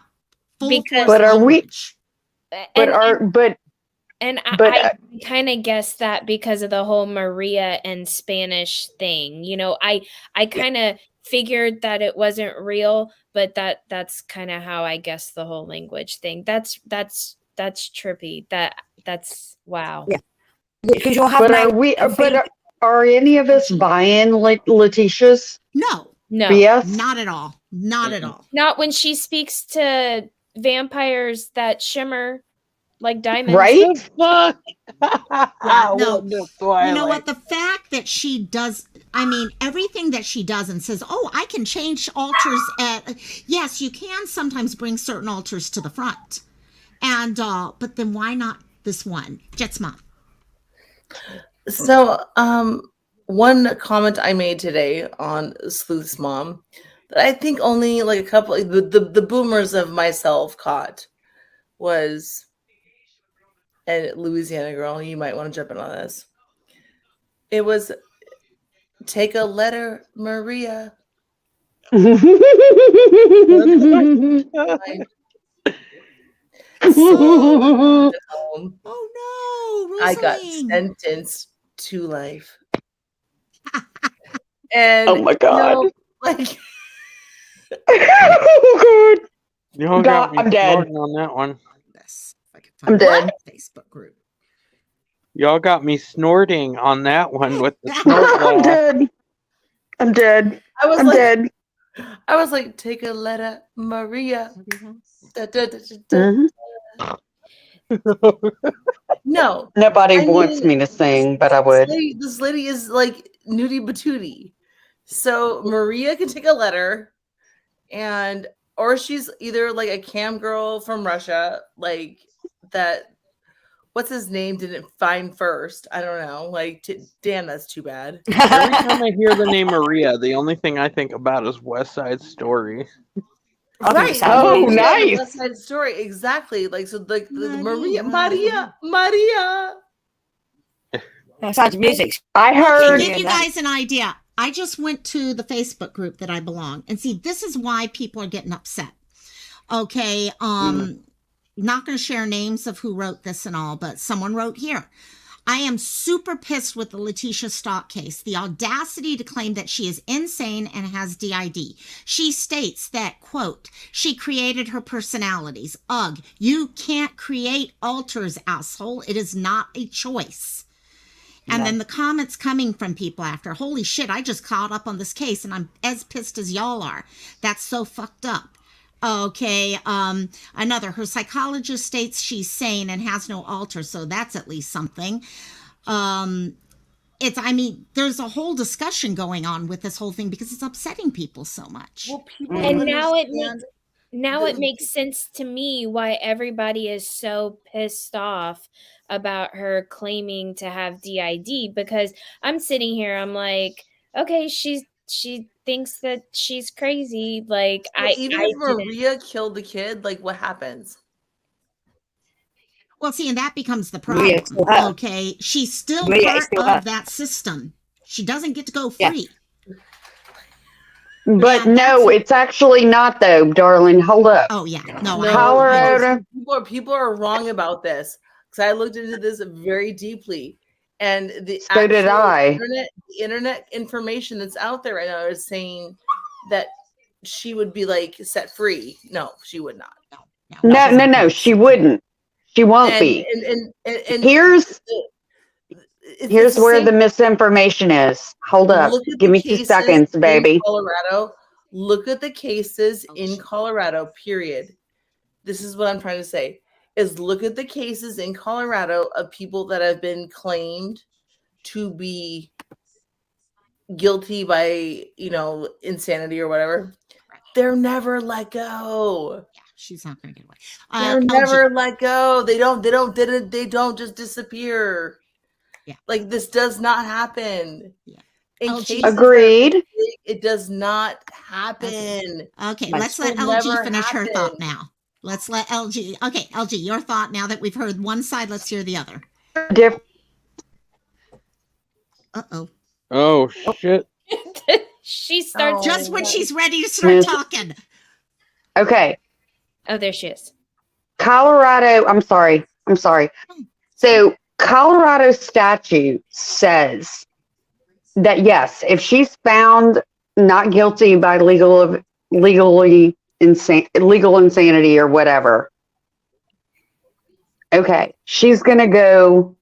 full Because- force But are we? language. And But I kind of guessed that because of the whole Maria and Spanish thing. You know, I kind of figured that it wasn't real, but that's kind of how I guessed the whole language thing. That's trippy. That's wow. Yeah. Because you'll have. But are we? But are any of us buying like Letitia's No, BS? not at all. Not at all. Not when she speaks to vampires that shimmer like diamonds. Right? Fuck. Yeah, no. Welcome to Twilight. You know what? The fact that she does, I mean, everything that she does and says, oh, I can change altars. Yes, you can sometimes bring certain altars to the front. And, but then why not this one? Jet's mom. So, one comment I made today on Sleuth's mom that I think only like a couple, the boomers of myself caught was, and Louisiana girl, you might want to jump in on this. It was, take a letter, Maria. So, Oh no, I got Rosaline. sentenced to life. And Oh my God. you know, like Oh God. You all God, got me I'm dead. snorting on that one. This, if I can I'm find dead. the Facebook group. Y'all got me snorting on that one with the snort I'm laugh. dead. I'm dead. I was I'm like, dead. I was like, take a letter, Maria. Da, da, da, da, da. Mhm. No, Nobody I wants mean, me to sing, but I would. This lady is like nudie batootie. So Maria can take a letter, and or she's either like a cam girl from Russia, like that. What's his name? Didn't find first. I don't know. Like, damn, that's too bad. Every time I hear the name Maria, the only thing I think about is West Side Story. I think it sounds Oh, amazing. Yeah, the nice. West Side Story, exactly. Like, so like the Maria. Maria. It sounds music. I To heard. give you guys an idea, I just went to the Facebook group that I belong, and see, this is why people are getting upset. Okay, not going to share names of who wrote this and all, but someone wrote here. I am super pissed with the Letitia Stock case. The audacity to claim that she is insane and has DID. She states that, quote, she created her personalities. Ugh, you can't create alters, asshole. It is not a choice. And then the comments coming from people after, holy shit, I just caught up on this case and I'm as pissed as y'all are. That's so fucked up. Okay, another, her psychologist states she's sane and has no alter, so that's at least something. I mean, there's a whole discussion going on with this whole thing because it's upsetting people so much. Well, people And now it understand it makes sense to me why everybody is so pissed off about her claiming to have DID, because I'm sitting here, I'm like, okay, she thinks that she's crazy. Like, But even if Maria killed the kid, like, what happens? Well, see, and that becomes the Maria problem. still her. Okay, she's still Maria is part still her. of that system. She doesn't get to go Yeah. free. But Yeah, no, that's- it's actually not though, darling. Hold up. Oh yeah, no, No, Colorado. people are wrong about this because I looked into this very deeply, and the So did I. internet information that's out there right now is saying that she would be like set free. No, she would not. No. She wouldn't. She won't be. And Here's it's the where same- the misinformation is. Hold up. Look at Give the me 2 cases seconds, in baby. Colorado. Look at the cases in Colorado, period. This is what I'm trying to say, is look at the cases in Colorado of people that have been claimed to be guilty by, insanity or whatever. They're never let go. Yeah, she's not going to get away. They're never let go. They don't just disappear. Yeah. Like, this does not happen. Yeah. In LG. cases that are Agreed. big It does not happen. Okay, Right. let's let Will LG never finish her thought happen. now. Let's let LG. Okay, LG, your thought now that we've heard one side, let's hear the other. Diff- Uh-oh. Oh shit. She starts. Just when she's ready to start talking. Okay, Oh, there she is. Colorado. I'm sorry. So Colorado statute says that yes, if she's found not guilty by legal insanity or whatever, okay, she's gonna go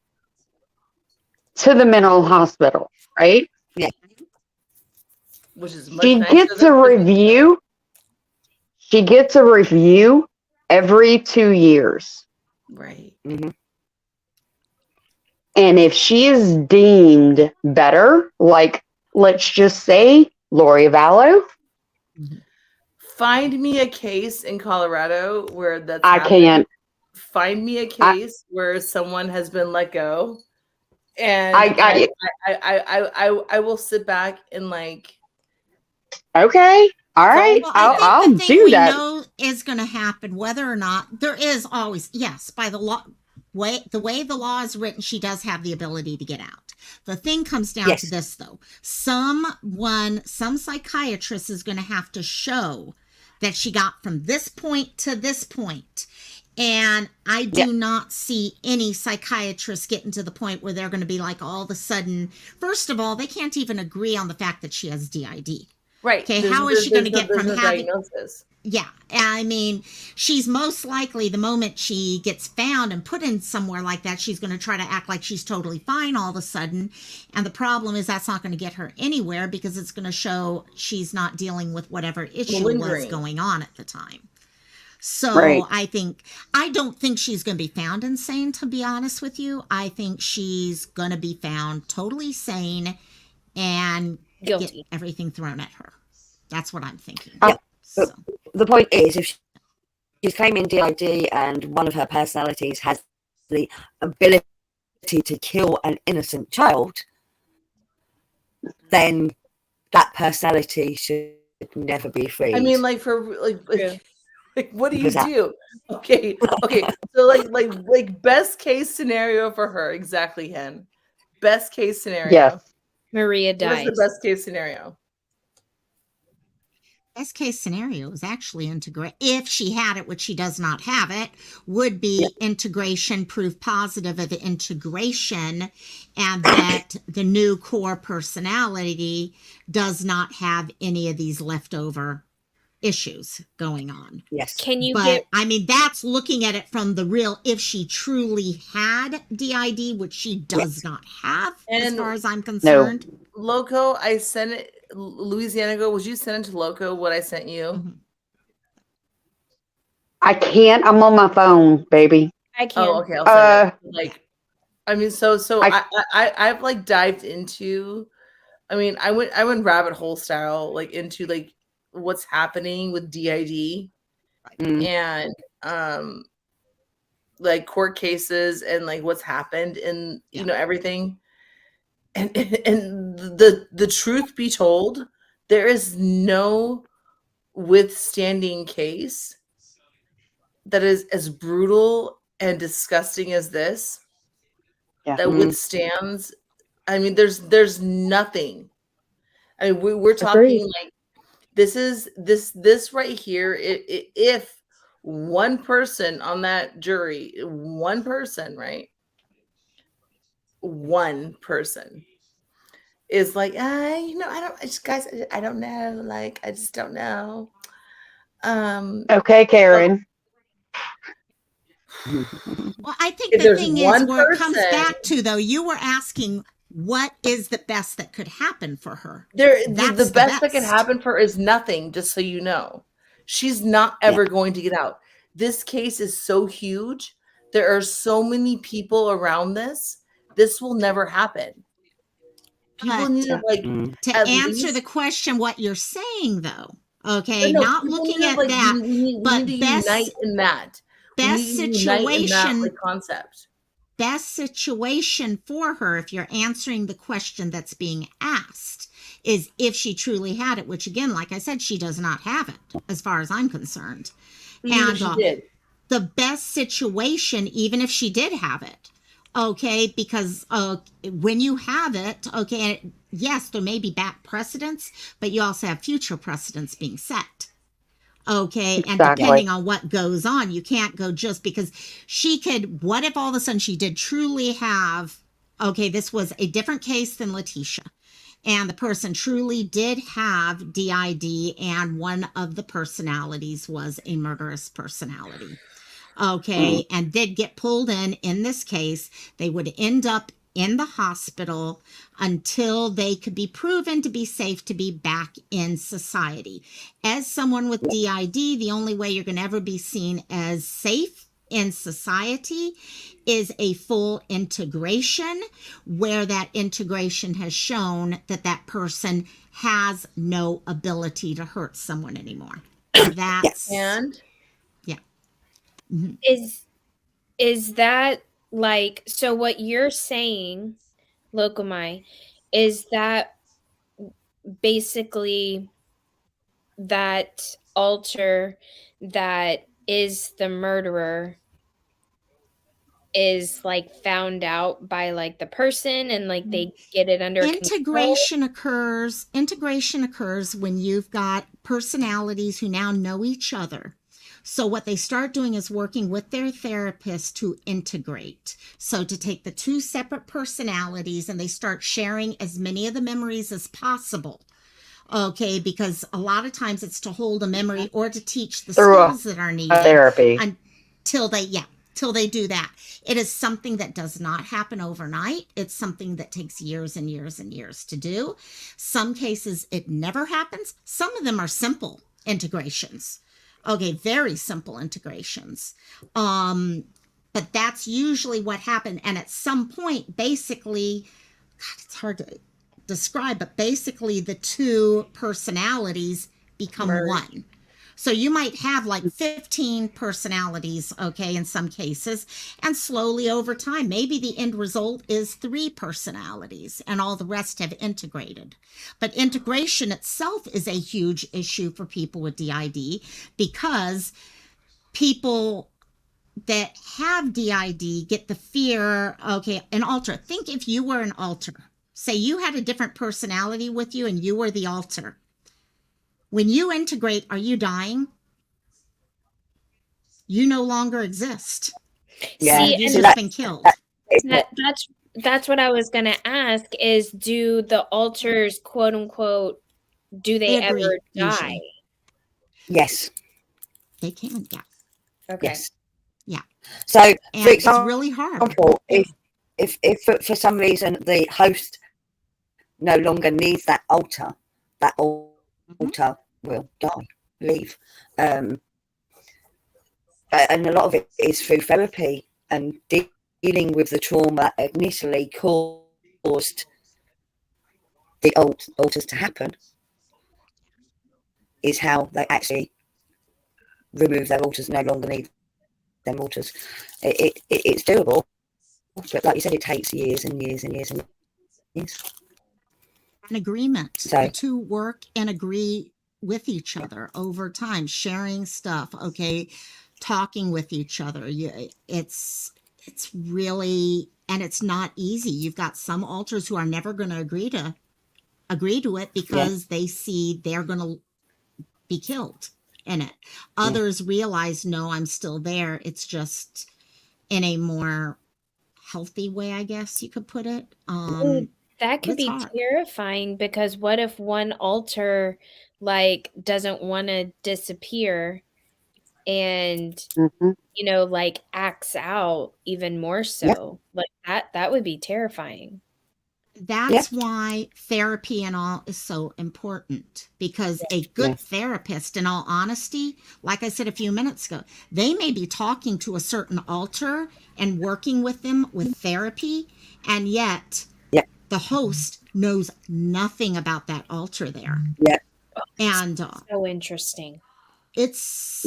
to the mental hospital, right? Yeah. Which is much She nicer gets than a prison. review. She gets a review every 2 years. Right. Mhm. And if she is deemed better, like let's just say Lori Vallow, Find me a case in Colorado where that's I happened. can't. Find me a case where someone has been let go, and I I will sit back and like. okay, all right, Well, I think I'll the thing do we that. know is going to happen, whether or not there is always, yes, by the law, the way the law is written, she does have the ability to get out. The thing comes down Yes. to this, though. Some psychiatrist is going to have to show that she got from this point to this point. And I do not see any psychiatrists getting to the point where they're going to be like all of a sudden, first of all, they can't even agree on the fact that she has DID. Right. Okay, how is she going to get from having diagnosis? Yeah, I mean, she's most likely the moment she gets found and put in somewhere like that, she's going to try to act like she's totally fine all of a sudden. And the problem is that's not going to get her anywhere because it's going to show she's not dealing with whatever issue was going on at the time. So Right. I don't think she's going to be found insane, to be honest with you. I think she's going to be found totally sane and Guilty. get everything thrown at her. That's what I'm thinking. Yeah. So. The point is, if she's claiming DID and one of her personalities has the ability to kill an innocent child, then that personality should never be freed. I mean, like for like what do you Because that- do? Okay. So like best case scenario for her, exactly, Hen. Best case scenario. Yes. Maria What is dies. the best case scenario? Best case scenario is actually integrate. If she had it, which she does not have it, would be integration, proof positive of integration, and that the new core personality does not have any of these leftover issues going on. Yes. Can you But get I mean, that's looking at it from the real, if she truly had DID, which she does not have, as And far as I'm concerned. Loco, I sent it. Louisiana Go, would you send it to Loco what I sent you? Mhm. I can't. I'm on my phone, baby. I can. Oh, okay. I'll send it. Like, I mean, so I've like dived into. I mean, I went rabbit hole style like into like what's happening with DID and like court cases and like what's happened and you know everything. And the truth be told, there is no withstanding case that is as brutal and disgusting as this that withstands. I mean, there's nothing. I mean, we're talking like this right here. If one person on that jury, one person, right? One person is like, I don't know. Like, I just don't know. Okay, Karen. Well, I think If the there's thing is one where it comes person- back to, though, you were asking what is the best that could happen for her. The best that can happen for her is nothing, just so you know. She's not ever going to get out. This case is so huge. There are so many people around this. This will never happen. People But need to like to answer the question, what you're saying, though, okay, no, not people looking need to, at like, that, we but need to unite in that. best We need to unite in that, situation, like, concept. best situation for her, if you're answering the question that's being asked, is if she truly had it, which again, like I said, she does not have it as far as I'm concerned. Even if And she did. the best situation, even if she did have it, okay, because when you have it, okay, and yes, there may be back precedents, but you also have future precedents being set. Okay, and Exactly. depending on what goes on, you can't go just because she could. What if all of a sudden she did truly have? Okay, this was a different case than Letitia, and the person truly did have DID, and one of the personalities was a murderous personality. Okay, and did get pulled in this case. They would end up in the hospital until they could be proven to be safe to be back in society. As someone with DID, the only way you're going to ever be seen as safe in society is a full integration, where that integration has shown that that person has no ability to hurt someone anymore. That's And yeah. is that like, so what you're saying, Lokomai, is that basically that alter that is the murderer is like found out by like the person and like they get it under control? Integration occurs when you've got personalities who now know each other. So what they start doing is working with their therapist to integrate. So to take the two separate personalities and they start sharing as many of the memories as possible. Okay, because a lot of times it's to hold a memory or to teach the Through skills that are needed therapy. until they do that. It is something that does not happen overnight. It's something that takes years and years and years to do. Some cases it never happens. Some of them are simple integrations. Okay, very simple integrations. But that's usually what happened. And at some point, basically, God, it's hard to describe, but basically the two personalities become one. So you might have like 15 personalities, okay, in some cases, and slowly over time, maybe the end result is 3 personalities and all the rest have integrated. But integration itself is a huge issue for people with DID because people that have DID get the fear, okay, an alter. Think if you were an alter. Say you had a different personality with you and you were the alter. When you integrate, are you dying? You no longer exist. Yeah. You've and just been killed. that's what I was gonna ask is, do the alters, quote unquote, do they They agree, ever die? usually. Yes. They can, yeah. Okay. Yes. Yeah. So, And for it's example, really hard. if for some reason the host no longer needs that alter will die, leave. And a lot of it is through therapy and dealing with the trauma that initially caused the alters to happen, is how they actually remove their alters, no longer need them alters. It's doable, but like you said, it takes years and years and years and years. An agreement. So, The two work and agree with each other over time, sharing stuff, okay, talking with each other. It's really, and it's not easy. You've got some alters who are never going to agree to it because they see they're going to be killed in it. Others realize, no, I'm still there. It's just in a more healthy way, I guess you could put it. Ooh, that could it's be hard. terrifying, because what if one alter like doesn't want to disappear and you know, like acts out even more so? Like that would be terrifying. That's why therapy and all is so important, because a good therapist, in all honesty, like I said a few minutes ago, they may be talking to a certain alter and working with them with therapy, and yet the host knows nothing about that alter there. And so interesting. It's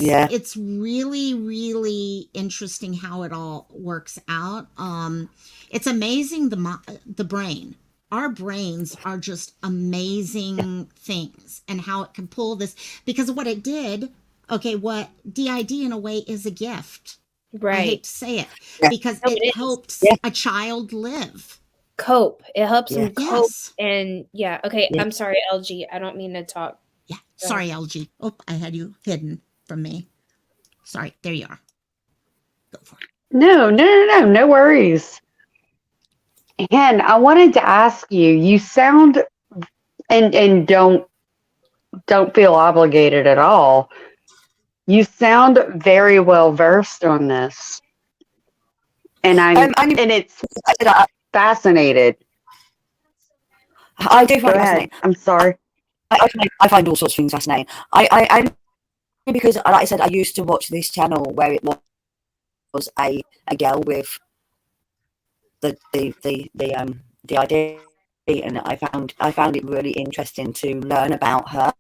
really, really interesting how it all works out. It's amazing the brain. our brains are just amazing things, and how it can pull this, because of what it did. Okay, what DID in a way is a gift. I hate Right. to say it, Yeah. because No, it it is. helped Yeah. a child live. Cope. It helps Yeah. them cope. Yes. And yeah. Okay. Yeah. I'm sorry, LG. I don't mean to talk. Yeah. Go Sorry, ahead. LG. Oh, I had you hidden from me. Sorry. There you are. Go for it. No worries. And I wanted to ask you, you sound, and don't feel obligated at all. You sound very well versed on this. And Only and it's I, fascinated. I do Go find it ahead. fascinating. I'm sorry. I find all sorts of things fascinating. I because, like I said, I used to watch this channel where it was a girl with the idea, and I found it really interesting to learn about her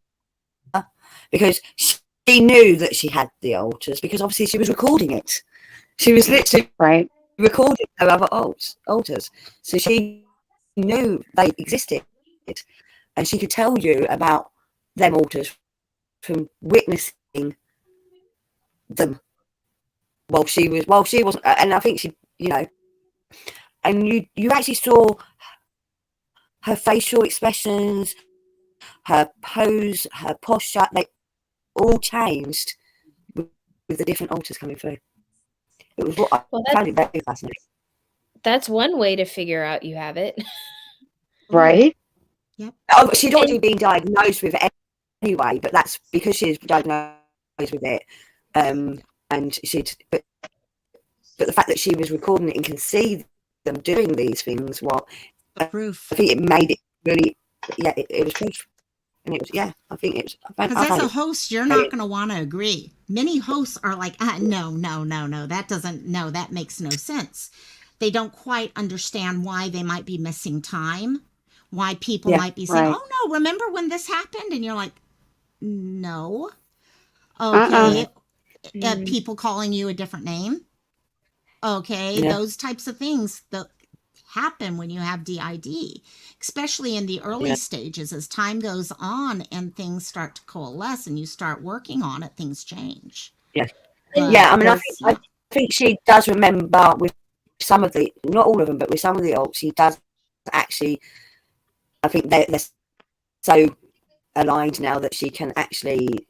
because she knew that she had the altars because obviously she was recording it. She was literally Right. recording her other altars, so she knew they existed, and she could tell you about them altars from witnessing them while she wasn't, and I think she, and you actually saw her facial expressions, her pose, her posture, they all changed with the different altars coming through. It was what Well, I found it very fascinating. that's one way to figure out you have it. Right. Yep. Oh, she'd already And been diagnosed with it anyway, but that's because she's diagnosed with it. And but the fact that she was recording it and can see them doing these things, The I proof. think it made it really, it was proof. And it was, I think it was, Because I as found a it host, you're not very, going to want to agree. Many hosts are like, no, that doesn't, no, that makes no sense. They don't quite understand why they might be missing time, why people yeah, might be saying, Right. oh no, remember when this happened? And you're like, no. Uh-uh. yeah, Okay. People calling you a different name. Okay. yeah, Those types of things that happen when you have DID, especially in the early yeah, stages. As time goes on and things start to coalesce and you start working on it, things change. yeah. But Yeah, I mean, it's, I yeah, think she does remember with some of the, not all of them, but with some of the alts, she does actually, I think they're so aligned now that she can actually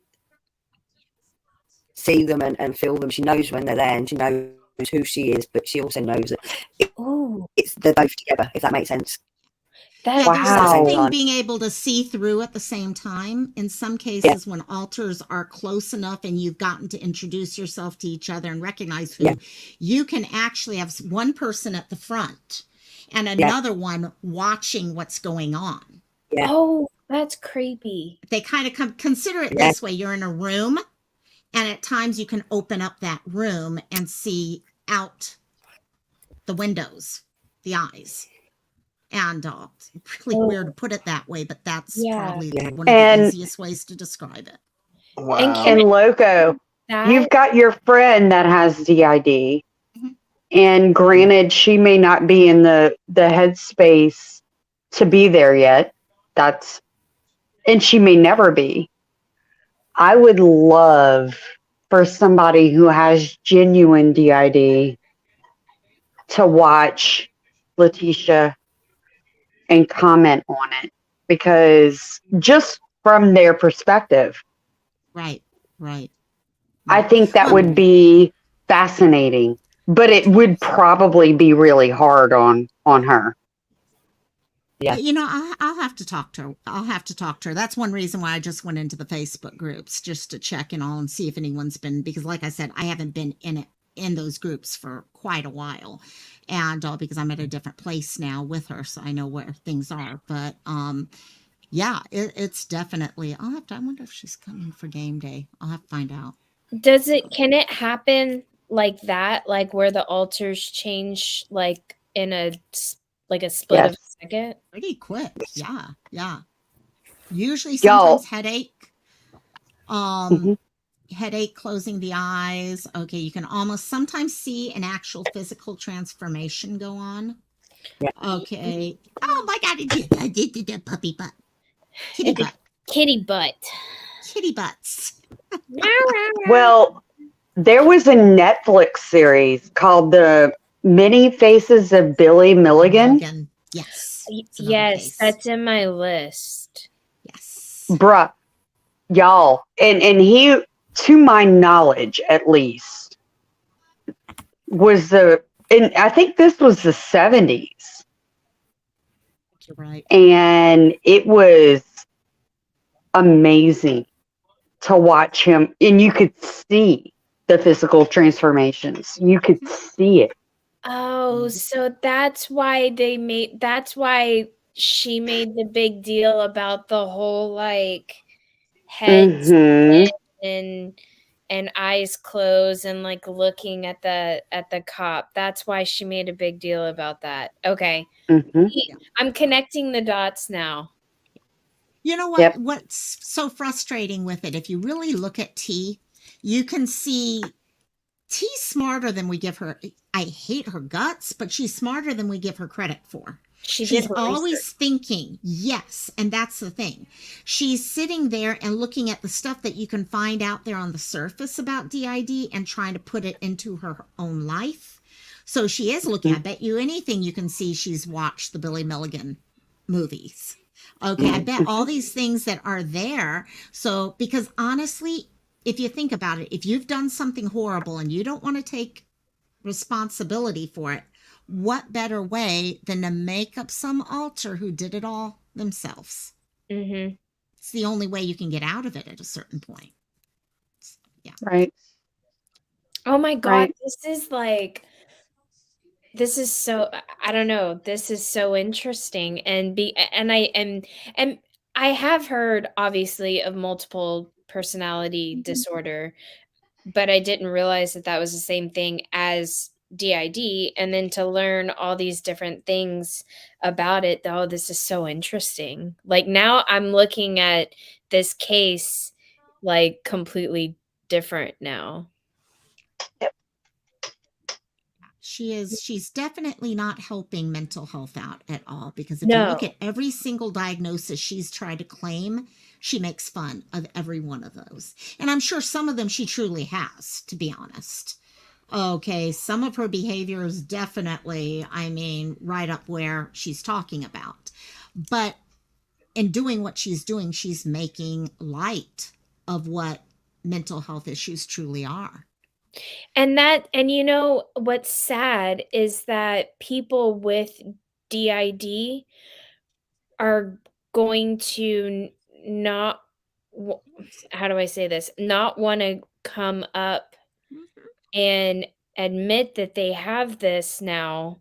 see them and feel them. She knows when they're there and she knows who she is, but she also knows that oh, they're both together, if that makes sense, yeah, that there's at the same something Wow. time. being able to see through at the same time. In some Yeah, cases, when altars are close enough and you've gotten to introduce yourself to each other and recognize yeah, who, you can actually have one person at the front and yeah, another one watching what's going on. yeah, oh, that's creepy. They kind of consider it yeah, this way: you're in a room, and at times you can open up that room and see out the windows, the eyes. And it's really weird to Oh, put it that way, but that's yeah. probably yeah, one of the And easiest ways to describe it. And can Wow. it Loco, you've that? got your friend that has DID. Mhm. And granted, she may not be in the headspace to be there yet. That's and she may never be. I would love for somebody who has genuine DID to watch Letitia and comment on it because just from their perspective, Right, right, I right. think that Well, would be fascinating. But it would probably be really hard on her. yeah, I'll have to talk to her. I'll have to talk to her. That's one reason why I just went into the Facebook groups, just to check and all and see if anyone's been, because like I said, I haven't been in those groups for quite a while, and because I'm at a different place now with her, so I know where things are. But yeah, it's definitely. I wonder if she's coming for game day. I'll have to find out. Can it happen like that? Like where the altars change like in like a split of Yes. a second? Pretty quick. Yeah, yeah. Usually, sometimes Y'all. headache. Mhm. Headache, closing the eyes. Okay, you can almost sometimes see an actual physical transformation go on. Okay. Oh my God, it's puppy butt. Kitty butt. Kitty butt. Kitty butts. Well, there was a Netflix series called The Many Faces of Billy Milligan. Milligan. Yes. It's another Yes, case. that's in my list. Yes. Bruh, y'all. And he, to my knowledge at least, was and I think this was the 70s. You're right. And it was amazing to watch him. And you could see the physical transformations. You could see it. Oh, so that's why she made the big deal about the whole like head Mm-hmm. and eyes closed and like looking at the cop. That's why she made a big deal about that. Okay. Mm-hmm. I'm connecting the dots now. You know what? Yep. What's so frustrating with it? If you really look at T, you can see T's smarter than we give her. I hate her guts, but she's smarter than we give her credit for. She's always thinking, yes, and that's the thing. She's sitting there and looking at the stuff that you can find out there on the surface about DID and trying to put it into her own life. So she is looking. I bet you anything you can see she's watched the Billy Milligan movies. Okay, I bet all these things that are there. So, because honestly, if you think about it, if you've done something horrible and you don't want to take responsibility for it, what better way than to make up some alter who did it all themselves? Mm-hmm. It's the only way you can get out of it at a certain point. Yeah. Right. Oh my God, Right. this is so, I don't know, this is so interesting and I have heard obviously of multiple personality disorder, but I didn't realize that was the same thing as DID, and then to learn all these different things about it. Oh, this is so interesting. Like now I'm looking at this case like completely different now. She's definitely not helping mental health out at all, because if you look at every single diagnosis she's tried to claim, she makes fun of every one of those. And I'm sure some of them she truly has, to be honest. Okay, some of her behavior is definitely, I mean, right up where she's talking about. But in doing what she's doing, she's making light of what mental health issues truly are. And you know what's sad is that people with DID are going to not how do I say this? Not want to come up and admit that they have this now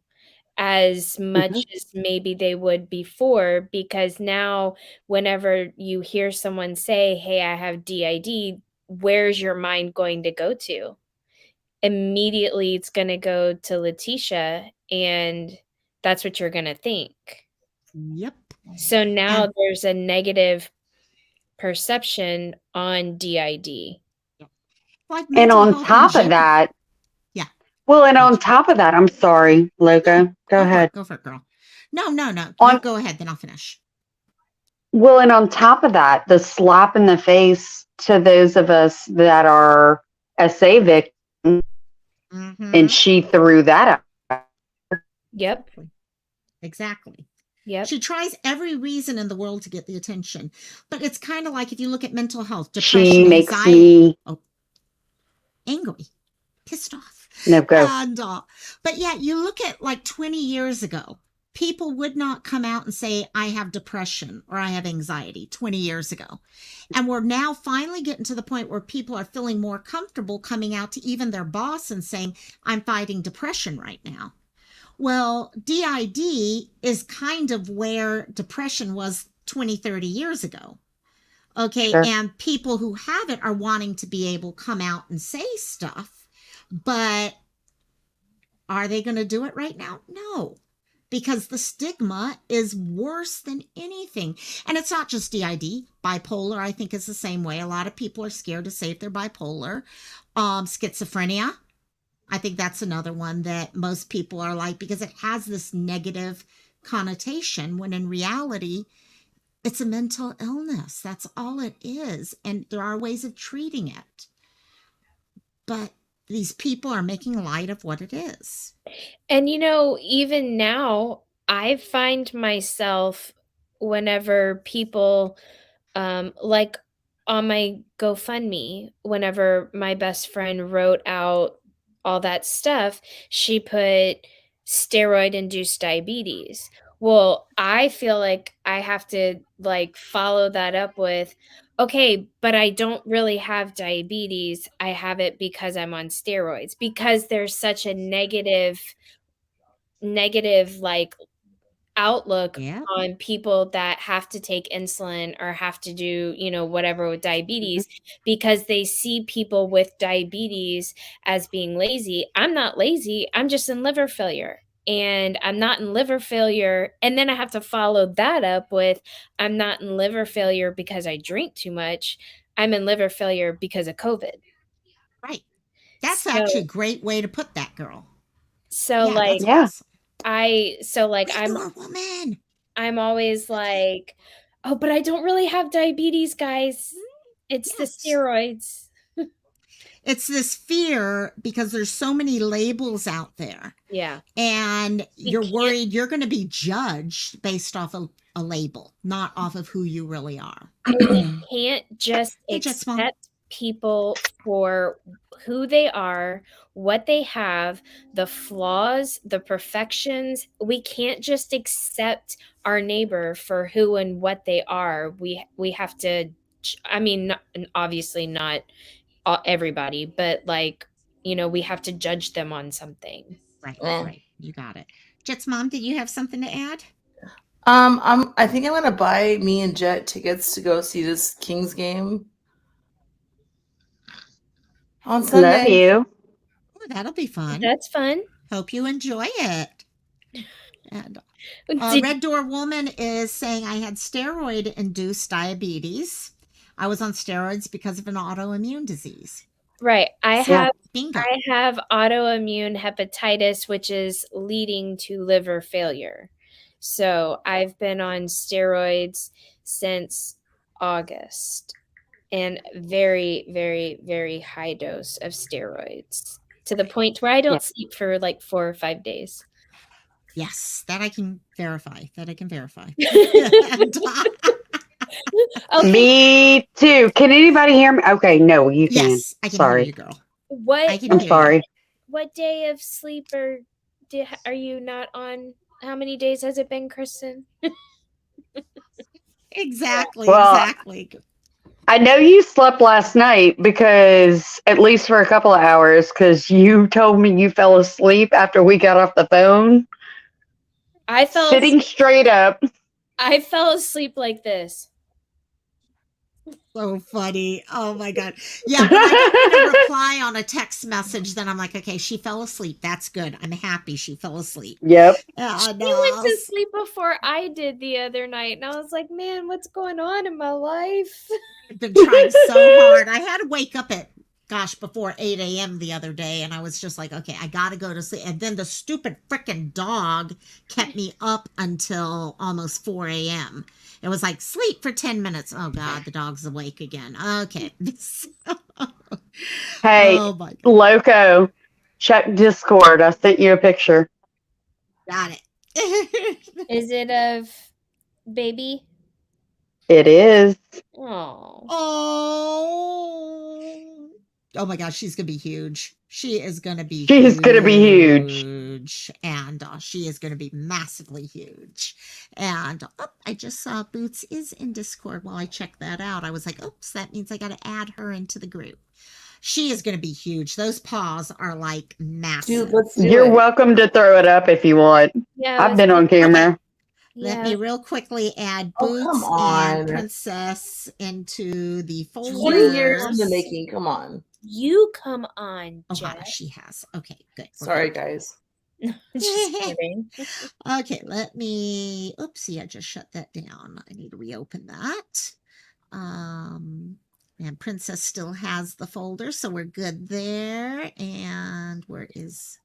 as much as maybe they would before, because now whenever you hear someone say, "Hey, I have DID," where's your mind going to go to? Immediately it's going to go to Letitia, and that's what you're going to think. Yep. So now there's a negative perception on DID. Like And on top of that, yeah. Well, and on top of that, I'm sorry, Loca. Go ahead. Go for it, girl. No. You go ahead, then I'll finish. Well, and on top of that, the slap in the face to those of us that are SA victims, and she threw that out. Yep. Exactly. Yep. She tries every reason in the world to get the attention. But it's kind of like if you look at mental health, depression, she makes anxiety, me angry, pissed off. No, go. And, but yeah, you look at like 20 years ago, people would not come out and say, I have depression or I have anxiety 20 years ago. And we're now finally getting to the point where people are feeling more comfortable coming out to even their boss and saying, I'm fighting depression right now. Well, DID is kind of where depression was 20, 30 years ago. Okay. Sure. And people who have it are wanting to be able to come out and say stuff. But are they going to do it right now? No, because the stigma is worse than anything. And it's not just DID. Bipolar, I think, is the same way. A lot of people are scared to say if they're bipolar. Schizophrenia. I think that's another one that most people are like, because it has this negative connotation when in reality, it's a mental illness. That's all it is. And there are ways of treating it. But these people are making light of what it is. And even now, I find myself whenever people like on my GoFundMe, whenever my best friend wrote out all that stuff, she put steroid induced diabetes. Well, I feel like I have to like follow that up with, okay, but I don't really have diabetes. I have it because I'm on steroids, because there's such a negative like outlook Yeah. on people that have to take insulin or have to do, whatever with diabetes, because they see people with diabetes as being lazy. I'm not lazy. I'm just in liver failure. And I'm not in liver failure. And then I have to follow that up with, I'm not in liver failure because I drink too much. I'm in liver failure because of COVID. Right. That's So, actually a great way to put that, girl. so Yeah, like, that's Yeah. awesome. Woman. I'm always like, oh, but I don't really have diabetes, guys. It's the Yes. steroids. It's this fear because there's so many labels out there. Yeah. And you're can't- worried you're going to be judged based off of a label, not off of who you really are. We can't just Hey, Jets Mom. accept people for who they are, what they have, the flaws, the perfections. We can't just accept our neighbor for who and what they are. We have to, I mean, obviously not everybody, but like, we have to judge them on something. Right, right. You got it. Jet's mom, did you have something to add? I think I'm gonna buy me and Jet tickets to go see this Kings game on Sunday. Love you. Oh, that'll be fun. That's fun. Hope you enjoy it. And Did- Red Door Woman is saying, I had steroid induced diabetes. I was on steroids because of an autoimmune disease. Right. I So, have bingo. I have autoimmune hepatitis, which is leading to liver failure. So I've been on steroids since August, and very, very, very high dose of steroids, to the point where I don't sleep for like 4 or 5 days. Yes, that I can verify. Okay. Me too. Can anybody hear me? Okay, no, you can. Yes, I can Sorry. hear you, girl. What I can I'm hear sorry. you. what day of sleep are you not on? How many days has it been, Kristen? Exactly, Well, exactly. I know you slept last night because, at least for a couple of hours, because you told me you fell asleep after we got off the phone. I fell Sitting straight up. I fell asleep like this. So funny. Oh my God. Yeah, when I got a reply on a text message, then I'm like, okay, she fell asleep. That's good. I'm happy she fell asleep. Yep. She went to sleep before I did the other night, and I was like, man, what's going on in my life? I've been trying so hard. I had to wake up at, before 8 a.m. the other day, and I was just like, okay, I got to go to sleep. And then the stupid freaking dog kept me up until almost 4 a.m. It was like, sleep for 10 minutes. Oh, God, the dog's awake again. Okay. Hey, Oh, my God. Loco, check Discord. I sent you a picture. Got it. Is it of baby? It is. Oh. Oh my gosh, she's gonna be huge. She is gonna be She's gonna be huge. And she is gonna be massively huge. And I just saw Boots is in Discord. While I checked that out, I was like, oops, that means I gotta add her into the group. She is gonna be huge. Those paws are like massive. Dude, let's do You're it. welcome to throw it up if you want. Yeah, I've been on camera. Okay. Let me real quickly add Oh, Boots come on. and Princess into the 20 folders. years in the making. Come on. You come on, Oh, Jet. she has. Okay, good. We're Sorry, good. guys. Just kidding. Okay, let me. Oopsie, I just shut that down. I need to reopen that. And Princess still has the folder, so we're good there. And where is...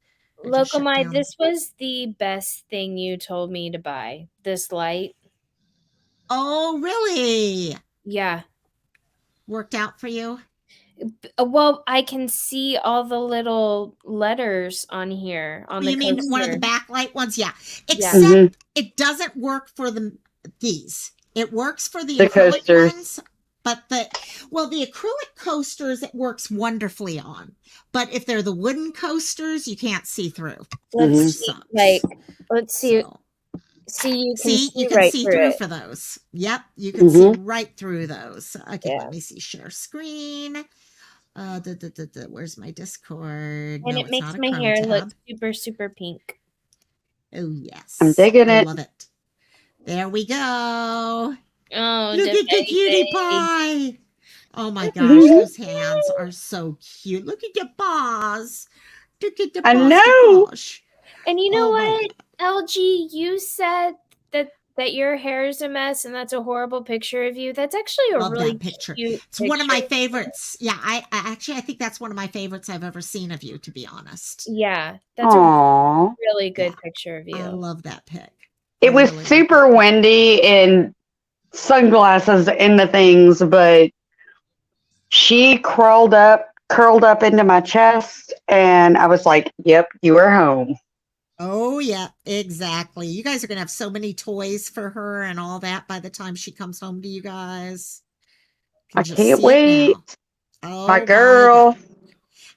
I just shut Locomai, down- this was the best thing you told me to buy. This light. Oh, really? Yeah. Worked out for you? Well, I can see all the little letters on here on the You mean one of the coaster. backlight ones? Yeah. Yeah. Except it doesn't work for these. It works for the The acrylic coasters. ones, but the acrylic coasters it works wonderfully on. But if they're the wooden coasters, you can't see through. Let's see, like, let's see. So, See, you can see, you can right see through through it. for those. Yep, you can see right through those. Okay, Yeah. let me see. Share screen. Where's my Discord? And No, it it's makes not a my Chrome hair tab. look super, super pink. Oh yes, I'm digging I it. love it. There we go. Oh, Look at the baby. cutie pie. Oh my gosh, those hands are so cute. Look at your paws. Look at the I paws. know. Gosh. And you know Oh my what, LG, you said that your hair is a mess and that's a horrible picture of you. That's actually a Love really that picture. cute It's one of my picture. favorites. Yeah, I think that's one of my favorites I've ever seen of you, to be honest. Yeah, that's a Aww. really good Yeah, picture of I you. love that pic. It I was really love super that pic. windy and sunglasses in the things, but she curled up into my chest, and I was like, "Yep, you are home." Oh yeah, exactly. You guys are gonna have so many toys for her and all that by the time she comes home to you guys. I Can just can't see it wait. now. My Oh my girl. God.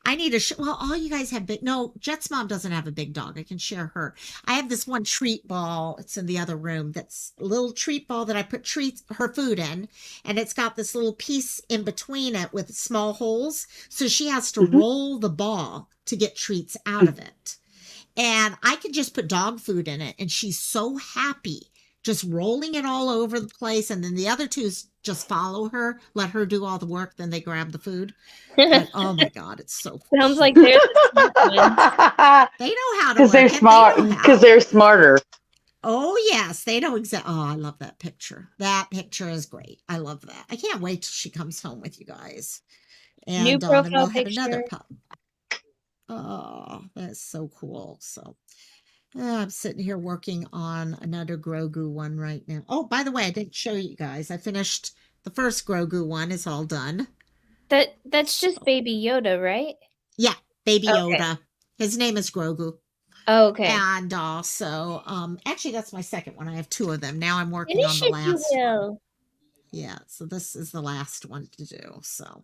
I need a well, all you guys have big no, Jet's mom doesn't have a big dog. I can share her. I have this one treat ball. It's in the other room. That's a little treat ball that I put her food in, and it's got this little piece in between it with small holes. So she has to roll the ball to get treats out of it. And I could just put dog food in it, and she's so happy just rolling it all over the place. And then the other two just follow her, let her do all the work, then they grab the food. But oh my God, it's so Sounds cute. like they're the smart ones. They know how to Because work they're it. smart. They know Because how. they're smarter. Oh yes, they know exactly. Oh, I love that picture. That picture is great. I love that. I can't wait till she comes home with you guys. New And then we'll profile have another picture. pup. Oh, that's so cool. So I'm sitting here working on another Grogu one right now. Oh, by the way, I didn't show you guys. I finished the first Grogu one. It's all done. That's just Baby Yoda, right? Yeah, Baby Okay. Yoda. His name is Grogu. Oh, okay. And also, actually, that's my second one. I have two of them. Now I'm working Finish on the if you last one. will. Yeah, so this is the last one to do. So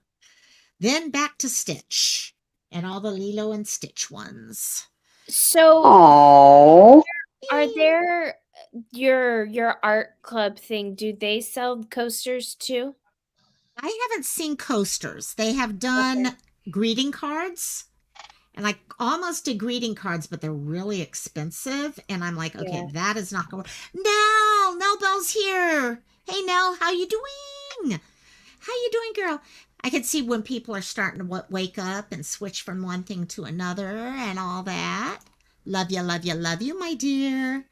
then back to Stitch and all the Lilo and Stitch ones. So Aww. are there your art club thing, do they sell coasters too? I haven't seen coasters. They have done greeting cards, and I almost did greeting cards, but they're really expensive. And I'm like, okay, that is not going. Nell Bell's here. Hey, Nell, how you doing? How you doing, girl? I can see when people are starting to wake up and switch from one thing to another and all that. Love you, love you, love you, my dear.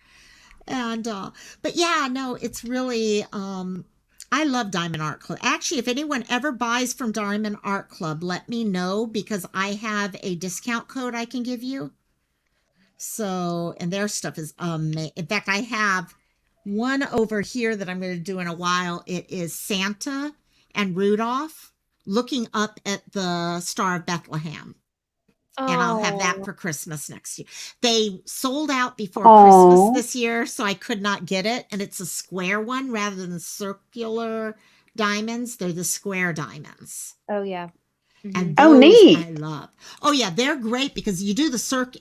And but yeah, no, it's really I love Diamond Art Club. Actually, if anyone ever buys from Diamond Art Club, let me know because I have a discount code I can give you. So, and their stuff is amazing. In fact, I have one over here that I'm going to do in a while. It is Santa and Rudolph looking up at the Star of Bethlehem. And I'll have that for Christmas next year. They sold out before Christmas this year, so I could not get it. And it's a square one rather than the circular diamonds. They're the square diamonds. Oh, yeah. And those neat. I love. Oh, yeah, they're great because you do the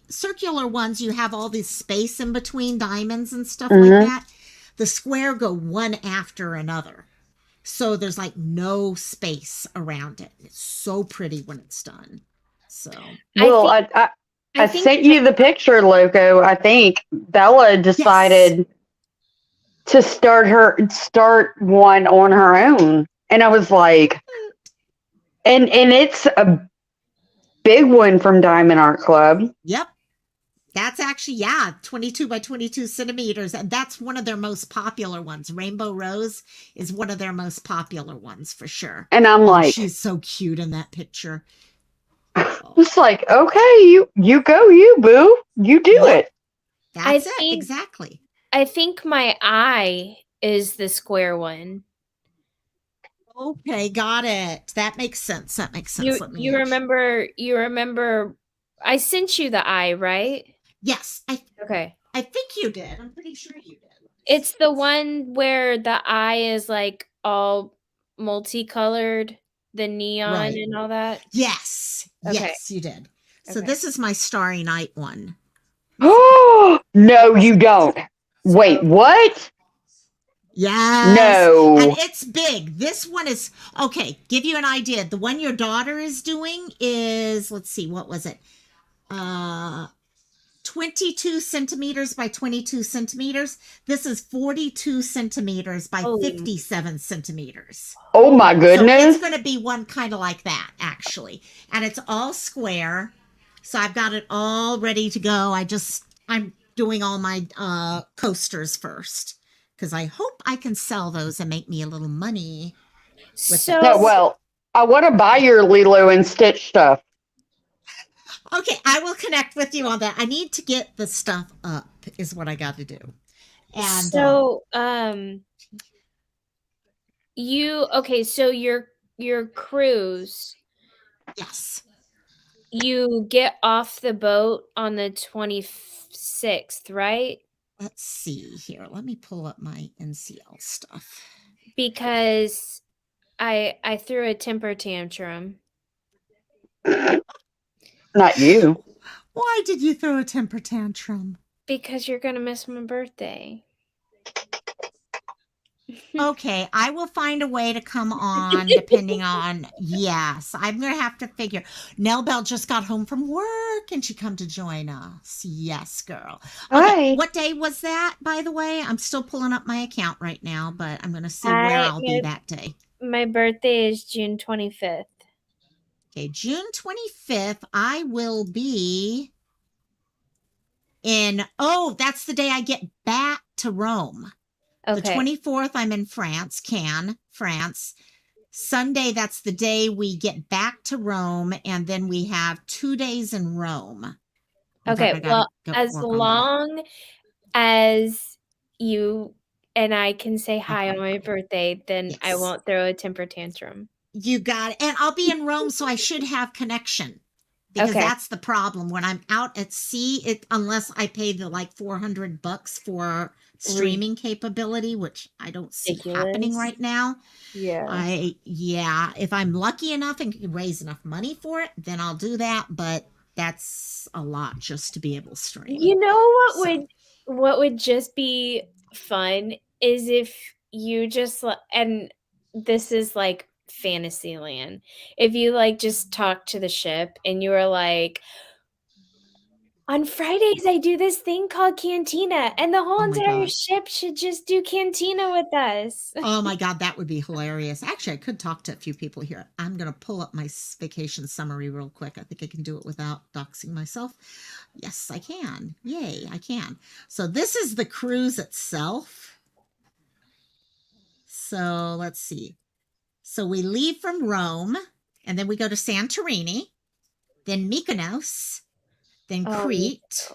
circular ones, you have all this space in between diamonds and stuff like that. The square go one after another. So there's like no space around it. It's so pretty when it's done. So, Well, I sent you the picture, Loco. I think Bella decided to start one on her own, and I was like, and it's a big one from Diamond Art Club. Yep. That's actually, 22 by 22 centimeters. And that's one of their most popular ones. Rainbow Rose is one of their most popular ones for sure. And I'm like, she's so cute in that picture. It's like, okay, you go, you boo. You do it. That's it. Exactly. I think my eye is the square one. Okay, got it. That makes sense. You remember I sent you the eye, right? Yes. Okay. I think you did. I'm pretty sure you did. It's the one where the eye is like all multicolored, the neon and all that. Yes. Okay. Yes, you did. So this is my Starry Night one. Oh, no, you don't. Wait, what? Yes. No. And it's big. This one is, okay, give you an idea. The one your daughter is doing is, let's see, what was it? 22 centimeters by 22 centimeters. This is 42 centimeters by 57 centimeters. Oh my goodness. So it's going to be one kind of like that, actually. And it's all square. So I've got it all ready to go. I'm doing all my coasters first, because I hope I can sell those and make me a little money. Well, I want to buy your Lilo and Stitch stuff. Okay, I will connect with you on that. I need to get the stuff up is what I got to do. And so your cruise. Yes. You get off the boat on the 26th, right? Let's see here. Let me pull up my NCL stuff. Because I threw a temper tantrum. Not you. Why did you throw a temper tantrum? Because you're going to miss my birthday. Okay, I will find a way to come on depending on, yes, I'm going to have to figure. Nell Bell just got home from work and she come to join us. Yes, girl. Okay, Hi. what day was that, by the way? I'm still pulling up my account right now, but I'm going to see where I'll be that day. My birthday is June 25th. Okay, June 25th, I will be in, that's the day I get back to Rome. Okay. The 24th, I'm in France, Cannes, France. Sunday, that's the day we get back to Rome, and then we have 2 days in Rome. Okay, well, as long as you and I can say hi on my birthday, then I won't throw a temper tantrum. You got it. And I'll be in Rome, so I should have connection. Because that's the problem. When I'm out at sea, unless I pay the like $400 for streaming capability, which I don't see happening right now. Yeah. If I'm lucky enough and can raise enough money for it, then I'll do that. But that's a lot just to be able to stream. You know what would just be fun is if you just, and this is like Fantasyland, if you like just talk to the ship and you were like, on Fridays I do this thing called Cantina, and the whole entire ship should just do Cantina with us. Oh my God, that would be hilarious. Actually, I could talk to a few people here. I'm going to pull up my vacation summary real quick. I think I can do it without doxing myself. Yes, I can. Yay, I can. So this is the cruise itself. So let's see. So we leave from Rome, and then we go to Santorini, then Mykonos, then Crete.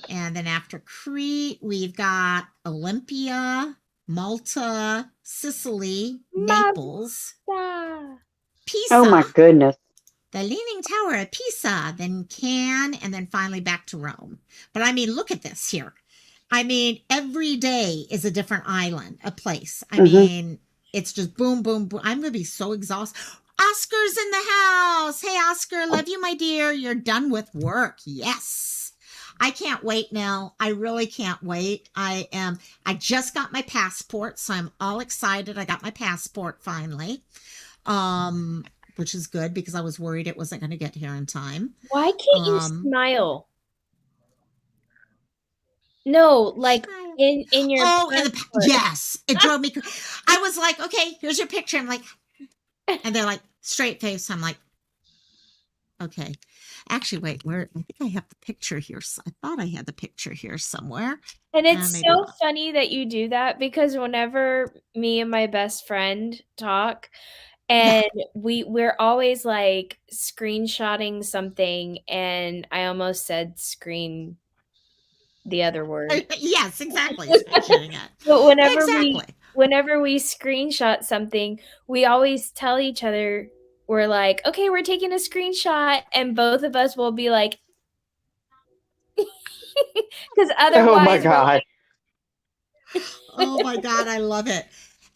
And then after Crete, we've got Olympia, Malta, Sicily, Naples, Pisa. Oh my goodness. The Leaning Tower at Pisa, then Cannes, and then finally back to Rome. But I mean, look at this here. I mean, every day is a different island, a place. I mean, it's just boom, boom, boom. I'm going to be so exhausted. Oscar's in the house. Hey, Oscar, love you, my dear. You're done with work. Yes. I can't wait now. I really can't wait. I just got my passport, so I'm all excited. I got my passport finally, which is good because I was worried it wasn't going to get here in time. Why can't you smile? No, like in your yes, it drove me. I was like, okay, here's your picture. I'm like, and they're like straight face. I'm like, Okay. Actually, wait, where I think I have the picture here. I thought I had the picture here somewhere. And it's maybe so not. funny that you do that because whenever me and my best friend talk, Yeah. and we're always like screenshotting something, and I almost said screen the other word. Yes, exactly. Screenshotting it. But Exactly. whenever we screenshot something, we always tell each other, we're like, okay, we're taking a screenshot, and both of us will be like, because Oh my otherwise we're god. Oh my God, I love it.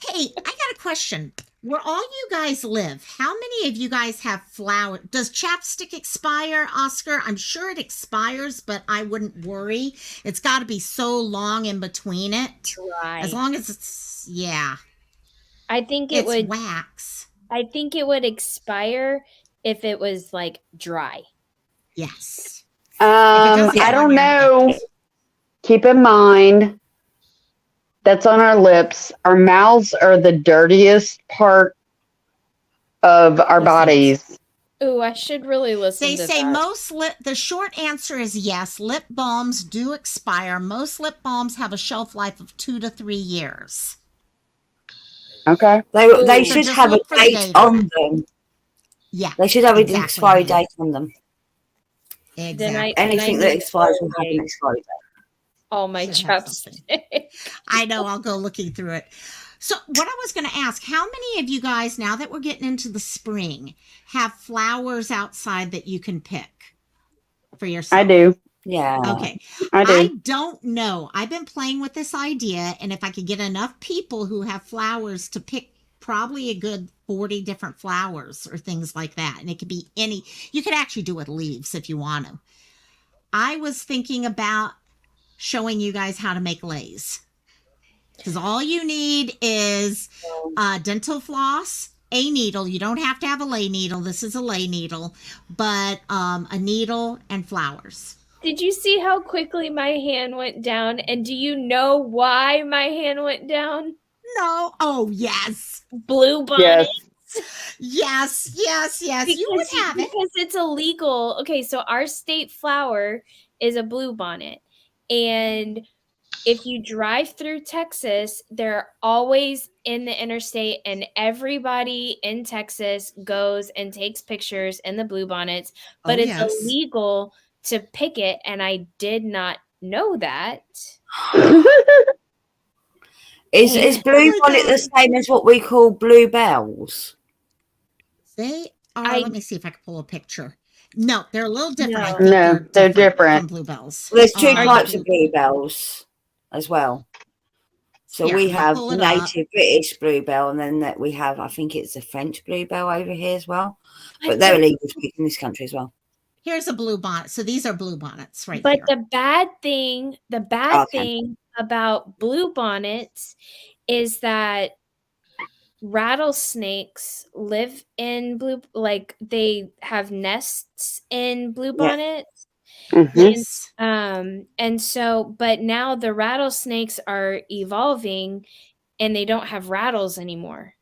Hey, I got a question. Where all you guys live, how many of you guys have flower? Does chapstick expire, Oscar? I'm sure it expires, but I wouldn't worry. It's got to be so long in between it. dry. As long as it's, yeah, I think it it's would wax. I think it would expire if it was like dry. Yes. If it doesn't I go don't on your know. lips. Keep in mind that's on our lips. Our mouths are the dirtiest part of our Is it? bodies. Ooh, I should really listen They to say that. most the short answer is yes, lip balms do expire. Most lip balms have a shelf life of 2 to 3 years. Okay. They Ooh. So should just have a look for the date date on on it. them. Yeah, They should have an exactly, expiry honey. date on them. Then I Exactly. Anything need that to expires will have update an expiry date. all my Should have something. chapstick. I know, I'll go looking through it. So, what I was going to ask, how many of you guys, now that we're getting into the spring, have flowers outside that you can pick for yourself? I do. Yeah. Okay. I do. I don't know. I've been playing with this idea, and if I could get enough people who have flowers to pick probably a good 40 different flowers or things like that, and it could be any, you could actually do it with leaves if you want to. I was thinking about showing you guys how to make lays. Because all you need is dental floss, a needle. You don't have to have a lay needle. This is a lay needle, but a needle and flowers. Did you see how quickly my hand went down? And do you know why my hand went down? No. Oh, yes. Blue bonnet. Yes. You would have it. Because it's illegal. Okay, so our state flower is a blue bonnet. And if you drive through Texas, they're always in the interstate, and everybody in Texas goes and takes pictures in the blue bonnets, but it's illegal to pick it, and I did not know that. Is blue bonnet the same as what we call bluebells? They are. Let me see if I can pull a picture. No, they're a little different. I think No, they're different from bluebells. Well, there's two types of bluebells as well. So Here, we I'm gonna have pull it native British bluebell, and then that we have, I think it's a French bluebell over here as well. But they're illegal to pick in this country as well. Here's a blue bonnet. So these are blue bonnets right But here. the bad thing about blue bonnets is that rattlesnakes live in blue, like they have nests in blue bonnets. Yes. And so, but now the rattlesnakes are evolving and they don't have rattles anymore.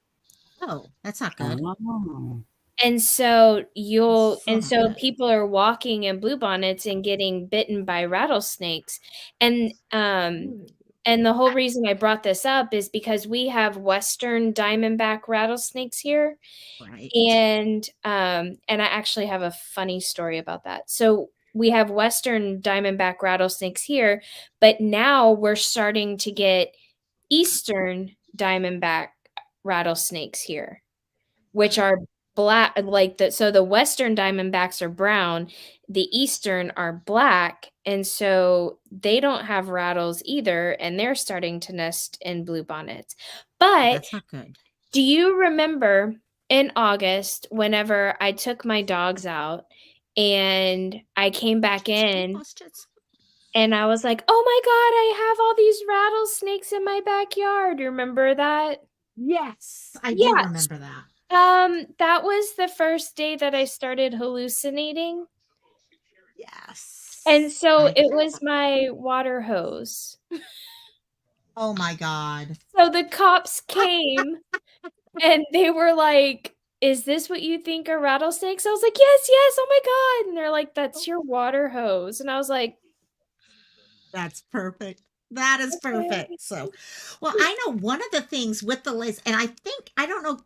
Oh, that's not good. Oh. And so people are walking in bluebonnets and getting bitten by rattlesnakes. And the whole reason I brought this up is because we have Western diamondback rattlesnakes here. Right. And I actually have a funny story about that. So we have Western diamondback rattlesnakes here, but now we're starting to get Eastern diamondback rattlesnakes here, which are black, so the Western diamondbacks are brown, the Eastern are black, and so they don't have rattles either, and they're starting to nest in blue bonnets. But that's not good. Do you remember in August whenever I took my dogs out and I came back in and I was like, oh my God, I have all these rattlesnakes in my backyard. You remember that? Yes, I do remember that. That was the first day that I started hallucinating. Yes. And so it was my water hose. Oh my God. So the cops came and they were like, is this what you think are rattlesnakes? I was like, yes, oh my God. And they're like, that's your water hose. And I was like, That's perfect. That is perfect. So, well, I know one of the things with the lace, and I think, I don't know,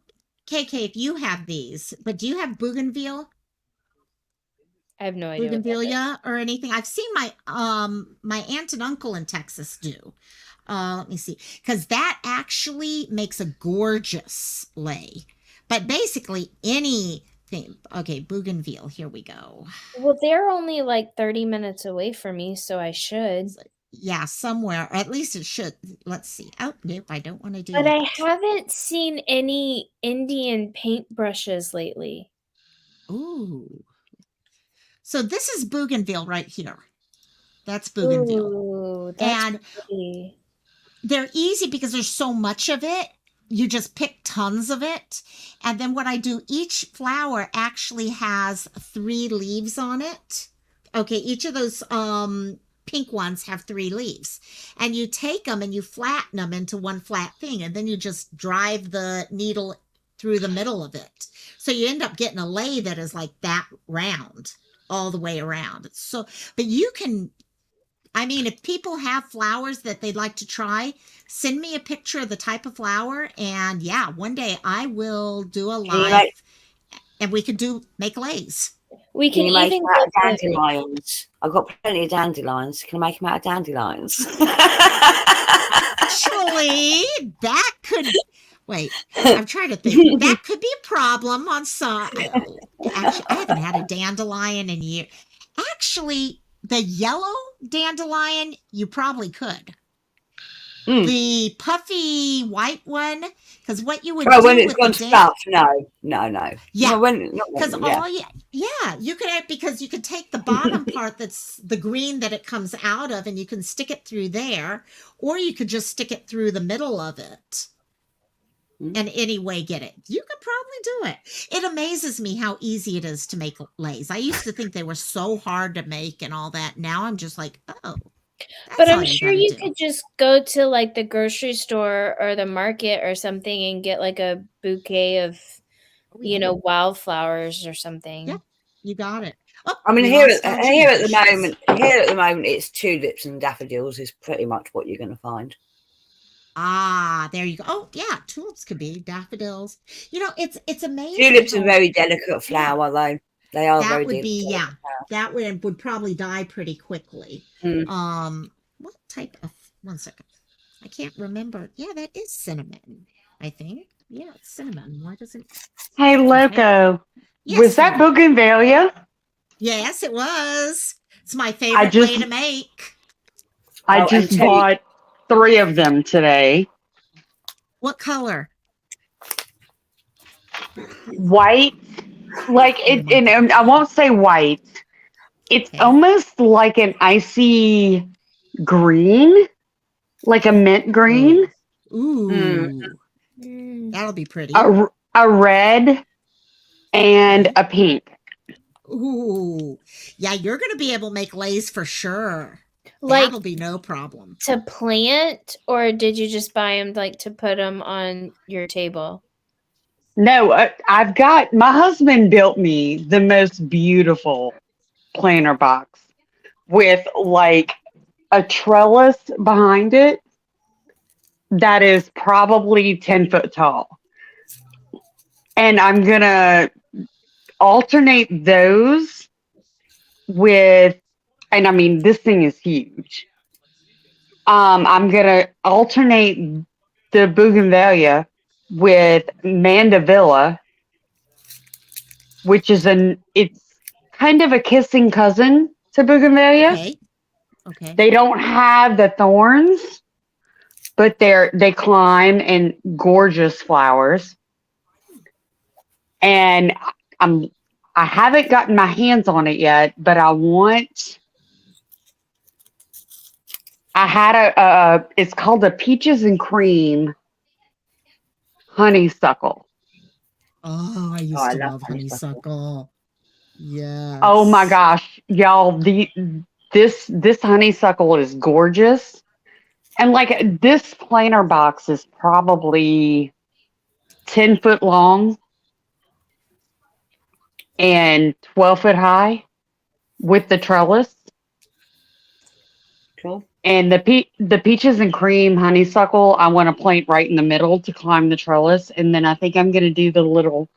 KK, if you have these, but do you have bougainville? I have no idea what that is. Bougainvillea or anything? I've seen my aunt and uncle in Texas do. Let me see, because that actually makes a gorgeous lei. But basically anything. Okay, bougainville. Here we go. Well, they're only like 30 minutes away from me, so I should. Yeah, somewhere. Or at least it should. Let's see. Oh, nope, I don't want to do But that. I haven't seen any Indian paintbrushes lately. Ooh. So this is bougainville right here. That's bougainville. Ooh, that's And pretty. they're easy because there's so much of it. You just pick tons of it. And then what I do, each flower actually has 3 leaves on it. Okay, each of those pink ones have 3 leaves. And you take them and you flatten them into one flat thing. And then you just drive the needle through the middle of it. So you end up getting a lei that is like that round all the way around. So, but you can, I mean, if people have flowers that they'd like to try, send me a picture of the type of flower. And yeah, one day I will do a live and we could make leis. We Can can you make even them out of get the, dandelions? I've got plenty of dandelions. Can I make them out of dandelions? Actually, that could, wait, I'm trying to think. That could be a problem on some. Actually, I haven't had a dandelion in years. Actually, the yellow dandelion, you probably could. The puffy white one, because what you would do when it's with gone the stuff, no. Yeah, Because you could have, because you could take the bottom part that's the green that it comes out of, and you can stick it through there, or you could just stick it through the middle of it. And anyway, get it. You could probably do it. It amazes me how easy it is to make leis. I used to think they were so hard to make and all that. Now I'm just like, oh. But I'm sure you could just go to like the grocery store or the market or something and get like a bouquet of, wildflowers or something. Yep, you got it. Oh, I mean, here at the moment, it's tulips and daffodils is pretty much what you're going to find. Ah, there you go. Oh, yeah, tulips could be daffodils. It's amazing. Tulips are a very delicate flower, though. They are that very would be delicate. That would probably die pretty quickly. What type of? 1 second, I can't remember. Yeah, that is cinnamon. I think. Yeah, it's cinnamon. Why doesn't? Hey, Loco. Yes, was that bougainvillea? Yes, it was. It's my favorite way to make. I just bought 3 of them today. What color? White. Like it, and I won't say white. It's almost like an icy green, like a mint green. Ooh. That'll be pretty. A red and a pink. Ooh. Yeah, you're going to be able to make leis for sure. Like, that'll be no problem. To plant, or did you just buy them like to put them on your table? No, I've got, my husband built me the most beautiful planter box with like a trellis behind it that is probably 10 foot tall. And I'm going to alternate those with, and I mean, this thing is huge. I'm going to alternate the bougainvillea with mandevilla, which is it's kind of a kissing cousin to bougainvillea. Okay. They don't have the thorns, but they climb in gorgeous flowers. And I haven't gotten my hands on it yet, but I had it's called a peaches and cream honeysuckle. Oh, I used to love honeysuckle. Yeah. Oh my gosh, y'all! This honeysuckle is gorgeous, and like this planter box is probably 10 foot long. and 12 foot high with the trellis. Cool. And the peaches and cream honeysuckle, I want to plant right in the middle to climb the trellis. And then I think I'm going to do the little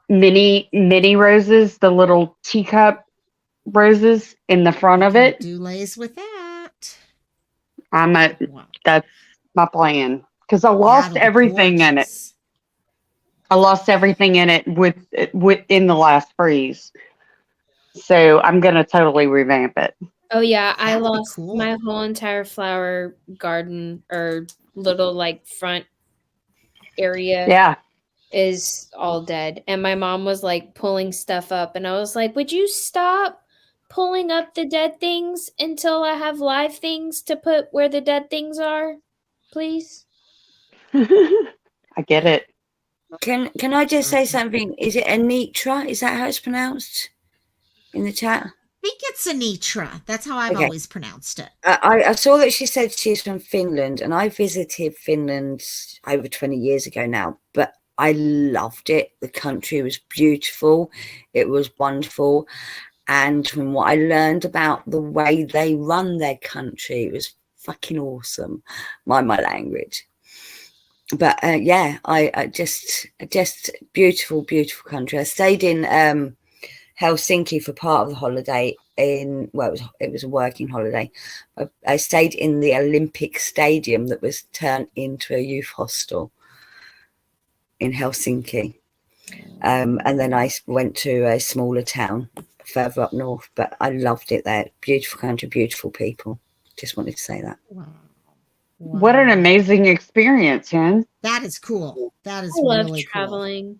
mini roses, the little teacup roses in the front of it. Do lace with that. Wow. That's my plan. Because I lost That'll be everything in it. gorgeous. I lost everything in it with in the last freeze. So I'm going to totally revamp it. Oh yeah, I That would be lost cool. my whole entire flower garden or little like front area Yeah. is all dead. And my mom was like pulling stuff up and I was like, "Would you stop pulling up the dead things until I have live things to put where the dead things are? Please?" I get it. Can I just say something? Is it Anitra? Is that how it's pronounced in the chat? I think it's Anitra. That's how I've Okay. always pronounced it. I saw that she said she's from Finland, and I visited Finland over 20 years ago now, but I loved it. The country was beautiful. It was wonderful. And from what I learned about the way they run their country, it was fucking awesome. Mind my language. But yeah, I just beautiful country. I stayed in Helsinki for part of the holiday. It was a working holiday. I stayed in the Olympic Stadium that was turned into a youth hostel in Helsinki, and then I went to a smaller town further up north. But I loved it there. Beautiful country, beautiful people. Just wanted to say that. Wow. What an amazing experience, Hen. That is cool. That is I love really traveling. cool.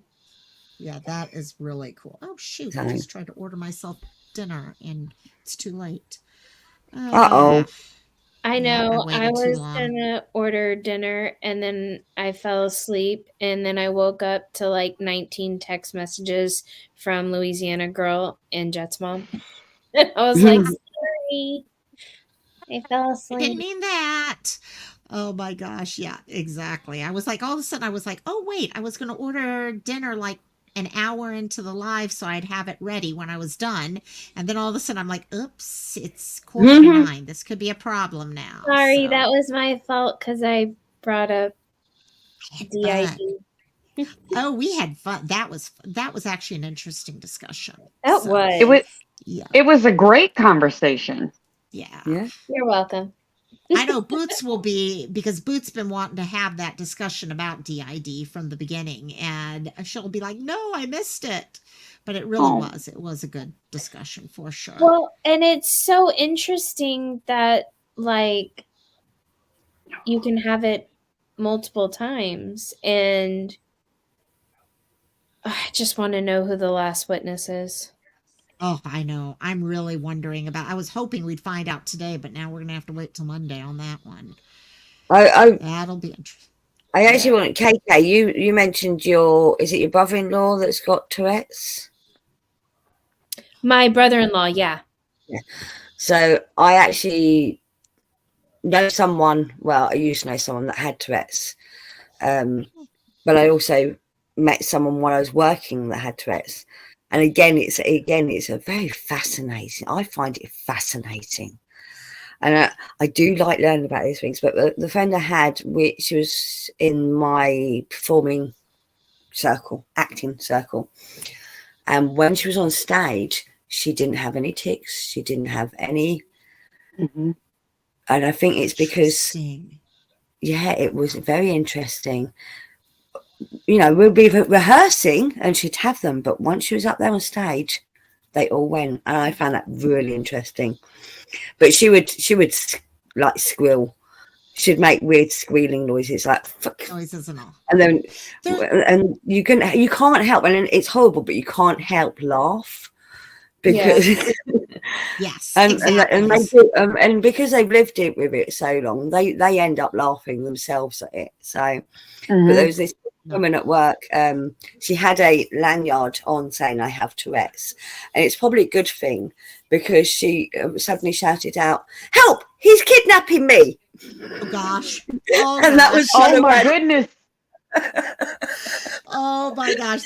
Yeah, that is really cool. Oh shoot! I Sorry. just tried to order myself dinner and it's too late. Uh-oh. I Yeah, know. I I waited too was long. gonna order dinner and then I fell asleep and then I woke up to like 19 text messages from Louisiana girl and Jet's mom. And I was like, sorry. I fell I asleep. didn't mean that. Oh my gosh. Yeah, exactly. I was like, all of a sudden, I was like, oh, wait, I was going to order dinner like an hour into the live so I'd have it ready when I was done. And then all of a sudden, I'm like, oops, it's 8:45. This could be a problem now. Sorry, So, that was my fault because I brought up DID. oh, we had fun. That was actually an interesting discussion. That So, was. yeah. It was a great conversation. Yeah. Yeah. You're welcome. I know Boots will be, because Boots been wanting to have that discussion about DID from the beginning, and she'll be like, no, I missed it. But it really was. It was a good discussion for sure. Well, and it's so interesting that like you can have it multiple times, and I just want to know who the last witness is. Oh, I know. I'm really wondering about. I was hoping we'd find out today, but now we're gonna have to wait till Monday on that one. That'll be interesting. I actually want KK. You mentioned is it your brother-in-law that's got Tourette's? My brother-in-law, yeah. So I actually know someone. Well, I used to know someone that had Tourette's, but I also met someone while I was working that had Tourette's. And again, it's a very fascinating. I find it fascinating, and I do like learning about these things. But the friend I had, she was in my performing circle, acting circle, and when she was on stage, she didn't have any tics. She didn't have any, and I think it's because, yeah, it was very interesting. You know, we'll be rehearsing and she'd have them, but once she was up there on stage, they all went, and I found that really interesting. But she would like squeal. She'd make weird squealing noises, like fuck noises and all. And then you can't help, and it's horrible, but you can't help laugh because yes, and exactly. and because they've lived it with it so long, they end up laughing themselves at it. So, but there was this woman at work, she had a lanyard on saying I have Tourette's, and it's probably a good thing because she suddenly shouted out, help, he's kidnapping me. Oh gosh. And that was oh my goodness. Oh my gosh,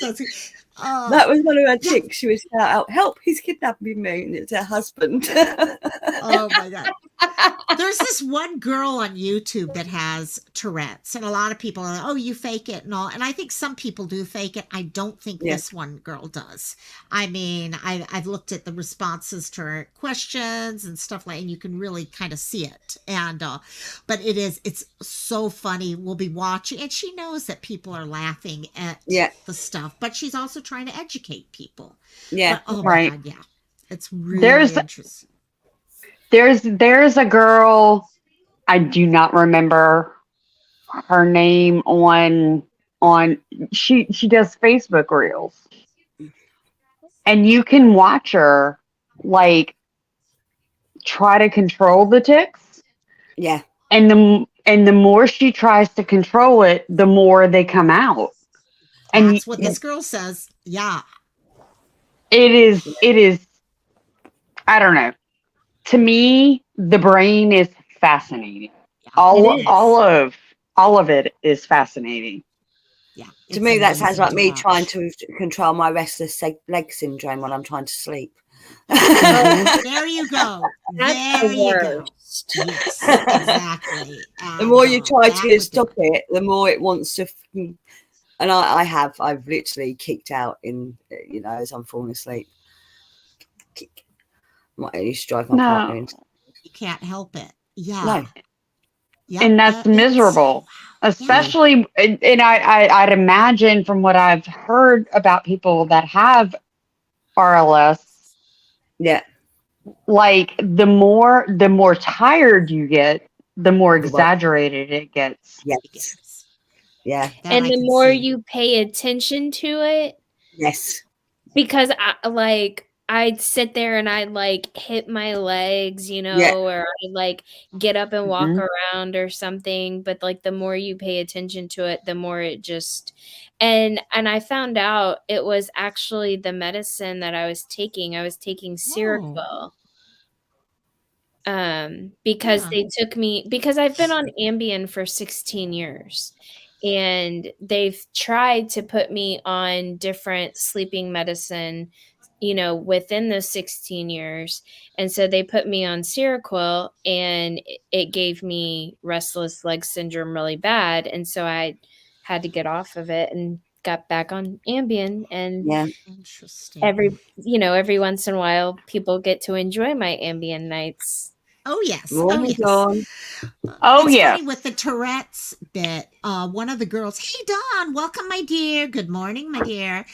That was one of her yeah. chicks. She was shout out, "Help! He's kidnapping me!" And it's her husband. Oh my God. There's this one girl on YouTube that has Tourette's, and a lot of people are like, oh, you fake it and all. And I think some people do fake it. I don't think Yeah. this one girl does. I mean, I've looked at the responses to her questions and stuff like, and you can really kind of see it. And, but it's so funny. We'll be watching, and she knows that people are laughing at Yeah. the stuff, but she's also trying to educate people. Yeah. But, oh my Right. God, yeah. It's really There's interesting. there's a girl, I do not remember her name, on she does Facebook reels, and you can watch her like try to control the ticks, Yeah. and the more she tries to control it, the more they come out. And That's what this girl says. Yeah. it is I don't know. To me, the brain is fascinating. It is. All of it is fascinating. Yeah. To me, that sounds amazing like me watch. trying to control my restless leg syndrome when I'm trying to sleep. There you go. That's There the you go. worst. Yes, exactly. The more you And, try that to would stop do it, the more it wants to. And I've literally kicked out in, as I'm falling asleep. I used to drive my partner No. in. You can't help it. Yeah. No. Yep, And that's miserable. Especially, and I'd imagine from what I've heard about people that have RLS, Yeah. like the more tired you get, the more exaggerated it gets. Yes. Yeah. That And I the can more see. you pay attention to it, Yes. because I'd sit there and I'd like hit my legs, or I'd like get up and walk Mhm. around or something. But like the more you pay attention to it, the more it just and I found out it was actually the medicine that I was taking. I was taking Seroquel. Because Yeah. they took me because I've been on Ambien for 16 years. And they've tried to put me on different sleeping medicine, within those 16 years. And so they put me on Seroquel, and it gave me restless leg syndrome really bad. And so I had to get off of it and got back on Ambien. And Yeah. Interesting. every once in a while, people get to enjoy my Ambien nights. Oh yes. Morning, yes. Dawn. Oh, It's yes. funny with the Tourette's bit. One of the girls, hey Dawn, welcome, my dear. Good morning, my dear.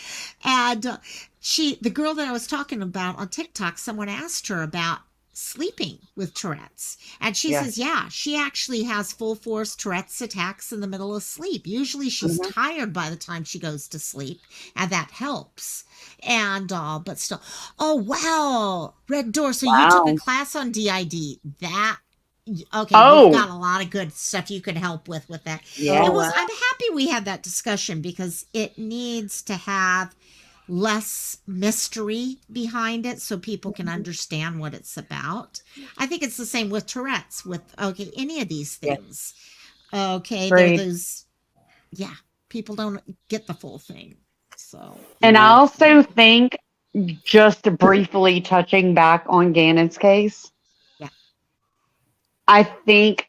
And the girl that I was talking about on TikTok, someone asked her about sleeping with Tourette's, and she Yeah. says, yeah, she actually has full force Tourette's attacks in the middle of sleep. Usually, she's tired by the time she goes to sleep, and that helps. And but still, oh wow, Red Door. So you took a Wow. class on DID. Okay, you've Oh. got a lot of good stuff you can help with that. Yeah. It was. I'm happy we had that discussion because it needs to have less mystery behind it so people can understand what it's about. I think it's the same with Tourette's, with any of these Yeah. things. Okay, Agreed. people don't get the full thing. So And I also think, just briefly touching back on Gannon's case, yeah, I think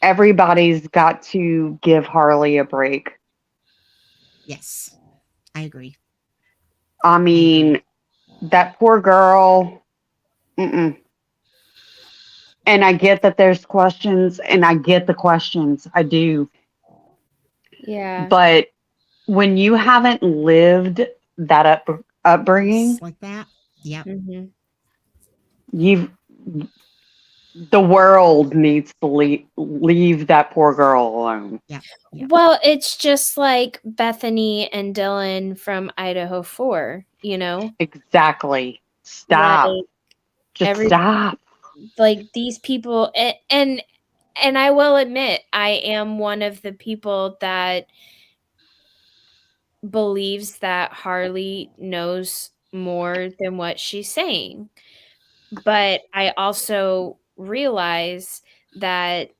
everybody's got to give Harley a break. yes, I agree. I mean, that poor girl. Mm-mm. And I get that there's questions, and I get the questions. I do. Yeah. But when you haven't lived that upbringing, Just like that. Yep. Mm-hmm. the world needs to leave that poor girl alone. Yeah. Well, it's just like Bethany and Dylan from Idaho 4, Exactly. Stop. Like, Just stop. Like these people, and I will admit, I am one of the people that believes that Harley knows more than what she's saying. But I also realize that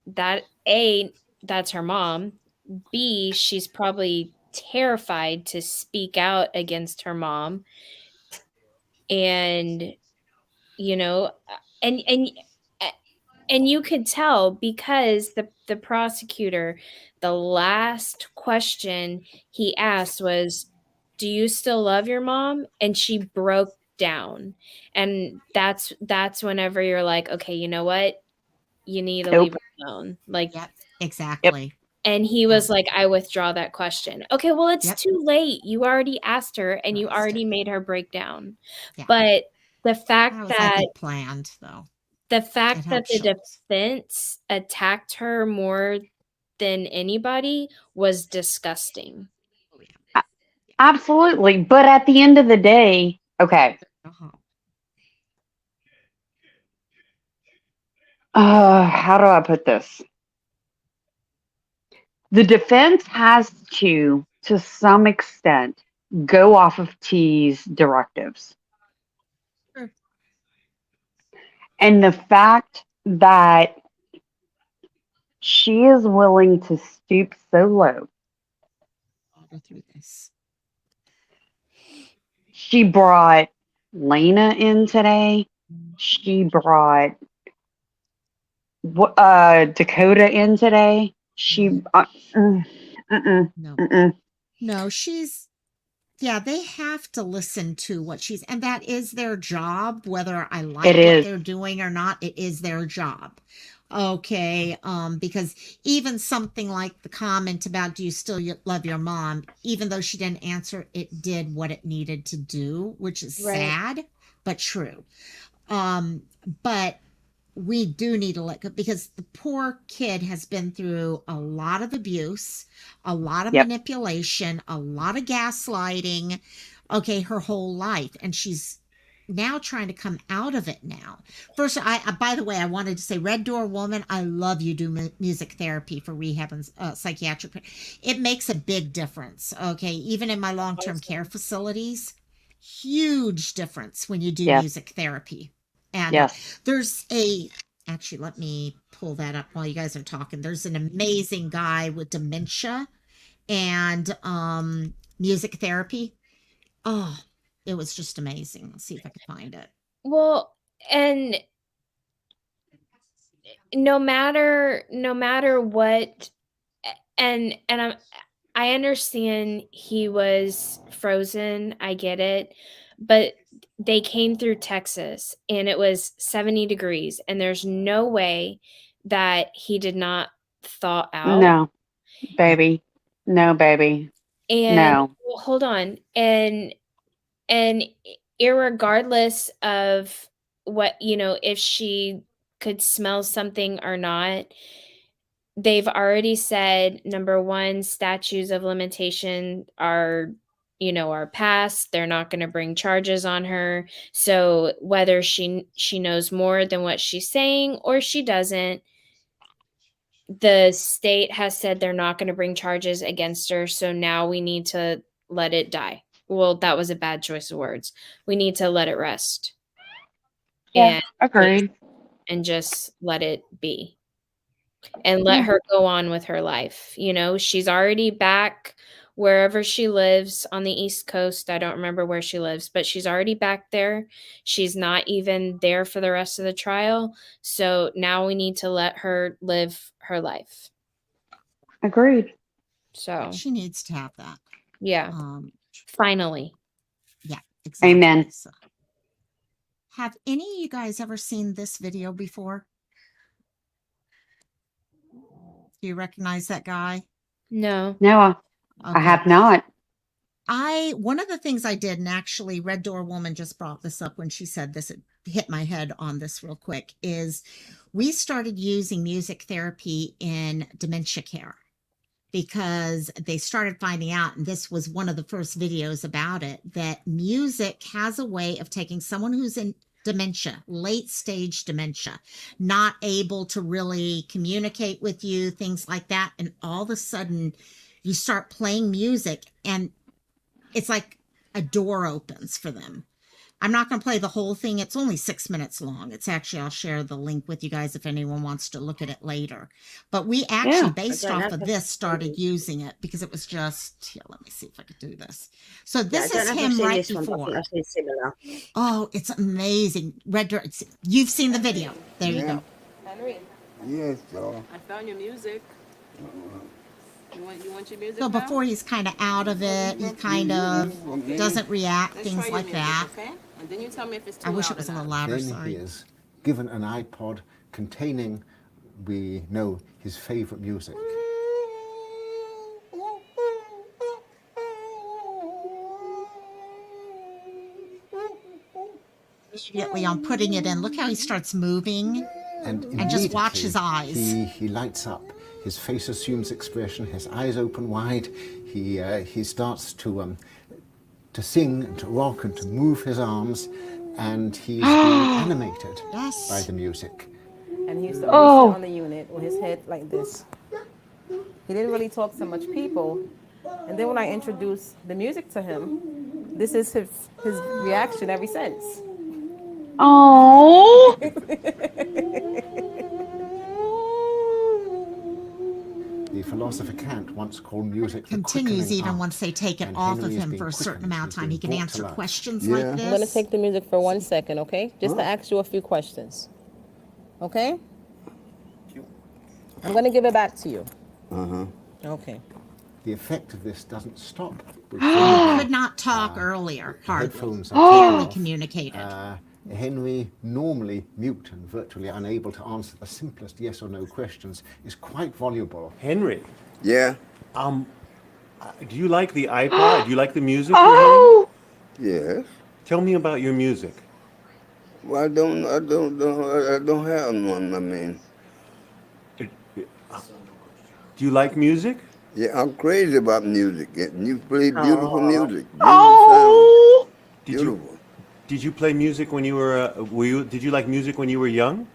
A, that's her mom. B, she's probably terrified to speak out against her mom. And, you know, and and and you could tell because the prosecutor, the last question he asked was, "Do you still love your mom?" And she broke down. And that's whenever you're like, "Okay, you know what? You need to leave Nope. her alone." Like, Yep. Exactly. and he was like, "I withdraw that question." Okay, well, it's Yep. too late. You already asked her and you Asked already her. made her break down. Yeah. But the fact That was, I that think, planned, though. the It fact that helped the Schultz. defense attacked her more than anybody was disgusting. Oh, yeah. Absolutely. But at the end of the day, okay. Uh-huh. How do I put this? The defense has to some extent, go off of T's directives. Sure. And the fact that she is willing to stoop so low. Go through this. She brought Lena in today. She brought Dakota in today. She No. mm-mm. No, she's, yeah, they have to listen to what she's, and that is their job, whether I like It what is. they're doing or not, it is their job. Okay, because even something like the comment about, do you still love your mom, even though she didn't answer, it did what it needed to do, which is Right. sad, but true. But we do need to let go, because the poor kid has been through a lot of abuse, a lot of Yep. manipulation, a lot of gaslighting, okay, her whole life. And she's now trying to come out of it now. First, by the way, I wanted to say, Red Door Woman, I love you do music therapy for rehab and psychiatric. It makes a big difference, okay? Even in my long-term care facilities, huge difference when you do Yes. music therapy. And Yes. there's actually, let me pull that up while you guys are talking. There's an amazing guy with dementia and music therapy. Oh, it was just amazing. Let's see if I can find it. Well, and no matter what, and I understand he was frozen. I get it. But they came through Texas and it was 70 degrees, and there's no way that he did not thaw out. No, baby. No, baby. And No. well, hold on. And irregardless of what, if she could smell something or not, they've already said, number one, statutes of limitation are passed. They're not going to bring charges on her. So whether she knows more than what she's saying or she doesn't, the state has said they're not going to bring charges against her. So now we need to let it die. Well, that was a bad choice of words. We need to let it rest. Yeah, agreed. And just let it be. And let Yeah. her go on with her life. She's already back wherever she lives on the East Coast. I don't remember where she lives, but she's already back there. She's not even there for the rest of the trial. So now we need to let her live her life. Agreed. So she needs to have that. Yeah. Finally. Yeah, exactly. Amen. So, have any of you guys ever seen this video before? Do you recognize that guy? No. No, I Okay. have not. One of the things I did, and actually Red Door Woman just brought this up when she said this, it hit my head on this real quick, is we started using music therapy in dementia care because they started finding out, and this was one of the first videos about it, that music has a way of taking someone who's in dementia, late stage dementia, not able to really communicate with you, things like that. And all of a sudden you start playing music and it's like a door opens for them. I'm not going to play the whole thing. It's only 6 minutes long. It's actually, I'll share the link with you guys if anyone wants to look at it later. But we actually, based off of this, started using it because it was just, here, let me see if I could do this. So this is him right before. I've seen similar. Oh, it's amazing. You've seen the video. There you go. Henry, Yes, sir. I found your music. You want your music So now? before he's kind of out of it, he kind of doesn't react, Let's things try your like music, that. okay? And then you tell me if it's too I wish loud it was or a little not. louder, Then he sorry. is given an iPod containing, we know, his favorite music. Immediately on putting it in, look how he starts moving. And just watch his immediately eyes. He lights up. His face assumes expression. His eyes open wide. He starts to sing and to rock and to move his arms, and he's being animated Yes. by the music. And he used to always sit on the unit with his head like this. He didn't really talk to much people. And then when I introduced the music to him, this is his reaction ever since. Oh. The philosopher Kant once called music the Continues quickening even art, once they take it and off Henry of is him being for a certain quickened. amount of He's time. He being can brought to answer life. questions Yeah. like I'm this. I'm going to take the music for 1 second, okay? Just to ask you a few questions. Okay? I'm going to give it back to you. Uh-huh. Okay. The effect of this doesn't stop. with He Henry. could not talk earlier, hardly. Headphones are Barely taken off. communicated. Henry, normally mute and virtually unable to answer the simplest yes or no questions, is quite voluble. Henry, Yeah. do you like the iPod? Do you like the music you're Oh. Yes. hearing? Tell me about your music. Well, I don't have one. I mean, Do you like music? yeah, I'm crazy about music. And you play beautiful music. Beautiful Oh. sound. Did Beautiful. Did you play music when you were? Did you like music when you were young?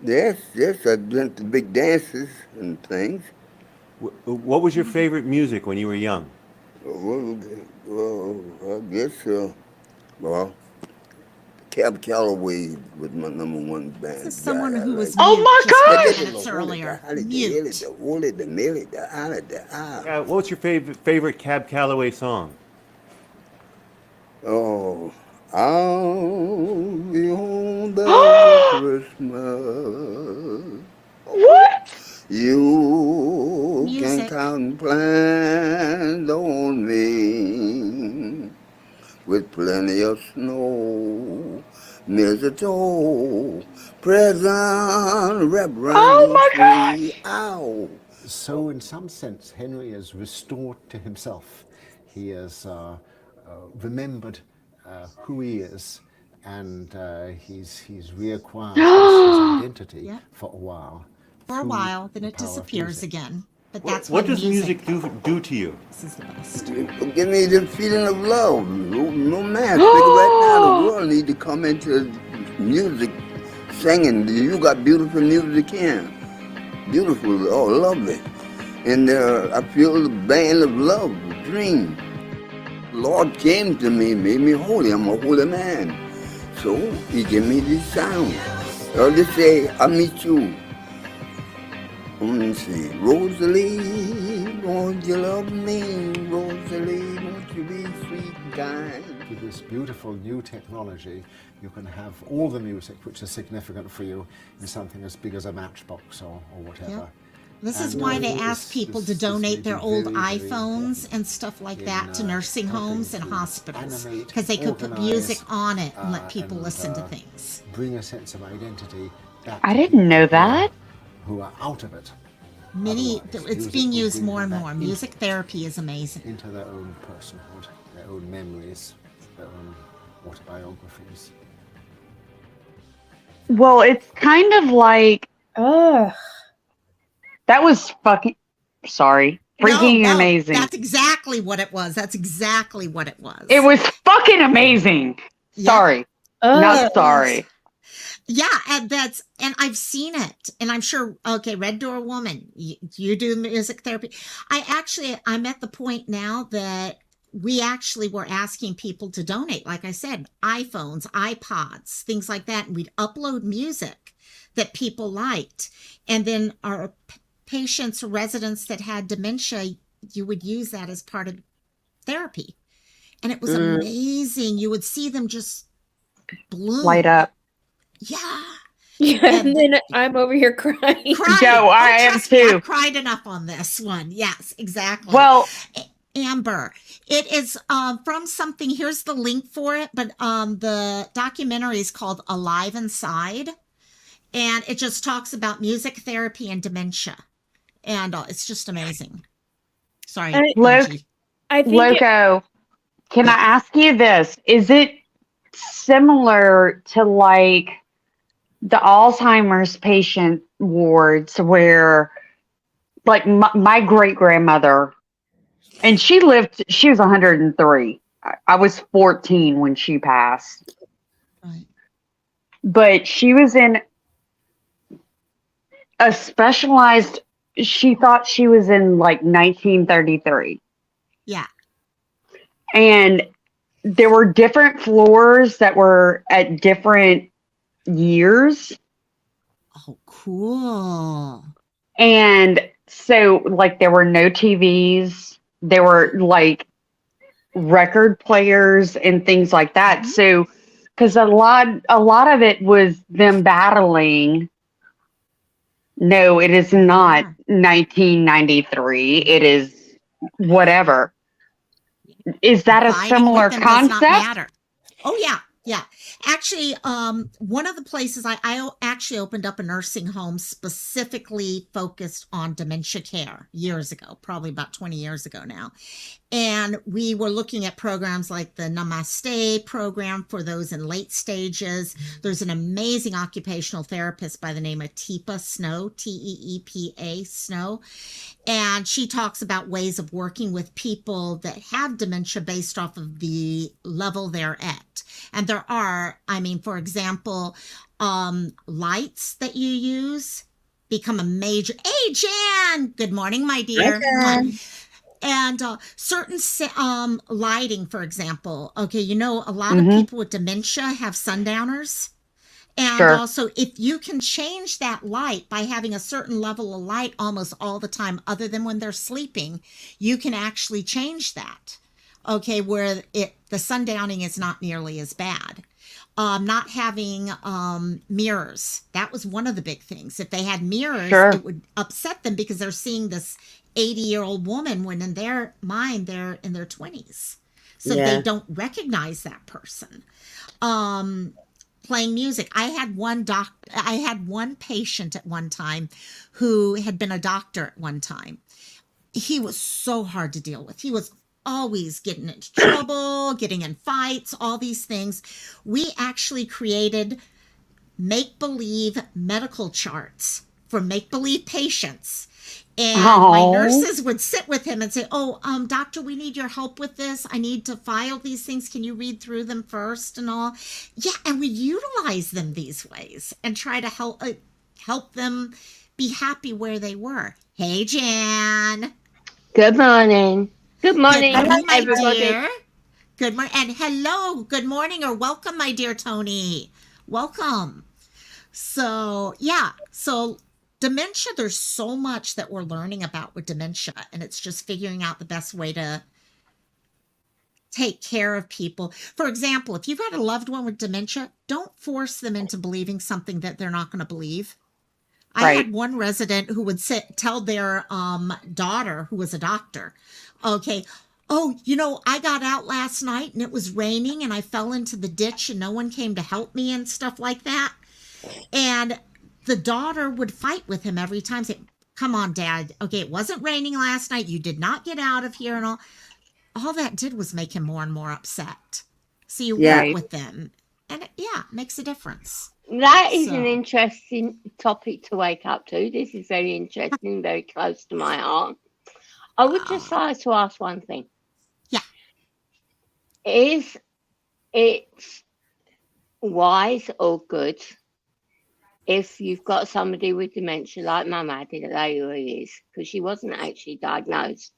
Yes, I went to big dances and things. What was your favorite music when you were young? Well, I guess, well, Cab Calloway was my number one band. This is someone who was Oh mute my just God. 5 minutes earlier. Mute. What's your favorite Cab Calloway song? Oh, I'll be home back Christmas. What? You can Music. count and plan on me with plenty of snow, mistletoe, present wrapped round Oh my the gosh. tree. Ow! So, in some sense, Henry is restored to himself. He has remembered who he is, and he's reacquired his identity Yep. for a while. For a through while, then the it power of disappears music. again. But that's What what does music do to you? This is the best. Give me the feeling of love. No man. Right now, the world need to come into music, singing. You got beautiful music here. Beautiful, oh, lovely. And I feel the band of love, the dream. Lord came to me, made me holy. I'm a holy man. So he gave me this sound. I'll just say, I meet you. Let me see. Rosalie, won't you love me? Rosalie, won't you be sweet and kind? With this beautiful new technology, you can have all the music which is significant for you in something as big as a matchbox or whatever. Yep. This is And, why they this- ask people this- to this donate may their be old very, very iPhones important and stuff like in, that to nursing helping homes and to hospitals animate, because they could put organize, music on it and let people and, listen to things. bring a sense of identity back I to didn't people know who are- that. who are out of it. Many, Otherwise, it's music being will used bring more them and back more. into- Music therapy is amazing. Into their own personhood, their own memories, their own autobiographies. Well, it's kind of like that was fucking sorry. Freaking No, amazing. that's exactly what it was. That's exactly what it was. It was fucking amazing. Yeah. Sorry. Not sorry. Yeah, and I've seen it, and I'm sure. Okay, Red Door Woman, you do music therapy. I'm at the point now that we actually were asking people to donate, like I said, iPhones, iPods, things like that. And we'd upload music that people liked. And then our patients or residents that had dementia, you would use that as part of therapy. And it was amazing. You would see them just bloom. Light up. Yeah. Yeah, and then I'm over here crying. Yo, I am trust me, too. I cried enough on this one. Yes, exactly. Well, Amber, it is from something. Here's the link for it, but the documentary is called Alive Inside, and it just talks about music therapy and dementia, and it's just amazing. Sorry, Loco, can I ask you this? Is it similar to like the Alzheimer's patient wards where, like, my great grandmother, and she was 103. I was 14 when she passed. Right. But she was in a specialized, she thought she was in like 1933. Yeah. And there were different floors that were at different years. Oh, cool. And so, like, there were no TVs. There were like record players and things like that. So, because a lot of it was them battling. No, it is not 1993. It is whatever. Is that a similar concept? Oh yeah, yeah. Actually, one of the places I actually opened up a nursing home specifically focused on dementia care years ago, probably about 20 years ago now. And we were looking at programs like the Namaste program for those in late stages. There's an amazing occupational therapist by the name of Teepa Snow, Teepa Snow. And she talks about ways of working with people that have dementia based off of the level they're at. And there are, I mean, for example, lights that you use become a major. Hey, Jan! Good morning, my dear. And certain lighting, for example. Okay, you know, a lot of people with dementia have sundowners. And also, if you can change that light by having a certain level of light almost all the time, other than when they're sleeping, you can actually change that. Okay, where the sundowning is not nearly as bad. Not having mirrors. That was one of the big things. If they had mirrors, it would upset them because they're seeing this 80-year-old woman when in their mind they're in their 20s. So they don't recognize that person. Playing music. I had one patient at one time who had been a doctor at one time. He was so hard to deal with. He was always getting into trouble, getting in fights, all these things. We actually created make-believe medical charts for make-believe patients. And my nurses would sit with him and say, doctor, we need your help with this. I need to file these things. Can you read through them first and all? Yeah, and we utilize them these ways and try to help them be happy where they were. Hey, Jan. Good morning. Good morning, everybody. Dear. Good morning. And hello, good morning or welcome, my dear Tony. Welcome. So, dementia, there's so much that we're learning about with dementia, and it's just figuring out the best way to take care of people. For example, if you've got a loved one with dementia, don't force them into believing something that they're not going to believe. I had one resident who would tell their daughter, who was a doctor, okay, I got out last night and it was raining and I fell into the ditch and no one came to help me and stuff like that. And the daughter would fight with him every time, say, come on, Dad. Okay, it wasn't raining last night. You did not get out of here and all. All that did was make him more and more upset. So you work with them. And it makes a difference. That is an interesting topic to wake up to. This is very interesting, very close to my heart. I would just like to ask one thing. Yeah. Is it wise or good if you've got somebody with dementia like Mum had at 80 years, because she wasn't actually diagnosed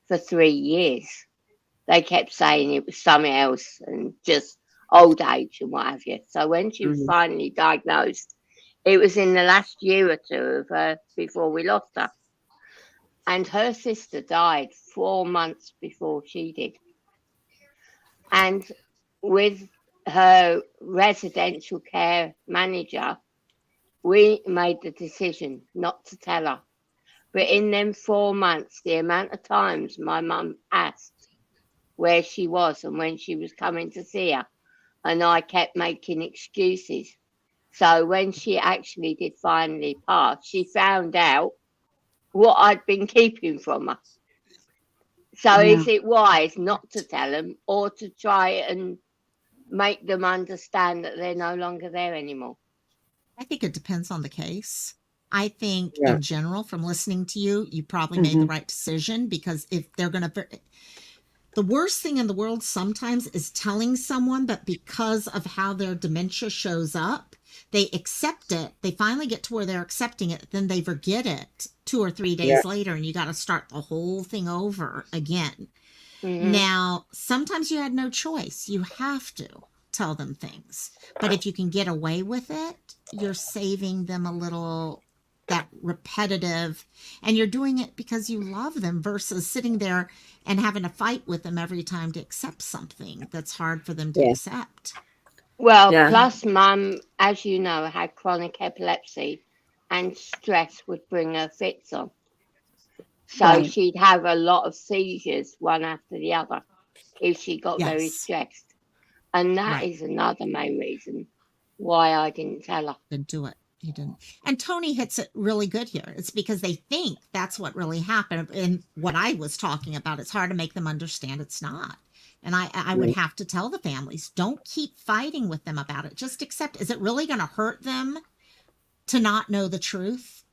for 3 years. they kept saying it was something else and just old age and what have you. So when she was Mhm. finally diagnosed, it was in the last year or two of her before we lost her. And her sister died 4 months before she did. And with her residential care manager, we made the decision not to tell her. But in them 4 months, the amount of times my mum asked where she was and when she was coming to see her, and I kept making excuses. So when she actually did finally pass, she found out what I'd been keeping from her. So Yeah. is it wise not to tell them or to try and make them understand that they're no longer there anymore? I think it depends on the case. I think Yeah. in general, from listening to you, you probably made the Hmm. right decision, because if they're going to, the worst thing in the world sometimes is telling someone, but because of how their dementia shows up, they accept it. They finally get to where they're accepting it. Then they forget it 2 or 3 days Yeah. later, and you got to start the whole thing over again. Hmm. Now, sometimes you had no choice. You have to tell them things. But if you can get away with it, you're saving them a little, that repetitive, and you're doing it because you love them versus sitting there and having to fight with them every time to accept something that's hard for them to Yeah. accept. Well, Yeah. plus mum, as you know, had chronic epilepsy and stress would bring her fits on. So Right. she'd have a lot of seizures one after the other if she got very Yes. stressed. And that Right. is another main reason why I didn't tell her. Didn't do it. He didn't. And Tony hits it really good here. It's because they think that's what really happened. And what I was talking about, it's hard to make them understand it's not. And I would Mm. have to tell the families, don't keep fighting with them about it. Just accept. Is it really going to hurt them to not know the truth?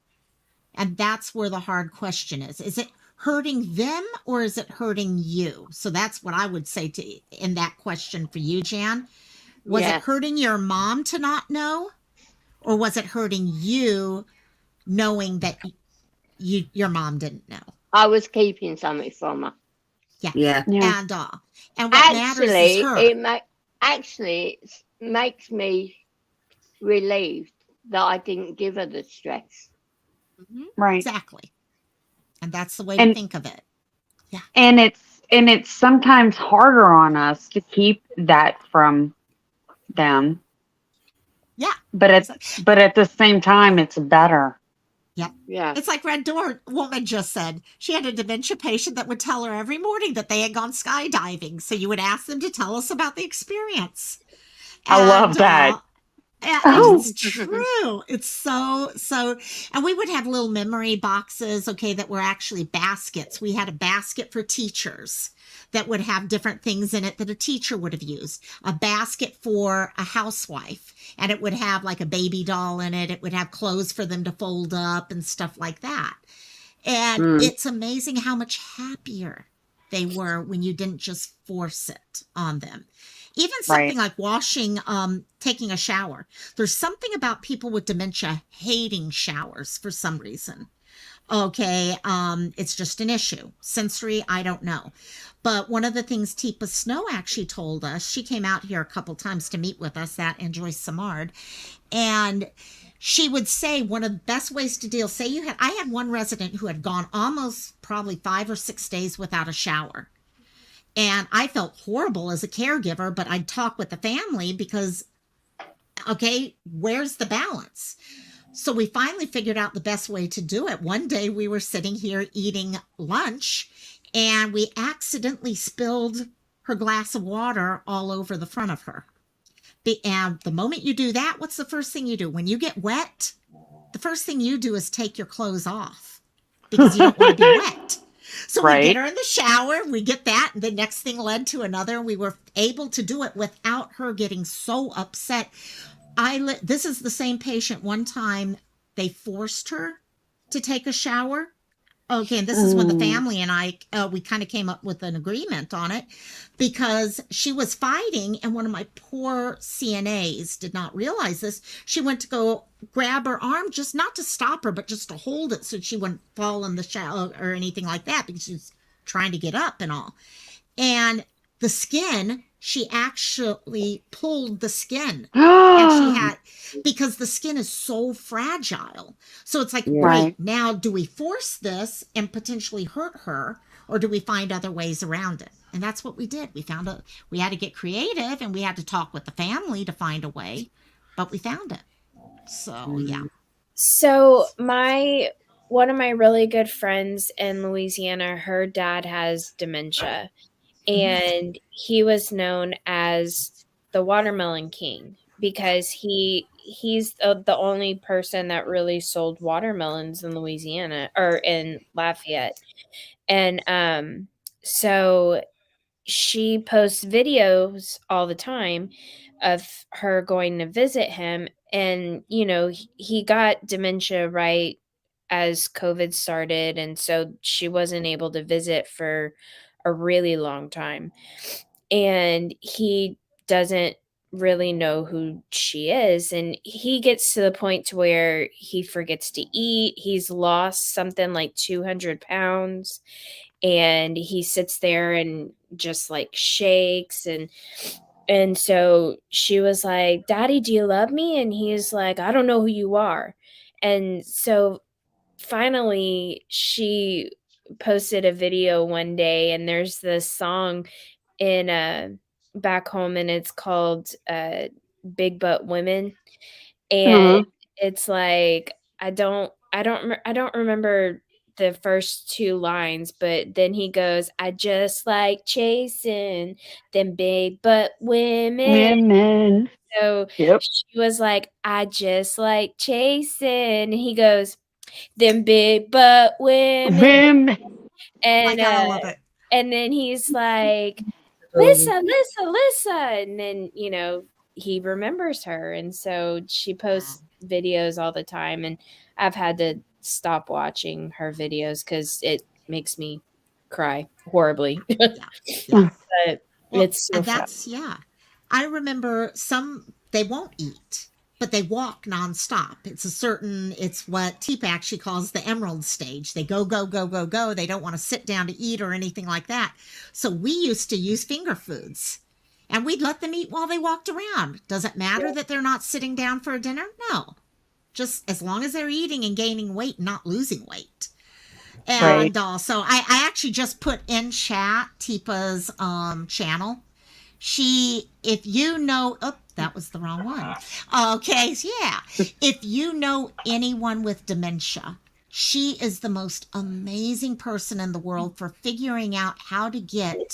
And that's where the hard question is. Is it hurting them or is it hurting you? So that's what I would say to in that question for you, Jan. Was it Yes, hurting your mom to not know? Or was it hurting you knowing that your mom didn't know? I was keeping something from her. Yeah. Yeah. Yeah. And what matters is her. Actually it makes me relieved that I didn't give her the stress. Right. Exactly. And that's the way to And think of it. Yeah. it's sometimes harder on us to keep that from them, Yeah. but at the same time, it's better. Yeah. Yeah. It's like Red Door woman just said. She had a dementia patient that would tell her every morning that they had gone skydiving. So you would ask them to tell us about the experience. I love that. Yeah, Oh, it's true. It's so, and we would have little memory boxes, okay, that were actually baskets. We had a basket for teachers that would have different things in it that a teacher would have used. A basket for a housewife, and it would have like a baby doll in it. It would have clothes for them to fold up and stuff like that. And Mm. it's amazing how much happier they were when you didn't just force it on them. Even something right. like taking a shower. There's something about people with dementia hating showers for some reason. Okay, it's just an issue. Sensory, I don't know. But one of the things Teepa Snow actually told us, she came out here a couple times to meet with us, that and Joyce Samard, and she would say one of the best ways to deal, I had one resident who had gone almost probably 5 or 6 days without a shower. And I felt horrible as a caregiver, but I'd talk with the family because, okay, where's the balance? So we finally figured out the best way to do it. One day we were sitting here eating lunch and we accidentally spilled her glass of water all over the front of her. And the moment you do that, what's the first thing you do? When you get wet, the first thing you do is take your clothes off because you don't want to be wet. So we get Right. her in the shower, we get that, and the next thing led to another. We were able to do it without her getting so upset. This is the same patient. One time they forced her to take a shower. Okay, and this is when the family and I, we kind of came up with an agreement on it because she was fighting, and one of my poor CNAs did not realize this. She went to go grab her arm, just not to stop her, but just to hold it so she wouldn't fall in the shower or anything like that because she was trying to get up and all. And the skin, she actually pulled the skin. And she had, because the skin is so fragile. So it's like, Yeah. great, now do we force this and potentially hurt her, or do we find other ways around it? And that's what we did. We had to get creative, and we had to talk with the family to find a way, but we found it. So, yeah. So one of my really good friends in Louisiana, her dad has dementia, and he was known as the Watermelon King because he's the only person that really sold watermelons in Louisiana or in Lafayette. And so she posts videos all the time of her going to visit him, and he got dementia right as COVID started, and so she wasn't able to visit for a really long time, and he doesn't really know who she is, and he gets to the point to where he forgets to eat. He's lost something like 200 pounds, and he sits there and just like shakes, and so she was like, "Daddy, do you love me?" And he's like, "I don't know who you are." And so finally she posted a video one day, and there's this song in back home, and it's called Big Butt Women, and it's like I don't remember the first two lines, but then he goes, "I just like chasing them big butt women." Women. So Yep. she was like, "I just like chasing," and he goes, "them big butt women." Women. And God, I love it. and then he's like, "Lisa, Lisa, Lisa," and then he remembers her, and so she posts videos all the time, and I've had to stop watching her videos because it makes me cry horribly. Yeah. But Well, it's so and fun. that's, yeah. I remember some, they won't eat, but they walk nonstop. It's what TPAC, she calls the emerald stage. They go, go, go, go, go. They don't want to sit down to eat or anything like that. So we used to use finger foods, and we'd let them eat while they walked around. Does it matter that they're not sitting down for a dinner? No. Just as long as they're eating and gaining weight, not losing weight. And so I actually just put in chat Tipa's channel. If you know, that was the wrong one. Okay, so yeah. If you know anyone with dementia, she is the most amazing person in the world for figuring out how to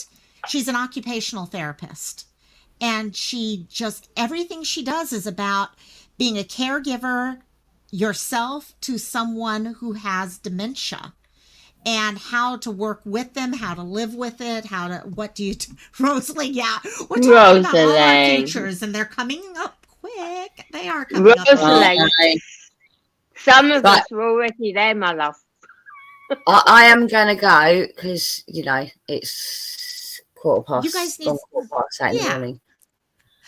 she's an occupational therapist. And everything she does is about being a caregiver yourself to someone who has dementia, and how to work with them, how to live with it, Rosalind, yeah. We're talking about all our futures, and they're coming up quick. They are coming up quick. Some of us are already there, my love. I am going to go because, it's quarter past. You guys need... quarter past 8 in the morning.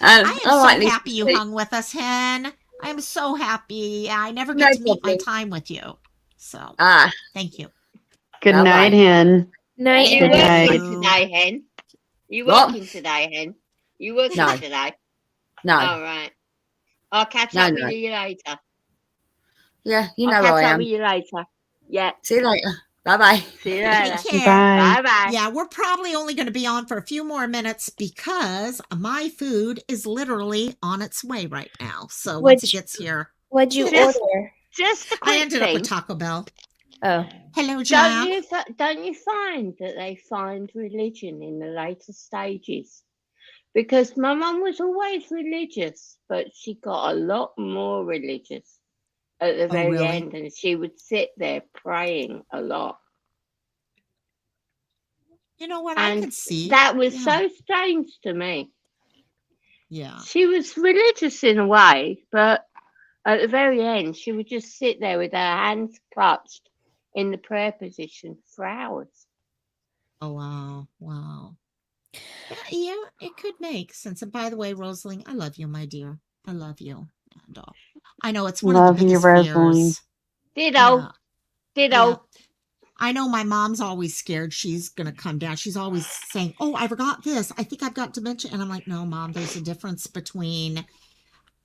I am so happy you hung with us, Hen. I am so happy. I never get to meet my time with you. So, thank you. Good night, Hen. Night. Good night. Today, Hen? You working today, Hen? You working today? No. All right. I'll catch up with you later. Yeah, you know I'll where I catch up am. with you later. Yeah. See you later. Bye-bye. See you later. Take care. Bye-bye. Yeah, we're probably only going to be on for a few more minutes because my food is literally on its way right now. So once it gets here. What'd you order? Just a quick I ended up thing. with Taco Bell. Oh. Hello, John. Don't you find that they find religion in the later stages? Because my mum was always religious, but she got a lot more religious at the very end, and she would sit there praying a lot. You know what? I could see. That was so strange to me. Yeah. She was religious in a way, but at the very end, she would just sit there with her hands clutched in the prayer position for hours. Oh, wow. Wow. Yeah, it could make sense. And by the way, Rosalind, I love you, my dear. I love you. And I know it's one of the biggest fears. Ditto. Ditto. Yeah. I know my mom's always scared she's going to come down. She's always saying, oh, I forgot this. I think I've got dementia. And I'm like, no, Mom, there's a difference between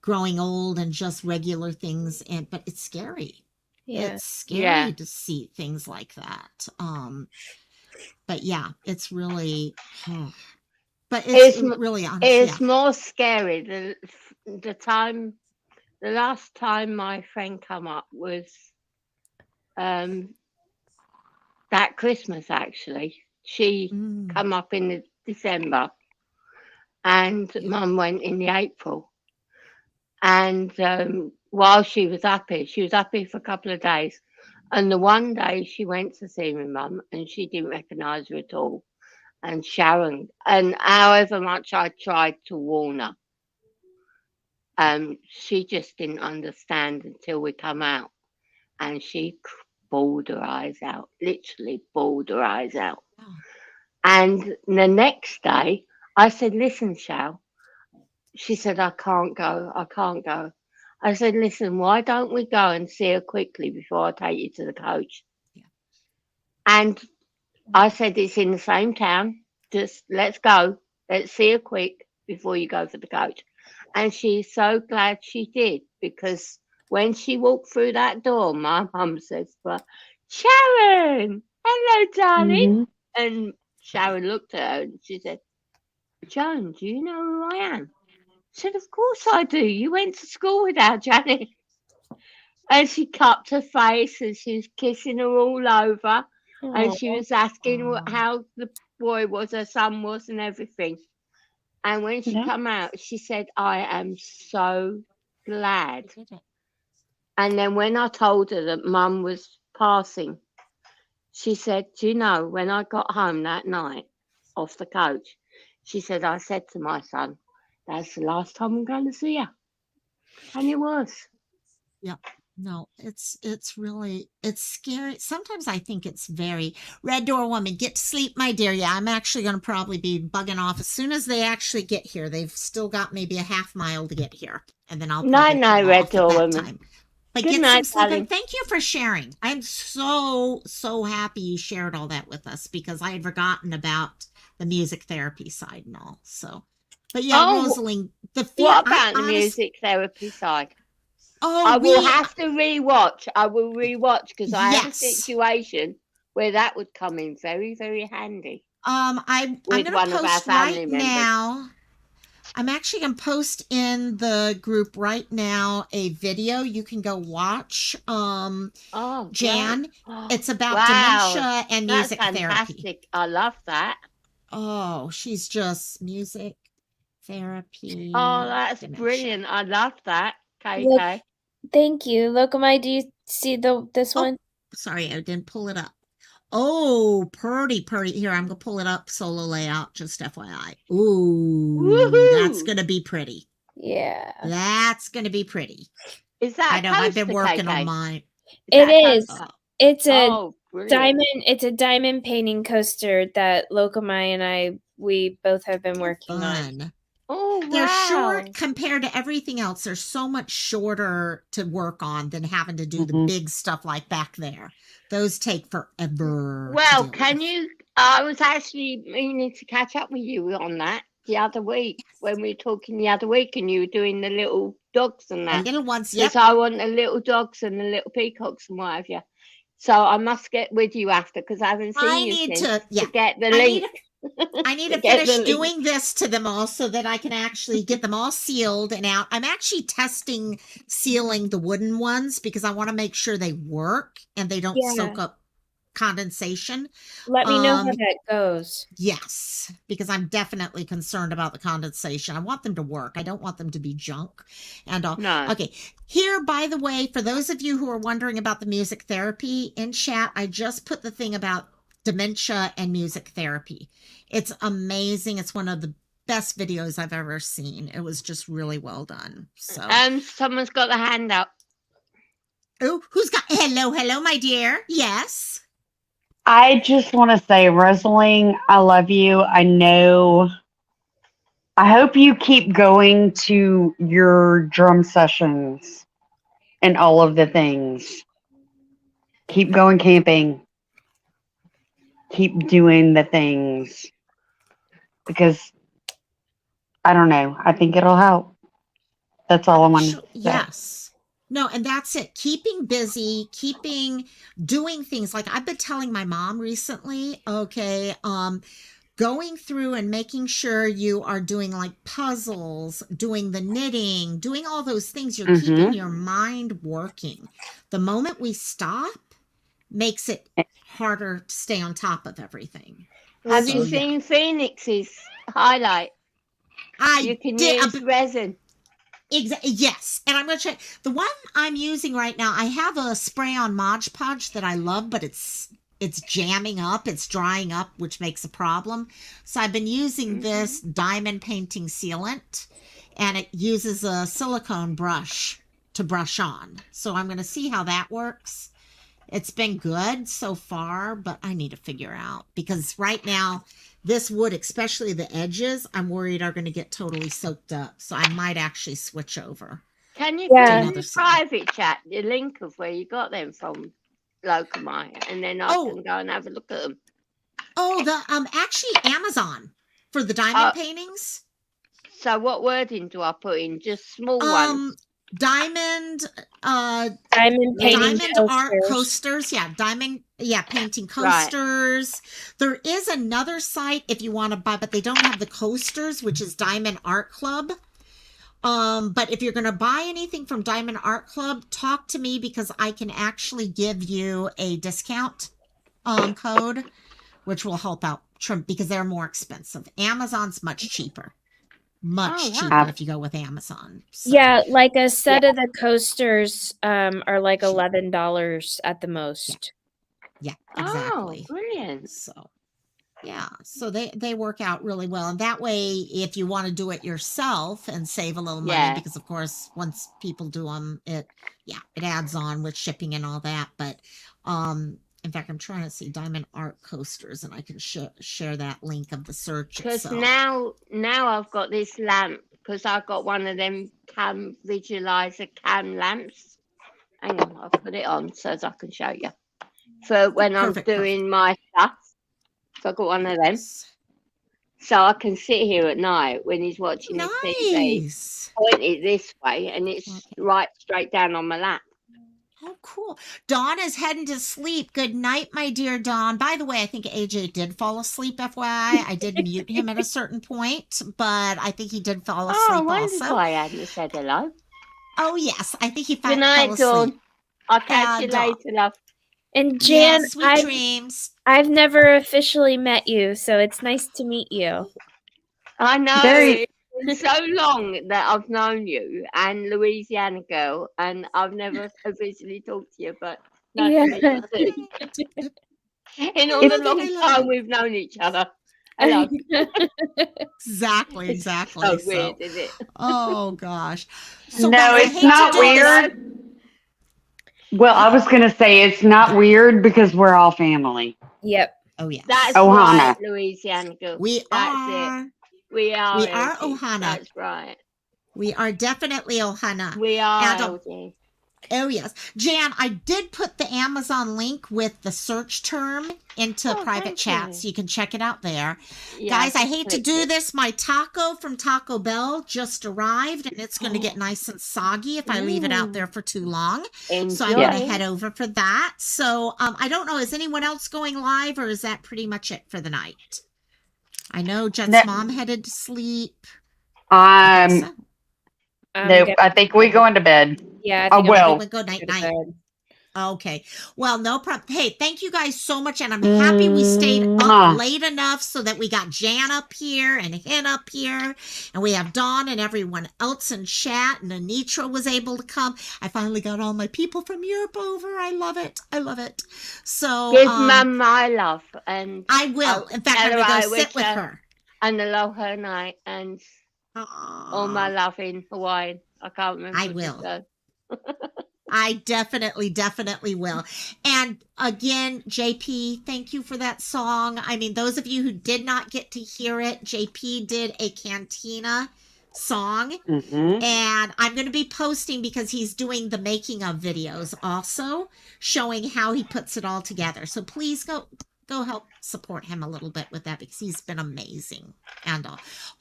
growing old and just regular things. But it's scary. Yeah. It's scary Yeah. to see things like that. But yeah, it's really, but it's really honest. It's Yeah. more scary. The last time my friend come up was that Christmas actually. She come up in the December, and Mum went in the April. And while she was up here for a couple of days. And the one day she went to see my mum, and she didn't recognise her at all. And Sharon, and however much I tried to warn her, she just didn't understand until we come out, and she bawled her eyes out, literally bawled her eyes out. And the next day, I said, "Listen, Shal." She said, "I can't go. I can't go." I said, "Listen, why don't we go and see her quickly before I take you to the coach?" And I said, "It's in the same town. Just let's go. Let's see her quick before you go for the coach." And she's so glad she did, because when she walked through that door, my mum says to her, "Sharon, hello, darling." And Sharon looked at her and she said, "Joan, do you know who I am?" I said, "Of course I do. You went to school with our Janet." And she cupped her face and she was kissing her all over. And she was asking how the boy was, her son was, and everything. And when she come out, she said, "I am so glad." And then when I told her that Mum was passing, she said, "Do you know, when I got home that night off the coach," she said, "I said to my son, that's the last time I'm going to see her." And it was. Yeah. No, it's really, it's scary. Sometimes I think it's very Red Door Woman, get to sleep, my dear. Yeah, I'm actually going to probably be bugging off as soon as they actually get here. They've still got maybe a half mile to get here, and then I'll probably Night, pull Red off Door at that Woman. time. But Good get night, some sleep, darling. and thank you for sharing. I'm so happy you shared all that with us, because I had forgotten about the music therapy side and all. So, but yeah, Rosaline, the fear. What about the music therapy side? I will have to rewatch. I will rewatch, because I have a situation where that would come in very, very handy. I'm going to post right now. I'm actually going to post in the group right now a video you can go watch. Jan, it's about dementia and music therapy. I love that. Oh, she's just music therapy. Oh, that's brilliant. I love that. KK. Look, thank you. Lokamai, do you see this one? Sorry, I didn't pull it up. Oh, pretty. Here, I'm going to pull it up, solo layout, just FYI. Ooh, that's going to be pretty. Yeah. That's going to be pretty. Is that I know, I've been working on mine. It is. It's a brilliant. It's a diamond painting coaster that Lokamai and we both have been working on. Oh, wow. They're short compared to everything else. They're so much shorter to work on than having to do the big stuff like back there. Those take forever. Well, can you? I was actually meaning to catch up with you on that the other week when we were talking the other week, and you were doing the little dogs and that. The little ones, yes. I want the little dogs and the little peacocks and what have you. So I must get with you after, because I haven't seen you since to get the link. I need to finish doing this to them all so that I can actually get them all sealed and out. I'm actually testing sealing the wooden ones because I want to make sure they work and they don't soak up condensation. Let me know how that goes. Yes, because I'm definitely concerned about the condensation. I want them to work. I don't want them to be junk. And no. Okay. Here, by the way, for those of you who are wondering about the music therapy in chat, I just put the thing about dementia and music therapy. It's amazing. It's one of the best videos I've ever seen. It was just really well done. So someone's got the hand up. Oh, who's got hello, my dear? Yes. I just want to say, Rosaline, I love you. I know. I hope you keep going to your drum sessions and all of the things. Keep going camping. keep doing the things because I don't know. I think it'll help. That's all I want to say. Yes. No, and that's it. Keeping busy, doing things like I've been telling my mom recently, okay, going through and making sure you are doing like puzzles, doing the knitting, doing all those things. You're keeping your mind working. The moment we stop makes it harder to stay on top of everything. Have So, you seen Phoenix's highlight? You can use resin. Yes, and I'm going to check. The one I'm using right now, I have a spray-on Mod Podge that I love, but it's jamming up, it's drying up, which makes a problem. So I've been using this diamond painting sealant, and it uses a silicone brush to brush on. So I'm going to see how that works. It's been good so far, but I need to figure out because right now this wood, especially the edges, I'm worried are going to get totally soaked up. So I might actually switch over. Can you put in the private chat the link of where you got them from, Locomite, and then I can go and have a look at them? Oh, the actually Amazon for the diamond paintings. So what wording do I put in? Just small ones. Diamond painting art coasters. Painting coasters. Right. There is another site if you want to buy, but they don't have the coasters, which is Diamond Art Club. But if you're going to buy anything from Diamond Art Club, talk to me because I can actually give you a discount code, which will help out because they're more expensive. Amazon's much cheaper. Much cheaper if you go with Amazon. So. Yeah, like a set of the coasters are like $11 at the most. Yeah, exactly. Oh, brilliant. So so they work out really well, and that way if you want to do it yourself and save a little money, because of course once people do them, it adds on with shipping and all that. But in fact, I'm trying to see Diamond Art Coasters, and I can share that link of the search. Because now I've got this lamp, because I've got one of them cam visualizer cam lamps. Hang on, I'll put it on so as I can show you. For when I'm doing my stuff. So I've got one of them. So I can sit here at night when he's watching his TV, point it this way, and it's right straight down on my lap. Oh, cool. Dawn is heading to sleep. Good night, my dear Dawn. By the way, I think AJ did fall asleep, FYI. I did mute him at a certain point, but I think he did fall asleep also. Wonderful. I hadn't said hello. Oh, yes. I think he fell asleep. Good night, Dawn. I'll catch you later, love. And Jan, sweet dreams. I've never officially met you, so it's nice to meet you. I know. It's so long that I've known you and Louisiana girl, and I've never officially talked to you, but in all the long time we've known each other. Hello. Exactly. So weird, is it? Oh gosh. So no, it's not weird. Well, I was going to say it's not weird because we're all family. Yep. Oh yeah. That's right, Louisiana girl. We are. We are Ohana. That's right. We are definitely Ohana. We are. Oh, yes. Jan, I did put the Amazon link with the search term into private chat, so you can check it out there. Yeah, guys, I hate to do this. My taco from Taco Bell just arrived, and it's going to get nice and soggy if I leave it out there for too long. Enjoy. So I'm going to head over for that. So I don't know, is anyone else going live, or is that pretty much it for the night? I know Jen's mom headed to sleep. Nope, I think we going to bed. Yeah, I will. Go night. Okay. Well, no problem. Hey, thank you guys so much. And I'm happy we stayed up late enough so that we got Jan up here and Hen up here. And we have Dawn and everyone else in chat. And Anitra was able to come. I finally got all my people from Europe over. I love it. I love it. So give Mum my love. And I will. In fact, I'm going to go sit with her. And aloha night and all my love in Hawaii. I can't remember. I will. I definitely will. And again, JP, thank you for that song. I mean, those of you who did not get to hear it, JP did a Cantina song. And I'm going to be posting because he's doing the making of videos also, showing how he puts it all together. So please go go help support him a little bit with that because he's been amazing. And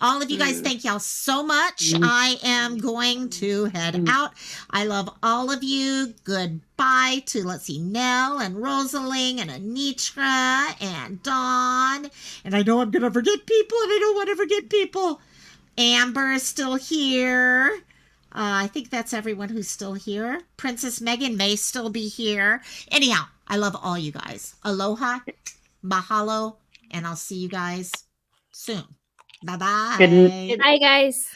all of you guys, thank y'all so much. I am going to head out. I love all of you. Goodbye to, let's see, Nell and Rosalie and Anitra and Dawn. And I know I'm going to forget people, and I don't want to forget people. Amber is still here. I think that's everyone who's still here. Princess Megan may still be here. Anyhow, I love all you guys. Aloha, mahalo, and I'll see you guys soon. Bye-bye. Good Bye, guys.